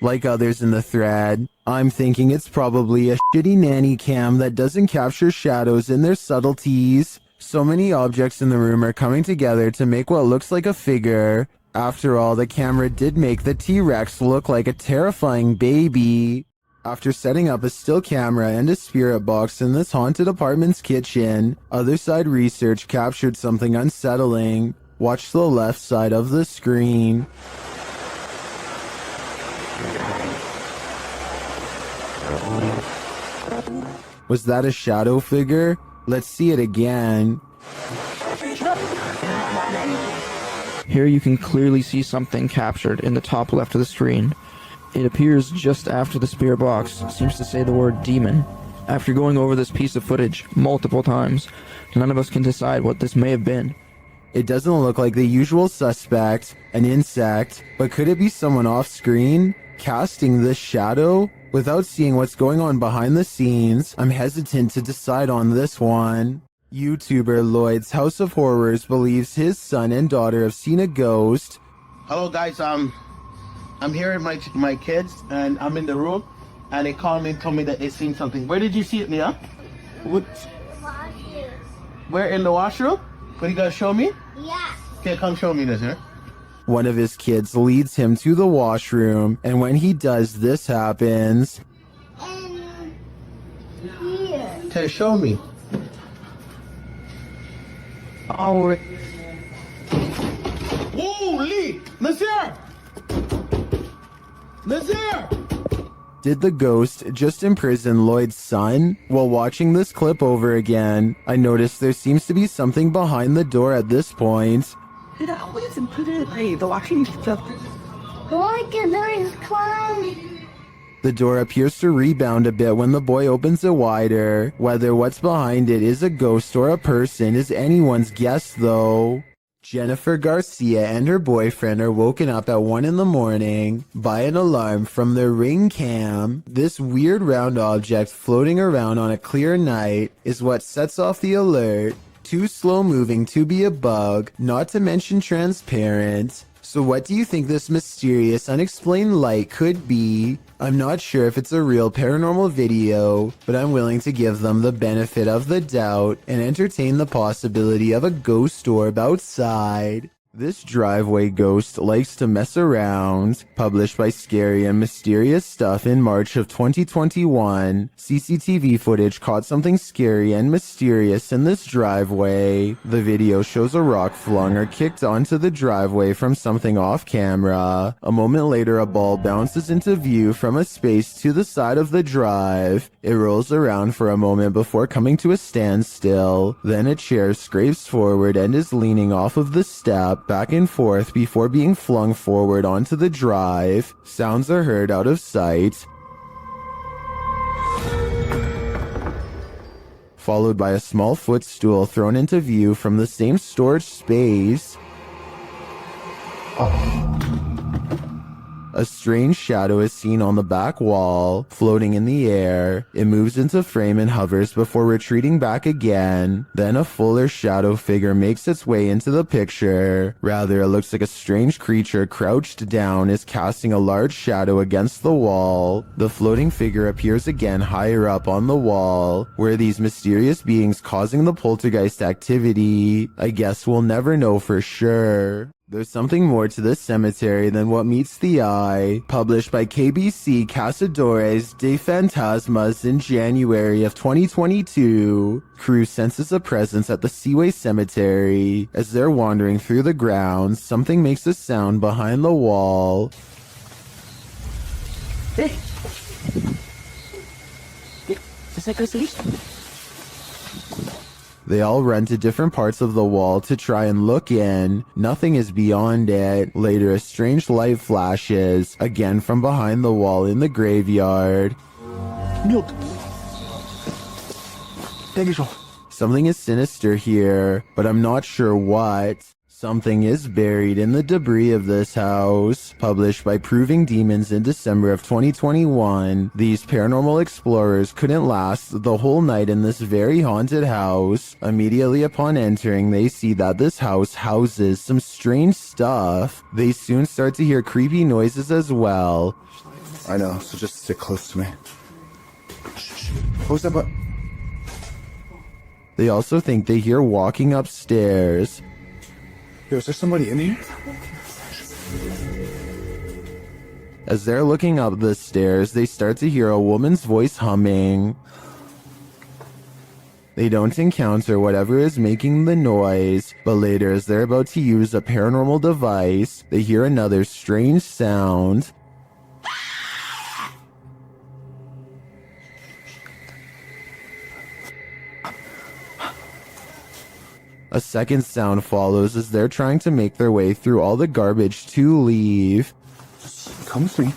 Like others in the thread, I'm thinking it's probably a shitty nanny cam that doesn't capture shadows in their subtleties. So many objects in the room are coming together to make what looks like a figure. After all, the camera did make the T-Rex look like a terrifying baby. After setting up a still camera and a spirit box in this haunted apartment's kitchen, Other Side Research captured something unsettling. Watch the left side of the screen. Was that a shadow figure? Let's see it again. Here you can clearly see something captured in the top left of the screen. It appears just after the spirit box seems to say the word demon. After going over this piece of footage multiple times, none of us can decide what this may have been. It doesn't look like the usual suspect, an insect, but could it be someone off screen casting this shadow? Without seeing what's going on behind the scenes, I'm hesitant to decide on this one. YouTuber Lloyd's House of Horrors believes his son and daughter have seen a ghost. Hello guys, I'm here with my kids and I'm in the room and they called me and told me that they seen something. Where did you see it, Leah? What? Where, in the washroom? What, you gotta show me? Yeah. Okay, come show me this here. One of his kids leads him to the washroom, and when he does, this happens. Here. Okay, show me. Oh, holy! Nazir! Nazir! Did the ghost just imprison Lloyd's son? While watching this clip over again, I noticed there seems to be something behind the door at this point. It always improved the watching stuff. Look at those clowns. The door appears to rebound a bit when the boy opens it wider. Whether what's behind it is a ghost or a person is anyone's guess though. Jennifer Garcia and her boyfriend are woken up at 1 in the morning by an alarm from their Ring cam. This weird round object floating around on a clear night is what sets off the alert. Too slow moving to be a bug, not to mention transparent. So what do you think this mysterious unexplained light could be? I'm not sure if it's a real paranormal video, but I'm willing to give them the benefit of the doubt and entertain the possibility of a ghost orb outside. This driveway ghost likes to mess around. Published by Scary and Mysterious Stuff in March of 2021, CCTV footage caught something scary and mysterious in this driveway. The video shows a rock flung or kicked onto the driveway from something off camera. A moment later, a ball bounces into view from a space to the side of the drive. It rolls around for a moment before coming to a standstill. Then a chair scrapes forward and is leaning off of the step back and forth before being flung forward onto the drive. Sounds are heard out of sight, followed by a small footstool thrown into view from the same storage space. A strange shadow is seen on the back wall, floating in the air. It moves into frame and hovers before retreating back again. Then a fuller shadow figure makes its way into the picture. Rather, it looks like a strange creature crouched down is casting a large shadow against the wall. The floating figure appears again higher up on the wall. Were these mysterious beings causing the poltergeist activity? I guess we'll never know for sure. There's something more to this cemetery than what meets the eye. Published by KBC Cazadores de Fantasmas in January of 2022, crew senses a presence at the Seaway Cemetery. As they're wandering through the grounds, something makes a sound behind the wall. They all run to different parts of the wall to try and look in. Nothing is beyond it. Later, a strange light flashes, again from behind the wall in the graveyard. Something is sinister here, but I'm not sure what. Something is buried in the debris of this house. Published by Proving Demons in December of 2021, these paranormal explorers couldn't last the whole night in this very haunted house. Immediately upon entering, they see that this house houses some strange stuff. They soon start to hear creepy noises as well. I know, so just stick close to me. Close that button. They also think they hear walking upstairs. Yo, is there somebody in here? As they're looking up the stairs, they start to hear a woman's voice humming. They don't encounter whatever is making the noise, but later as they're about to use a paranormal device, they hear another strange sound. A second sound follows as they're trying to make their way through all the garbage to leave. Come with me.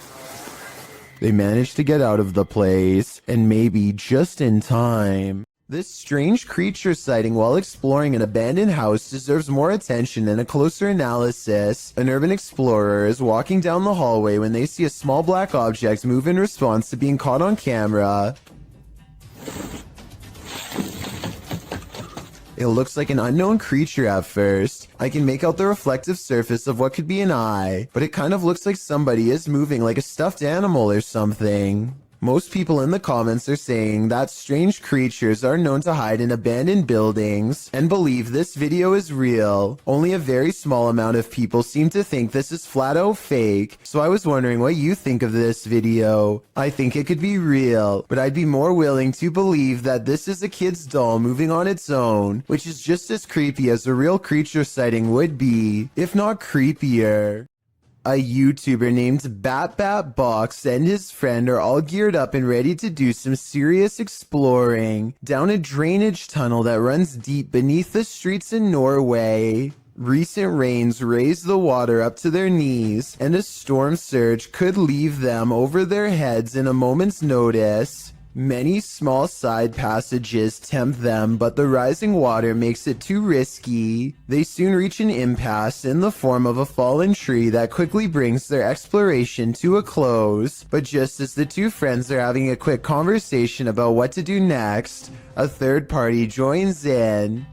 They manage to get out of the place, and maybe just in time. This strange creature sighting while exploring an abandoned house deserves more attention and a closer analysis. An urban explorer is walking down the hallway when they see a small black object move in response to being caught on camera. It looks like an unknown creature at first. I can make out the reflective surface of what could be an eye, but it kind of looks like somebody is moving like a stuffed animal or something. Most people in the comments are saying that strange creatures are known to hide in abandoned buildings and believe this video is real. Only a very small amount of people seem to think this is flat out fake, so I was wondering what you think of this video. I think it could be real, but I'd be more willing to believe that this is a kid's doll moving on its own, which is just as creepy as a real creature sighting would be, if not creepier. A YouTuber named BatBatBox and his friend are all geared up and ready to do some serious exploring down a drainage tunnel that runs deep beneath the streets in Norway. Recent rains raised the water up to their knees, and a storm surge could leave them over their heads in a moment's notice. Many small side passages tempt them, but the rising water makes it too risky. They soon reach an impasse in the form of a fallen tree that quickly brings their exploration to a close. But just as the two friends are having a quick conversation about what to do next, a third party joins in.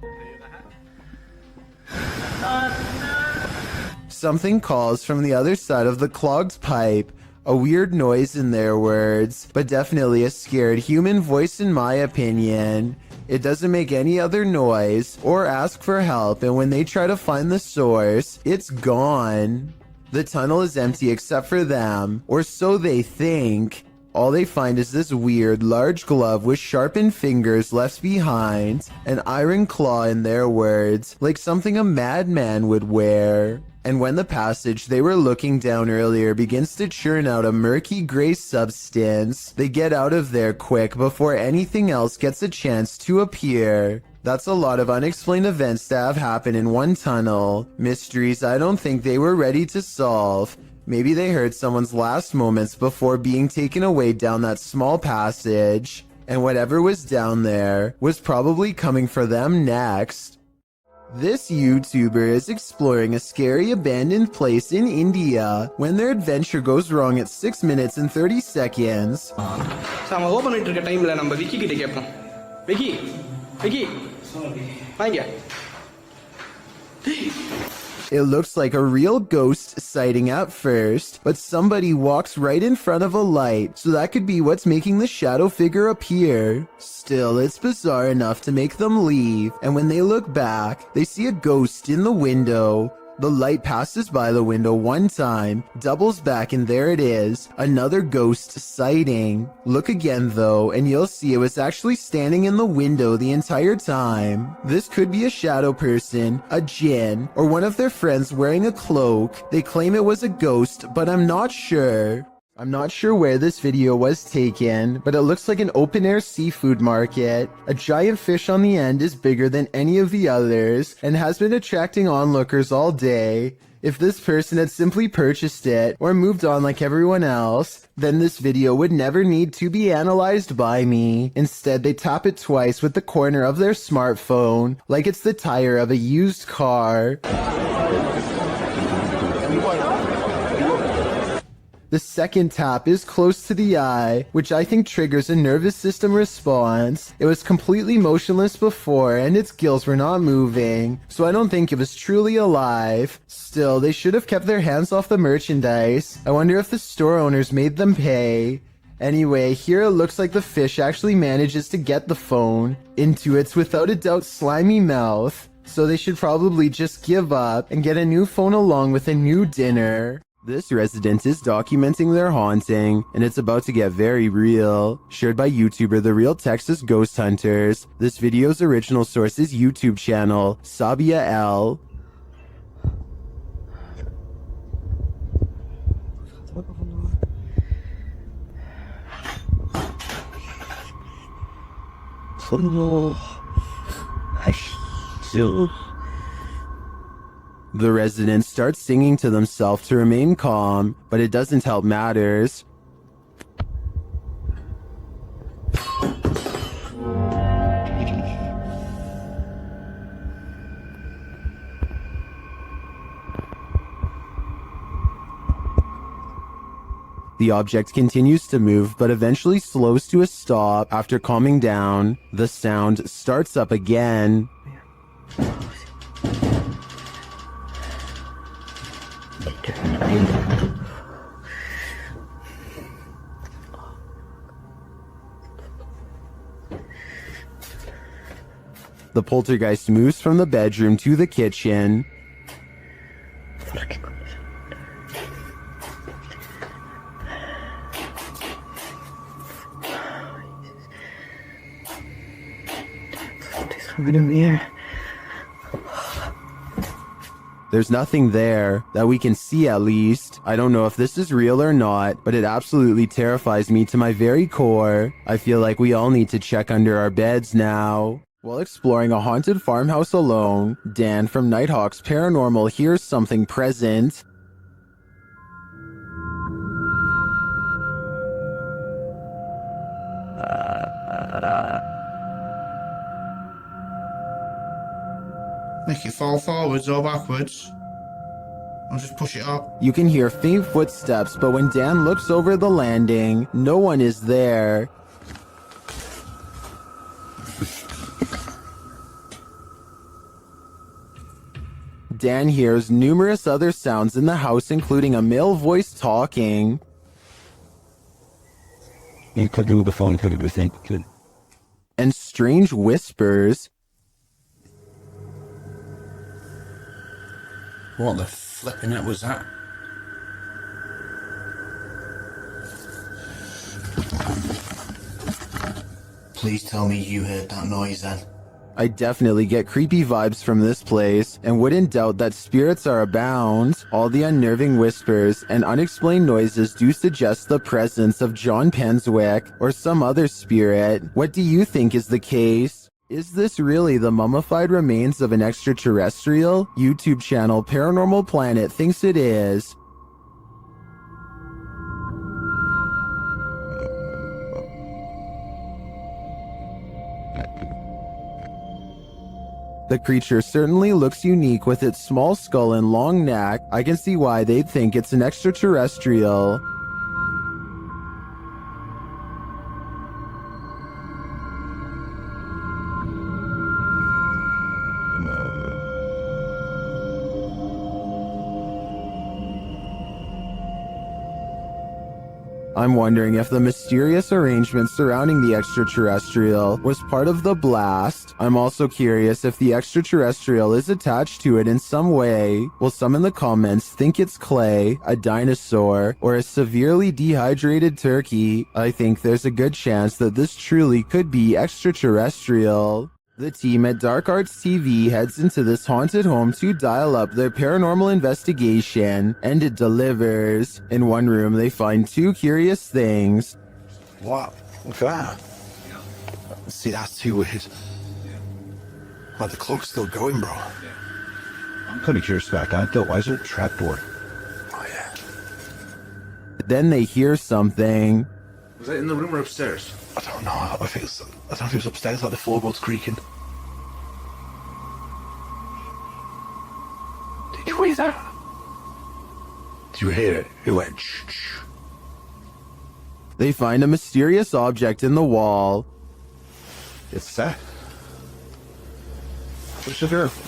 Something calls from the other side of the clogged pipe. A weird noise in their words, but definitely a scared human voice in my opinion. It doesn't make any other noise or ask for help, and when they try to find the source, it's gone. The tunnel is empty except for them, or so they think. All they find is this weird, large glove with sharpened fingers left behind, an iron claw in their words, like something a madman would wear. And when the passage they were looking down earlier begins to churn out a murky gray substance, they get out of there quick before anything else gets a chance to appear. That's a lot of unexplained events to have happen in one tunnel. Mysteries I don't think they were ready to solve. Maybe they heard someone's last moments before being taken away down that small passage. And whatever was down there was probably coming for them next. This YouTuber is exploring a scary abandoned place in India when their adventure goes wrong at 6 minutes and 30 seconds. நம்ம open பண்ணிட்டு இருக்க டைம்ல நம்ம விக்கி கிட்ட கேட்போம். விக்கி விக்கி வாங்க. It looks like a real ghost sighting at first, but somebody walks right in front of a light, so that could be what's making the shadow figure appear. Still, it's bizarre enough to make them leave, and when they look back, they see a ghost in the window. The light passes by the window one time, doubles back, and there it is, another ghost sighting. Look again though, and you'll see it was actually standing in the window the entire time. This could be a shadow person, a djinn, or one of their friends wearing a cloak. They claim it was a ghost, but I'm not sure. I'm not sure where this video was taken, but it looks like an open-air seafood market. A giant fish on the end is bigger than any of the others and has been attracting onlookers all day. If this person had simply purchased it or moved on like everyone else, then this video would never need to be analyzed by me. Instead, they tap it twice with the corner of their smartphone, like it's the tire of a used car. The second tap is close to the eye, which I think triggers a nervous system response. It was completely motionless before, and its gills were not moving, so I don't think it was truly alive. Still, they should have kept their hands off the merchandise. I wonder if the store owners made them pay. Anyway, here it looks like the fish actually manages to get the phone into its without a doubt slimy mouth, so they should probably just give up and get a new phone along with a new dinner. This resident is documenting their haunting, and it's about to get very real. Shared by YouTuber The Real Texas Ghost Hunters. This video's original source is YouTube channel, Sabia L. The resident starts singing to themselves to remain calm, but it doesn't help matters. The object continues to move, but eventually slows to a stop after calming down. The sound starts up again. The poltergeist moves from the bedroom to the kitchen. There's nothing there, that we can see at least. I don't know if this is real or not, but it absolutely terrifies me to my very core. I feel like we all need to check under our beds now. While exploring a haunted farmhouse alone, Dan from Nighthawk's Paranormal hears something present. Make it fall forwards or backwards. I'll just push it up. You can hear faint footsteps, but when Dan looks over the landing, no one is there. Dan hears numerous other sounds in the house, including a male voice talking. And strange whispers. What the flipping heck was that? Please tell me you heard that noise then. I definitely get creepy vibes from this place, and wouldn't doubt that spirits are abound. All the unnerving whispers and unexplained noises do suggest the presence of John Penswick or some other spirit. What do you think is the case? Is this really the mummified remains of an extraterrestrial? YouTube channel Paranormal Planet thinks it is. The creature certainly looks unique with its small skull and long neck. I can see why they'd think it's an extraterrestrial. I'm wondering if the mysterious arrangement surrounding the extraterrestrial was part of the blast. I'm also curious if the extraterrestrial is attached to it in some way. Will some in the comments think it's clay, a dinosaur, or a severely dehydrated turkey? I think there's a good chance that this truly could be extraterrestrial. The team at Dark Arts TV heads into this haunted home to dial up their paranormal investigation, and it delivers. In one room, they find two curious things. What? Look at that. See, that's too weird. Like, the clock's still going, bro. I'm kind of curious about that, though. Why is there a trapdoor? Oh, yeah. Then they hear something. Was that in the room or upstairs? I don't know. I don't know if it was upstairs, like the floorboards creaking. Did you hear that? Did you hear it? It went shh. They find a mysterious object in the wall. It's that.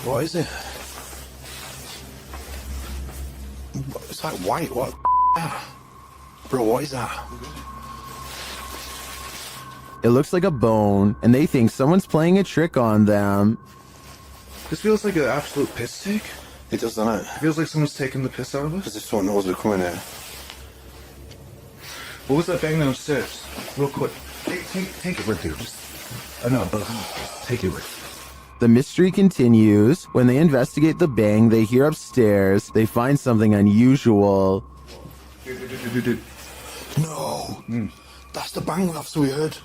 What is it? It's like white. What? Bro, what is that? It looks like a bone, and they think someone's playing a trick on them. This feels like an absolute piss take. It does, doesn't it? It feels like someone's taking the piss out of us. As if someone knows we're coming here. What was that bang downstairs? Real quick. Take it with you. I know, but take it with you. The mystery continues. When they investigate the bang they hear upstairs, they find something unusual. No! That's the bang after we heard.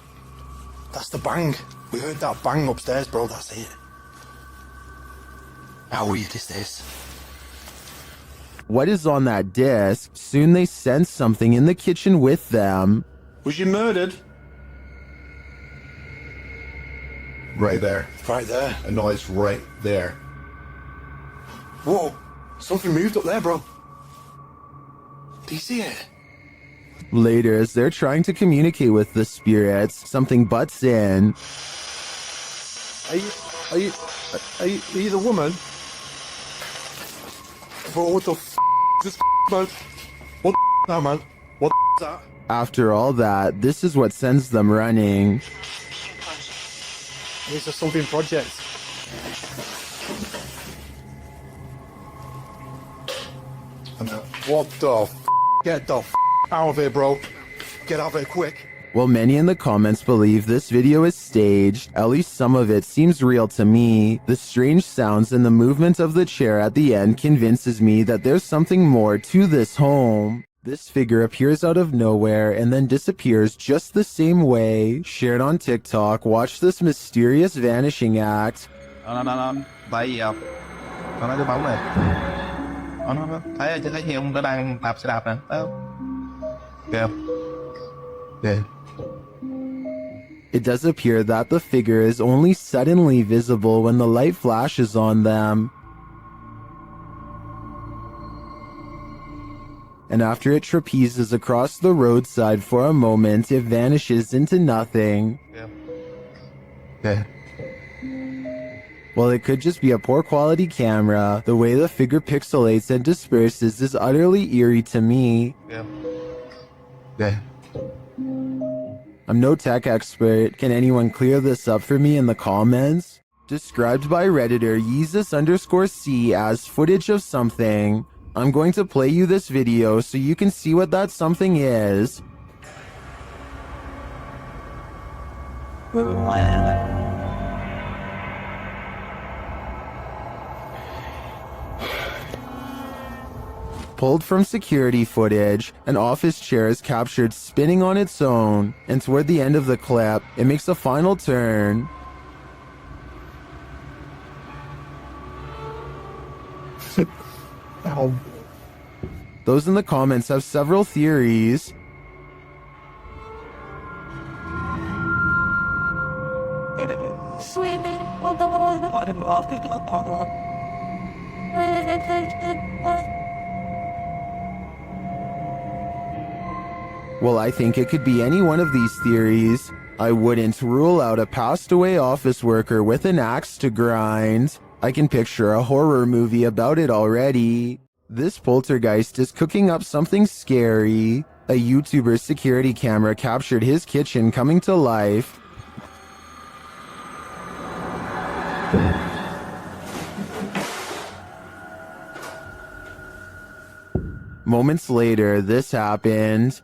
That's the bang. We heard that bang upstairs, bro. That's it. How weird is this? What is on that disc? Soon they sense something in the kitchen with them. Was you murdered? Right there. Right there. I know it's right there. Whoa! Something moved up there, bro. Do you see it? Later, as they're trying to communicate with the spirits, something butts in. Are you the woman? Bro, what the f*** is this man? What the now, man? What the is that? After all that, this is what sends them running. It's a something project. What the f***? Get the f*** out of here, bro. Get out of here quick. While many in the comments believe this video is staged, at least some of it seems real to me. The strange sounds and the movement of the chair at the end convinces me that there's something more to this home. This figure appears out of nowhere and then disappears just the same way. Shared on TikTok, watch this mysterious vanishing act. Tại vì nó nói cái bóng này. Nó thấy thấy ông nó đang đạp xe đạp nè. Thấy không? Kìa. Kìa. It does appear that the figure is only suddenly visible when the light flashes on them. And after it trapezes across the roadside for a moment, it vanishes into nothing. Yeah. While it could just be a poor quality camera, the way the figure pixelates and disperses is utterly eerie to me. Yeah. I'm no tech expert. Can anyone clear this up for me in the comments? Described by Redditor Yeezus_C as footage of something. I'm going to play you this video so you can see what that something is. Pulled from security footage, an office chair is captured spinning on its own, and toward the end of the clip, it makes a final turn. Those in the comments have several theories. Well, I think it could be any one of these theories. I wouldn't rule out a passed away office worker with an axe to grind. I can picture a horror movie about it already. This poltergeist is cooking up something scary. A YouTuber's security camera captured his kitchen coming to life. Moments later, this happened.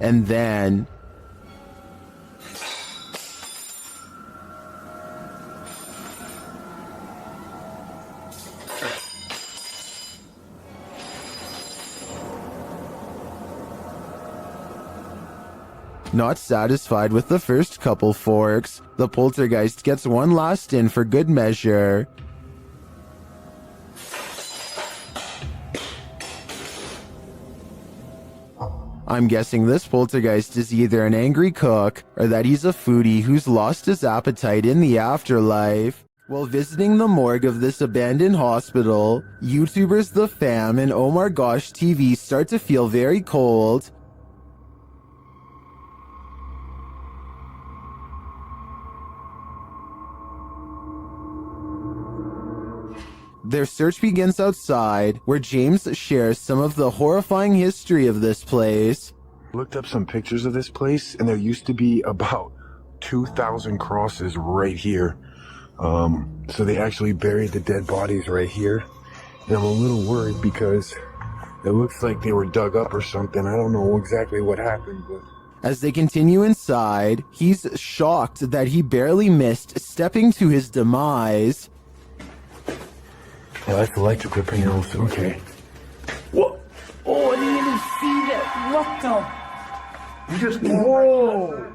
And then... Not satisfied with the first couple forks, the poltergeist gets one last in for good measure. I'm guessing this poltergeist is either an angry cook or that he's a foodie who's lost his appetite in the afterlife. While visiting the morgue of this abandoned hospital, YouTubers The Fam and Oh My Gosh TV start to feel very cold. Their search begins outside, where James shares some of the horrifying history of this place. Looked up some pictures of this place, and there used to be about 2,000 crosses right here. So they actually buried the dead bodies right here. And I'm a little worried because it looks like they were dug up or something. I don't know exactly what happened, but... As they continue inside, he's shocked that he barely missed stepping to his demise. Oh, that's electrical panels. Okay. What? Oh, I didn't even see that. What the? You just... Whoa.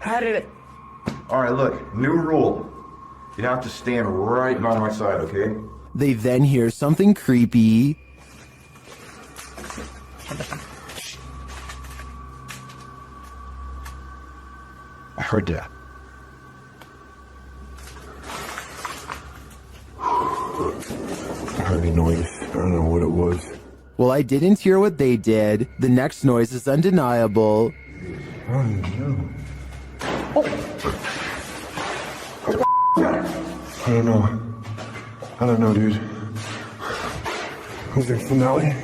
How did it... All right, look, new rule. You have to stand right by my side, okay? They then hear something creepy. I heard that. I heard a noise. I don't know what it was. Well, I didn't hear what they did. The next noise is undeniable. Oh, no. I don't know, dude. Was there finale?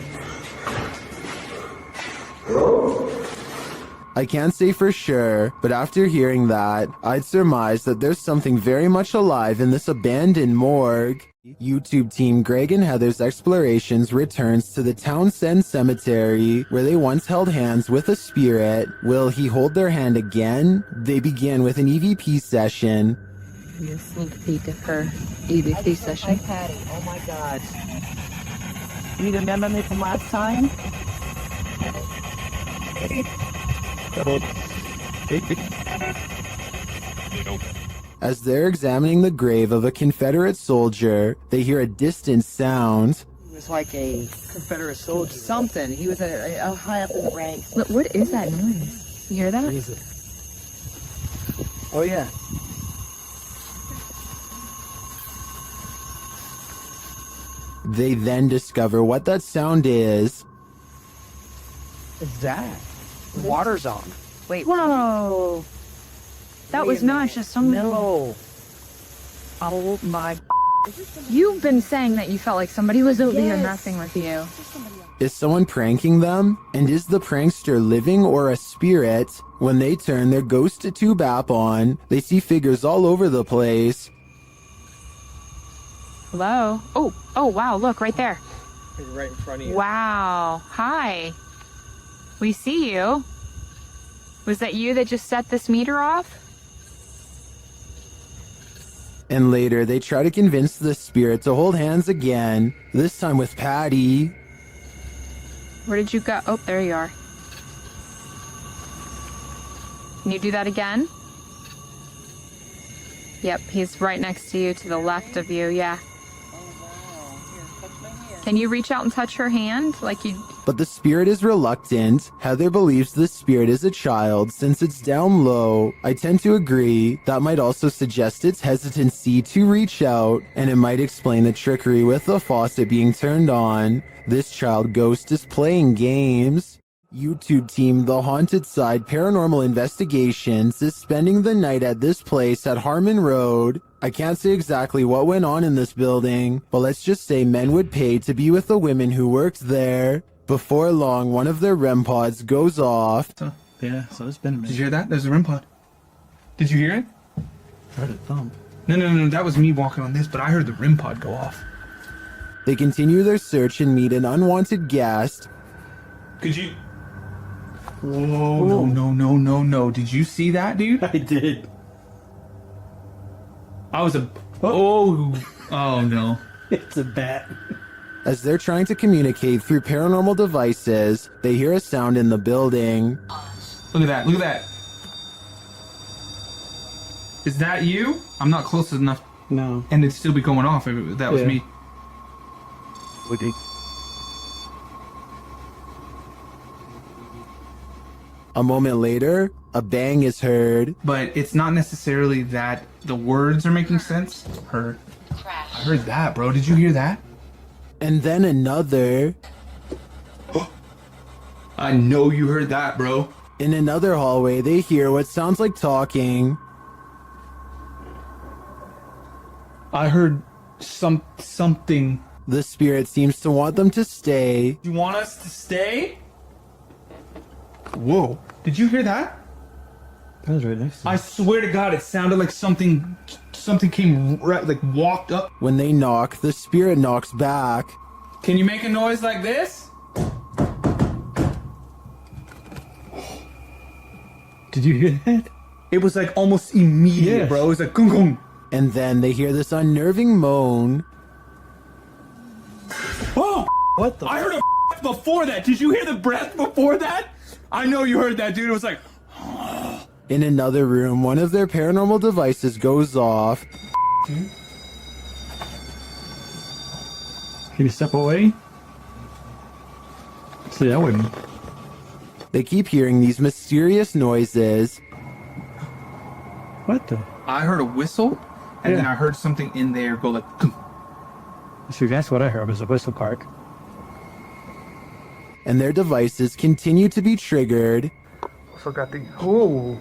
I can't say for sure, but after hearing that, I'd surmise that there's something very much alive in this abandoned morgue. YouTube team Greg and Heather's Explorations returns to the Townsend Cemetery, where they once held hands with a spirit. Will he hold their hand again? They begin with an EVP session. A sneak peek of her EVP session. Hi, Patty. Oh my God. You remember me from last time? As they're examining the grave of a Confederate soldier, they hear a distant sound. He was like a Confederate soldier. Something. He was a high up in the ranks. Look, what is that noise? You hear that? Oh, yeah. They then discover what that sound is. What's that? The water's on. Wait. Whoa. That was not just some... No. Oh my... You've been saying that you felt like somebody was over here messing with you. Is someone pranking them? And is the prankster living or a spirit? When they turn their ghost tube app on, they see figures all over the place. Hello? Oh, wow, look, right there. Right in front of you. Wow. Hi. We see you. Was that you that just set this meter off? And later, they try to convince the spirit to hold hands again, this time with Patty. Where did you go? Oh, there you are. Can you do that again? Yep, he's right next to you, to the left of you, yeah. Can you reach out and touch her hand like you... But the spirit is reluctant. Heather believes the spirit is a child since it's down low. I tend to agree. That might also suggest its hesitancy to reach out, and it might explain the trickery with the faucet being turned on. This child ghost is playing games. YouTube team The Haunted Side Paranormal Investigations is spending the night at this place at Harmon Road. I can't say exactly what went on in this building, but let's just say men would pay to be with the women who worked there. Before long, one of their REM pods goes off. Yeah, so it's been a minute. Did you hear that? There's a REM pod. Did you hear it? I heard a thump. No, that was me walking on this, but I heard the REM pod go off. They continue their search and meet an unwanted guest. Could you... Whoa, no. Did you see that, dude? I did. I was a... Oh no. It's a bat. As they're trying to communicate through paranormal devices, they hear a sound in the building. Look at that. Is that you? I'm not close enough. No. And it'd still be going off if that was me. Would he? A moment later, a bang is heard. But it's not necessarily that the words are making sense. I heard that, bro. Did you hear that? And then another. I know you heard that, bro. In another hallway, they hear what sounds like talking. I heard something. The spirit seems to want them to stay. You want us to stay? Whoa. Did you hear that? That was right next to I swear to God, it sounded like something came right, like walked up. When they knock, the spirit knocks back. Can you make a noise like this? Did you hear that? It was like almost immediate, Yes. bro. It was like gung gung. And then they hear this unnerving moan. Oh, What the? I heard a before that. Did you hear the breath before that? I know you heard that, dude. It was like, In another room, one of their paranormal devices goes off. Can you step away? See, I wouldn't. They keep hearing these mysterious noises. What the? I heard a whistle, and then I heard something in there go like, gung. See, that's what I heard was a whistle park. And their devices continue to be triggered. Forgot the. Oh.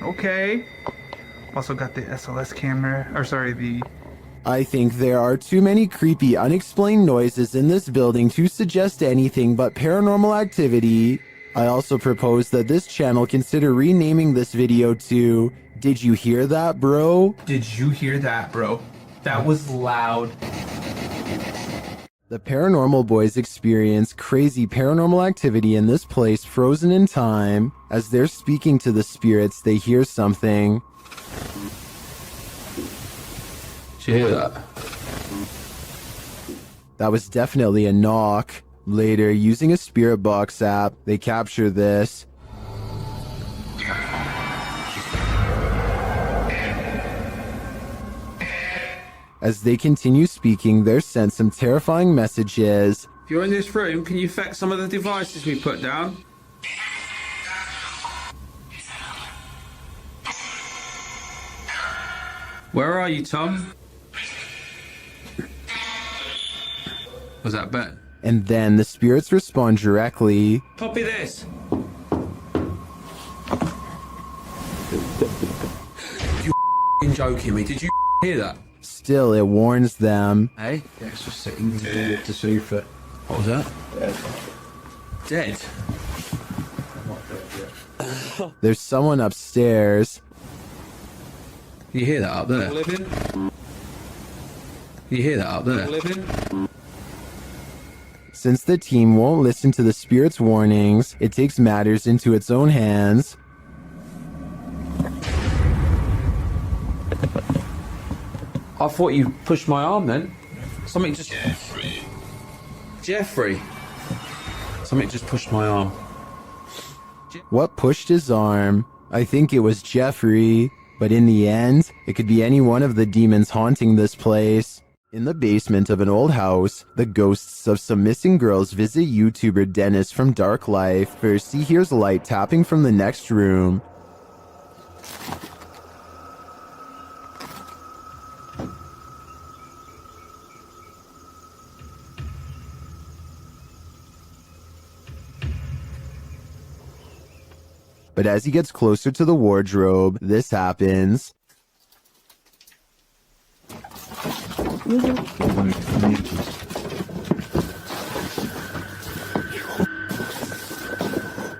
Okay. Also got the SLS camera, or sorry, the. I think there are too many creepy, unexplained noises in this building to suggest anything but paranormal activity. I also propose that this channel consider renaming this video to Did You Hear That, Bro? Did you hear that, bro? That was loud. The paranormal boys experience crazy paranormal activity in this place frozen in time. As they're speaking to the spirits, they hear something. Did you hear that? That was definitely a knock. Later, using a spirit box app, they capture this. As they continue speaking, they're sent some terrifying messages. If you're in this room, can you affect some of the devices we put down? Where are you, Tom? Was that Ben? And then the spirits respond directly. Copy this. You joking me? Did you hear that? Still, it warns them. Hey? Yeah, it's just sitting there to see if it. What was that? Dead. There's someone upstairs. You hear that up there? Living. You hear that up there? Living. Since the team won't listen to the spirit's warnings, it takes matters into its own hands. I thought you pushed my arm then. Something just. Jeffrey. Something just pushed my arm. What pushed his arm? I think it was Jeffrey, but in the end, it could be any one of the demons haunting this place. In the basement of an old house, the ghosts of some missing girls visit YouTuber Dennis from Dark Life. First, he hears light tapping from the next room. But as he gets closer to the wardrobe, this happens.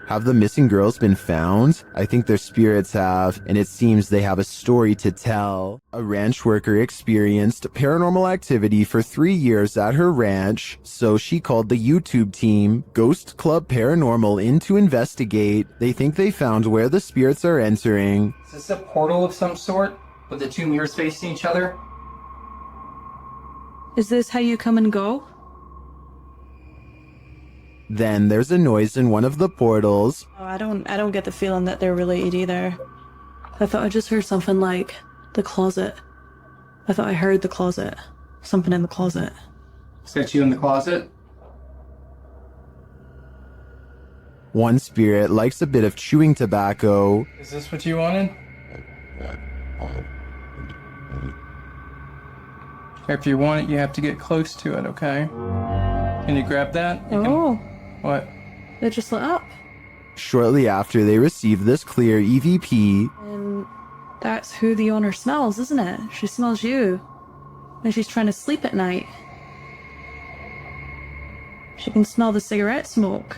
Have the missing girls been found? I think their spirits have, and it seems they have a story to tell. A ranch worker experienced paranormal activity for 3 years at her ranch, so she called the YouTube team, Ghost Club Paranormal, in to investigate. They think they found where the spirits are entering. Is this a portal of some sort, with the two mirrors facing each other? Is this how you come and go? Then there's a noise in one of the portals. Oh, I don't get the feeling that they're related either. I thought I just heard something like the closet. I thought I heard the closet. Something in the closet. Is that you in the closet? One spirit likes a bit of chewing tobacco. Is this what you wanted? If you want it, you have to get close to it, okay? Can you grab that? Oh. What? It just lit up. Shortly after they receive this clear EVP, And that's who the owner smells, isn't it? She smells you. And she's trying to sleep at night. She can smell the cigarette smoke.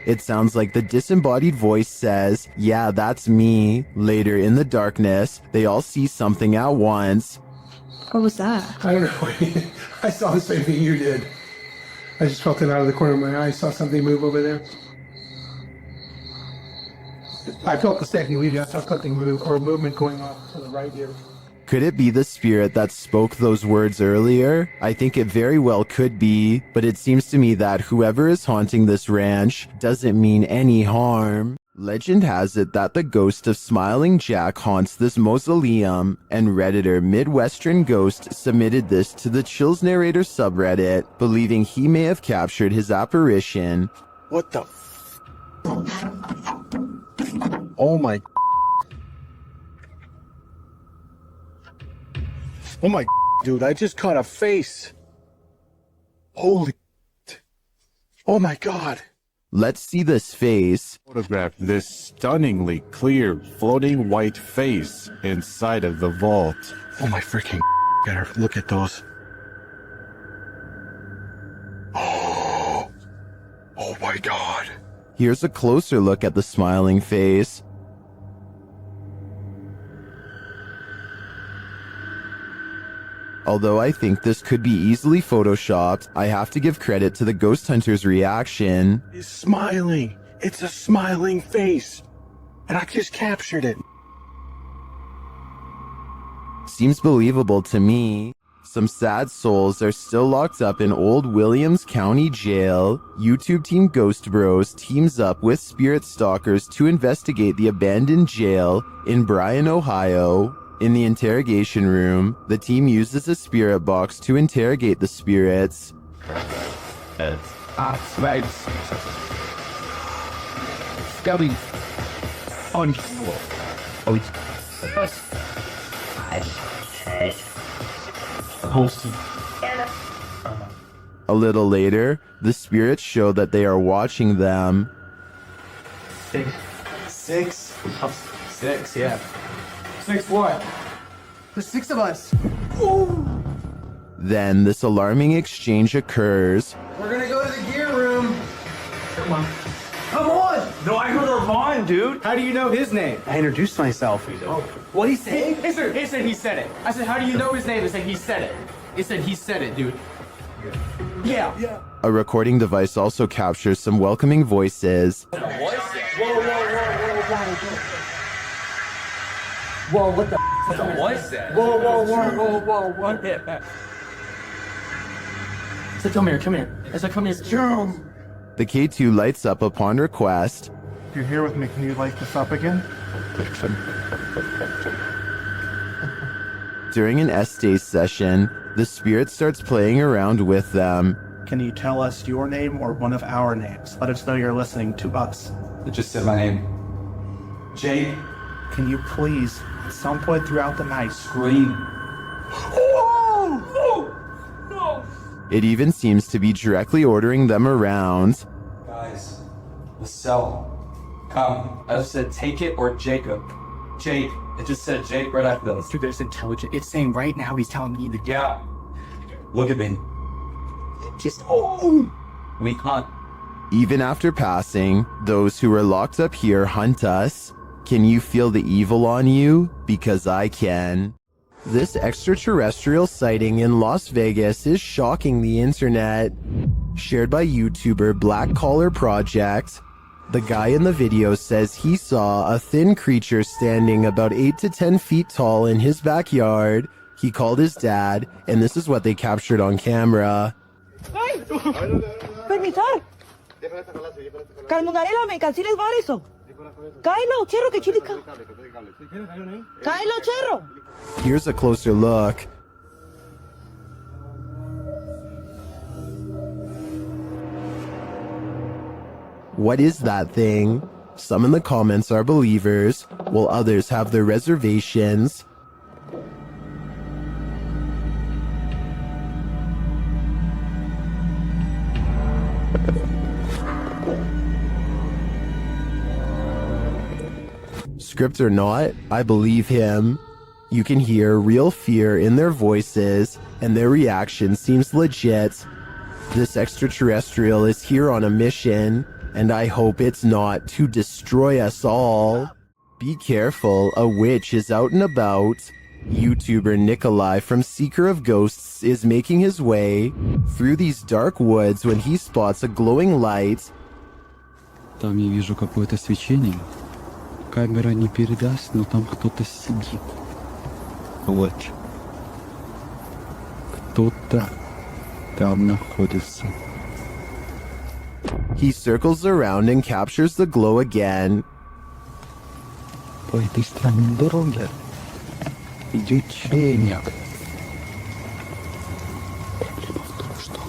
It sounds like the disembodied voice says, "Yeah, that's me." Later in the darkness, they all see something at once. What was that? I don't know. I saw the same thing you did. I just felt it out of the corner of my eye. I saw something move over there. I felt the second leave. I saw something move, or a movement going off to the right here. Could it be the spirit that spoke those words earlier? I think it very well could be, but it seems to me that whoever is haunting this ranch doesn't mean any harm. Legend has it that the ghost of Smiling Jack haunts this mausoleum, and Redditor Midwestern Ghost submitted this to the Chills Narrator subreddit, believing he may have captured his apparition. What the Oh my Oh my dude, I just caught a face. Holy Oh my god. Let's see this face. Photograph this stunningly clear floating white face inside of the vault. Oh my freaking gotta look at those. Oh my god. Here's a closer look at the smiling face. Although I think this could be easily photoshopped, I have to give credit to the ghost hunter's reaction. He's smiling. It's a smiling face. And I just captured it. Seems believable to me. Some sad souls are still locked up in Old Williams County Jail. YouTube team Ghost Bros teams up with spirit stalkers to investigate the abandoned jail in Bryan, Ohio. In the interrogation room, the team uses a spirit box to interrogate the spirits. A little later, the spirits show that they are watching them. Six, yeah. 6 what? There's 6 of us. Then this alarming exchange occurs. We're gonna go to the gear room. Come on. Come on! No, I heard Armand, dude. How do you know his name? I introduced myself. What he say? He said he said it. I said, how do you know his name? He said he said it. He said it, dude. Yeah. A recording device also captures some welcoming voices. Whoa, what the f*** was that? Whoa, what? I said, come here. I said, come here. Jump. The K2 lights up upon request. If you're here with me, can you light this up again? During an S-Day session, the spirit starts playing around with them. Can you tell us your name or one of our names? Let us know you're listening to us. It just said my name. Jake. Can you please, at some point throughout the night, scream? No! It even seems to be directly ordering them around. Guys, the cell. Come. I just said take it or Jacob. Jake. It just said Jake right after those. Dude, there's intelligent. It's saying right now he's telling me to get Yeah. Look at me. We can't. Even after passing, those who are locked up here hunt us. Can you feel the evil on you? Because I can. This extraterrestrial sighting in Las Vegas is shocking the internet. Shared by YouTuber Black Collar Project. The guy in the video says he saw a thin creature standing about 8 to 10 feet tall in his backyard. He called his dad, and this is what they captured on camera. Permisar. Calmonarela, me canceles variso. Kylo, Cherro, que chilica. Kylo, Cherro. Here's a closer look. What is that thing? Some in the comments are believers, while others have their reservations. Script or not, I believe him. You can hear real fear in their voices, and their reaction seems legit. This extraterrestrial is here on a mission, and I hope it's not to destroy us all. Be careful, a witch is out and about. YouTuber Nikolai from Seeker of Ghosts is making his way through these dark woods when he spots a glowing light. Там я вижу какое-то свечение. Камера не передаст, но там кто-то сидит. Вот. Кто-то там находится. He circles around and captures the glow again. По этой стороне дороги идет тень. Проблема в том, что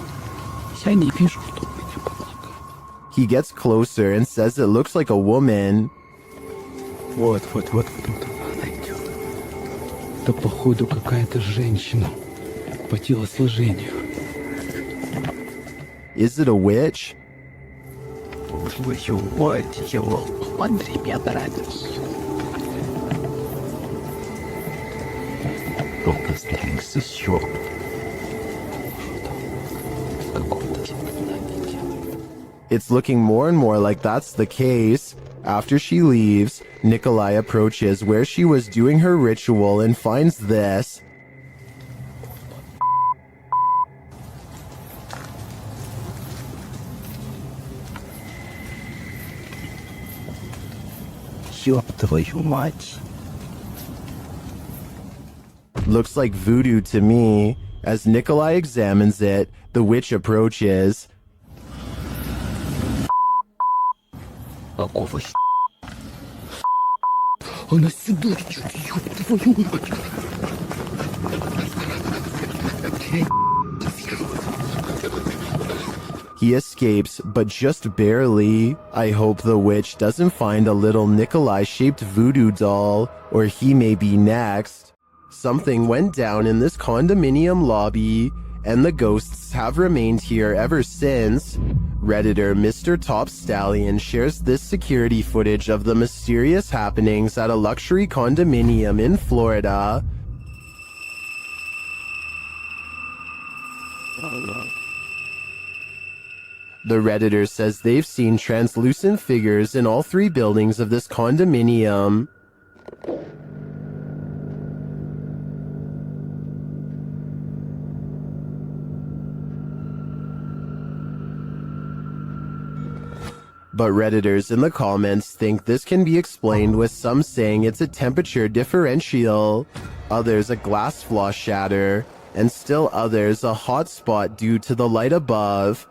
я не вижу, кто меня помогает. He gets closer and says it looks like a woman. Вот, она идет. Это, походу, какая-то женщина по телосложению. Is it a witch? Твою мать, его, смотри, меня нравится. Только стараемся еще. It's looking more and more like that's the case. After she leaves, Nikolai approaches where she was doing her ritual and finds this. Ёб твою мать. Looks like voodoo to me. As Nikolai examines it, the witch approaches. Какого Она сюда идет, ёб твою мать. He escapes, but just barely. I hope the witch doesn't find a little Nikolai-shaped voodoo doll, or he may be next. Something went down in this condominium lobby, and the ghosts have remained here ever since. Redditor Mr. Top Stallion shares this security footage of the mysterious happenings at a luxury condominium in Florida. The Redditor says they've seen translucent figures in all 3 buildings of this condominium. But Redditors in the comments think this can be explained with some saying it's a temperature differential, others a glass flaw shatter, and still others a hot spot due to the light above.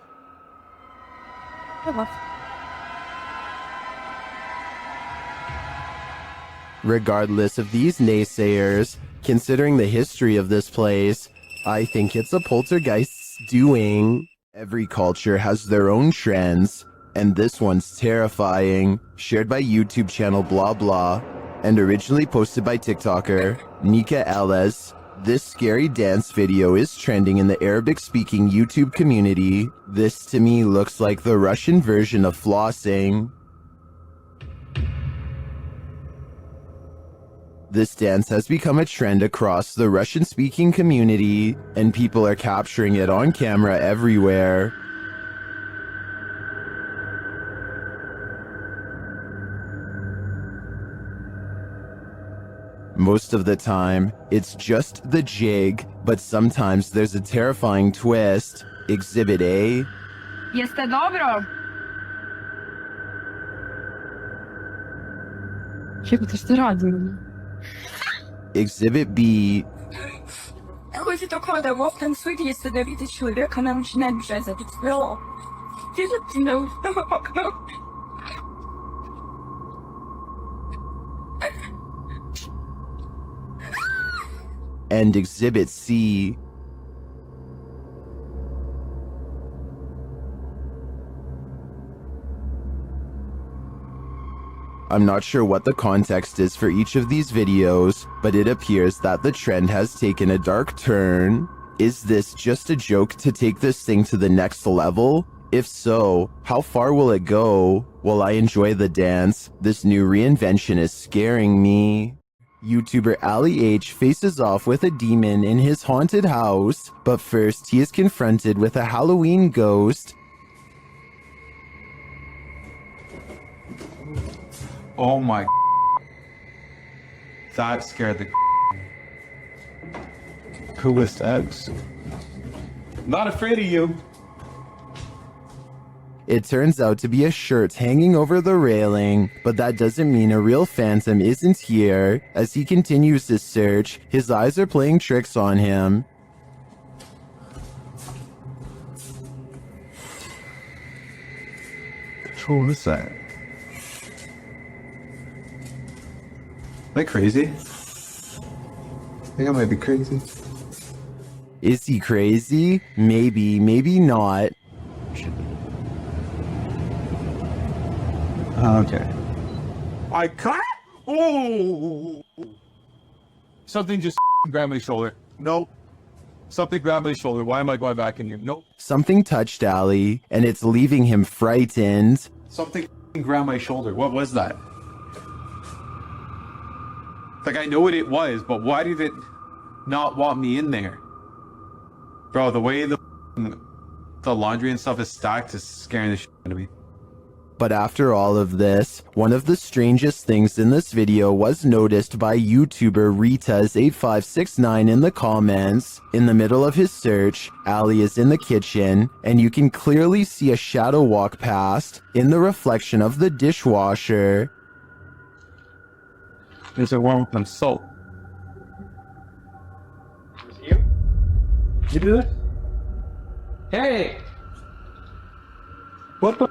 Regardless of these naysayers, considering the history of this place, I think it's a poltergeist's doing. Every culture has their own trends, and this one's terrifying. Shared by YouTube channel blah blah, and originally posted by TikToker Nika Ellis. This scary dance video is trending in the Arabic-speaking YouTube community. This to me looks like the Russian version of flossing. This dance has become a trend across the Russian-speaking community, and people are capturing it on camera everywhere. Most of the time, it's just the jig, but sometimes there's a terrifying twist. Exhibit A. Jeste dobro? Jebote, što radim? Exhibit B. Kako si to kao da uopće svidi se da vidi čovjeka nam ne može zabiti bilo. Ti ne uspio. And Exhibit C. I'm not sure what the context is for each of these videos, but it appears that the trend has taken a dark turn. Is this just a joke to take this thing to the next level? If so, how far will it go? Will I enjoy the dance? This new reinvention is scaring me. YouTuber Ali H faces off with a demon in his haunted house, but first he is confronted with a Halloween ghost. Oh my. That scared the. Coolest eggs. Not afraid of you. It turns out to be a shirt hanging over the railing, but that doesn't mean a real phantom isn't here. As he continues his search, his eyes are playing tricks on him. Who is that? Am I crazy? I think I might be crazy. Is he crazy? Maybe, maybe not. Okay. I can't. Oh! Something just grabbed my shoulder. Nope. Something grabbed my shoulder. Why am I going back in here? Nope. Something touched Ali, and it's leaving him frightened. Something grabbed my shoulder. What was that? Like, I know what it was, but why did it not want me in there? Bro, the way the laundry and stuff is stacked is scaring the shit out of me. But after all of this, one of the strangest things in this video was noticed by YouTuber Ritas8569 in the comments. In the middle of his search, Ali is in the kitchen, and you can clearly see a shadow walk past in the reflection of the dishwasher. There's a warm up salt. You do it? Hey! What the?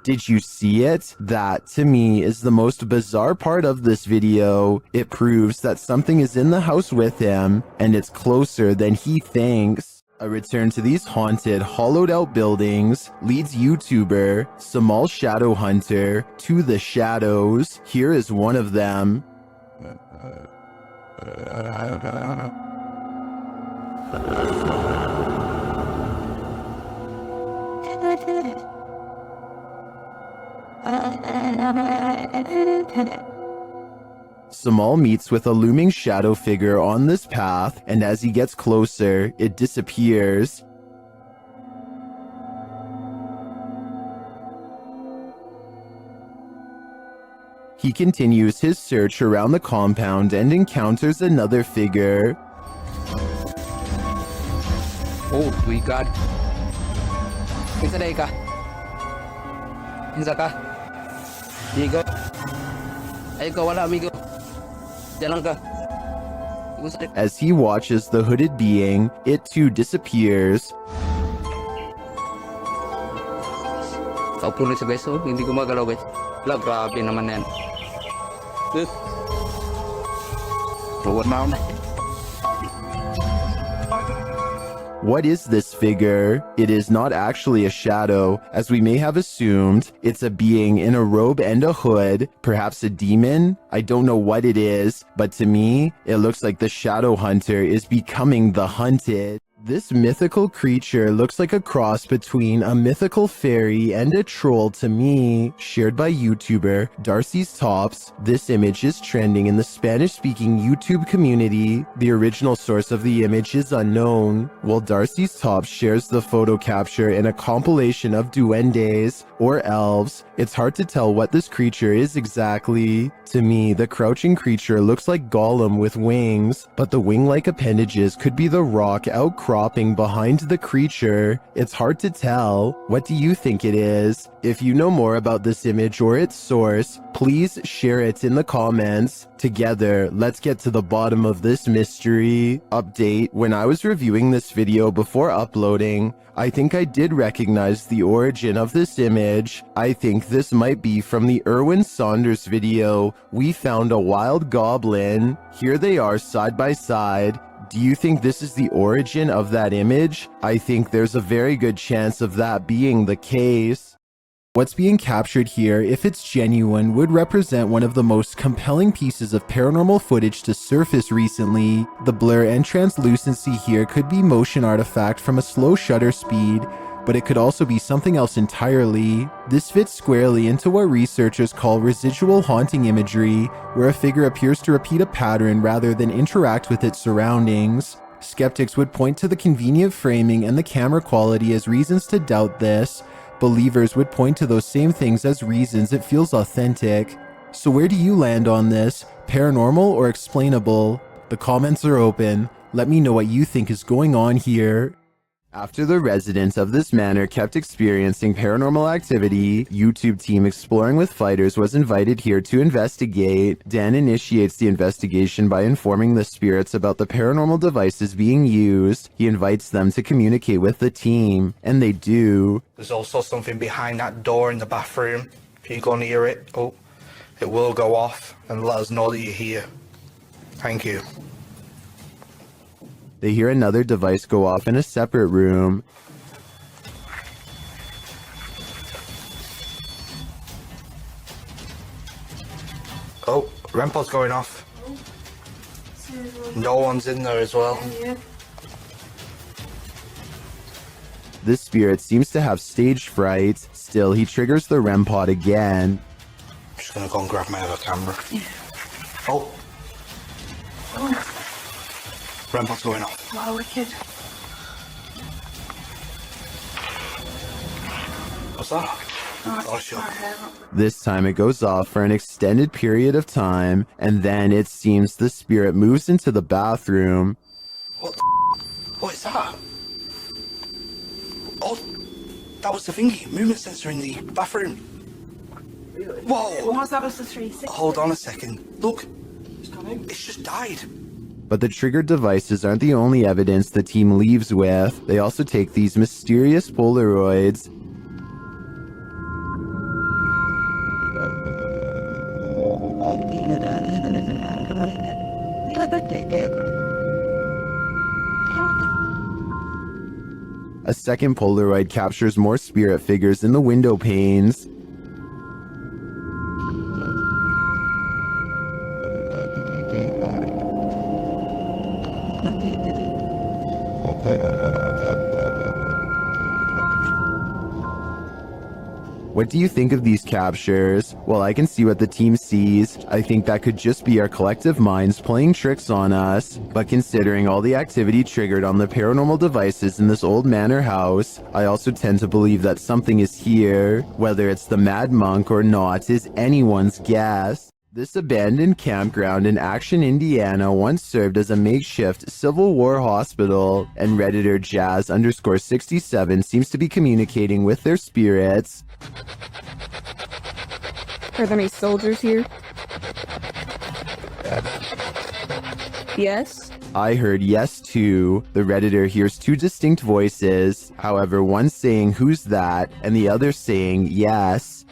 Did you see it? That, to me, is the most bizarre part of this video. It proves that something is in the house with him, and it's closer than he thinks. A return to these haunted, hollowed-out buildings leads YouTuber Samal Shadow Hunter to the shadows. Here is one of them. Samal meets with a looming shadow figure on this path, and as he gets closer, it disappears. He continues his search around the compound and encounters another figure. Oh, we got. Isa day ka. Isa ka. Amigo. Ay, ikaw wala, amigo. Diyan lang ka. As he watches the hooded being, it too disappears. Kaupo na siya guys, oh. Hindi ko magalaw guys. Wala, grabe naman yan. Ruwad na ako na. What is this figure? It is not actually a shadow, as we may have assumed. It's a being in a robe and a hood, perhaps a demon? I don't know what it is, but to me, it looks like the shadow hunter is becoming the hunted. This mythical creature looks like a cross between a mythical fairy and a troll to me. Shared by YouTuber Darcy's Tops, this image is trending in the Spanish-speaking YouTube community. The original source of the image is unknown, while Darcy's Tops shares the photo capture in a compilation of duendes, or elves. It's hard to tell what this creature is exactly. To me, the crouching creature looks like Gollum with wings, but the wing-like appendages could be the rock outcropping behind the creature. It's hard to tell. What do you think it is? If you know more about this image or its source, please share it in the comments. Together, let's get to the bottom of this mystery. Update: when I was reviewing this video before uploading, I think I did recognize the origin of this image. I think this might be from the Erwin Saunders video, We Found a Wild Goblin. Here they are side by side. Do you think this is the origin of that image? I think there's a very good chance of that being the case. What's being captured here, if it's genuine, would represent one of the most compelling pieces of paranormal footage to surface recently. The blur and translucency here could be motion artifact from a slow shutter speed, but it could also be something else entirely. This fits squarely into what researchers call residual haunting imagery, where a figure appears to repeat a pattern rather than interact with its surroundings. Skeptics would point to the convenient framing and the camera quality as reasons to doubt this, Believers would point to those same things as reasons it feels authentic. So where do you land on this? Paranormal or explainable? The comments are open. Let me know what you think is going on here. After the residents of this manor kept experiencing paranormal activity, YouTube team Exploring with Fighters was invited here to investigate. Dan initiates the investigation by informing the spirits about the paranormal devices being used. He invites them to communicate with the team, and they do. There's also something behind that door in the bathroom. If you go near it, it will go off and let us know that you're here. Thank you. They hear another device go off in a separate room. Oh, REM pod's going off. No one's in there as well. This spirit seems to have stage fright. Still, he triggers the REM pod again. I'm just gonna go and grab my other camera. Oh. REM pod's going off. Wow, wicked. What's that? Oh, sure. This time it goes off for an extended period of time, and then it seems the spirit moves into the bathroom. What is that? Oh, that was the thingy, movement sensor in the bathroom. Whoa! What was that was the 360? Hold on a second. Look, it's just died. But the triggered devices aren't the only evidence the team leaves with. They also take these mysterious Polaroids. A second Polaroid captures more spirit figures in the window panes. What do you think of these captures? Well, I can see what the team sees. I think that could just be our collective minds playing tricks on us. But considering all the activity triggered on the paranormal devices in this old manor house, I also tend to believe that something is here. Whether it's the Mad Monk or not is anyone's guess. This abandoned campground in Action, Indiana once served as a makeshift Civil War hospital, and Redditor Jazz_67 seems to be communicating with their spirits. Are there any soldiers here? Yes? I heard yes too. The Redditor hears two distinct voices, however one saying who's that and the other saying yes.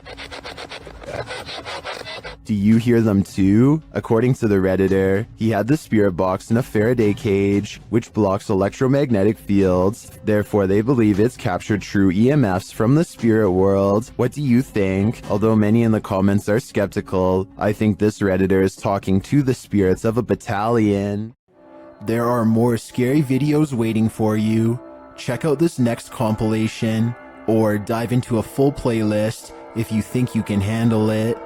Do you hear them too? According to the Redditor, he had the spirit box in a Faraday cage, which blocks electromagnetic fields. Therefore, they believe it's captured true EMFs from the spirit world. What do you think? Although many in the comments are skeptical, I think this Redditor is talking to the spirits of a battalion. There are more scary videos waiting for you. Check out this next compilation, or dive into a full playlist if you think you can handle it.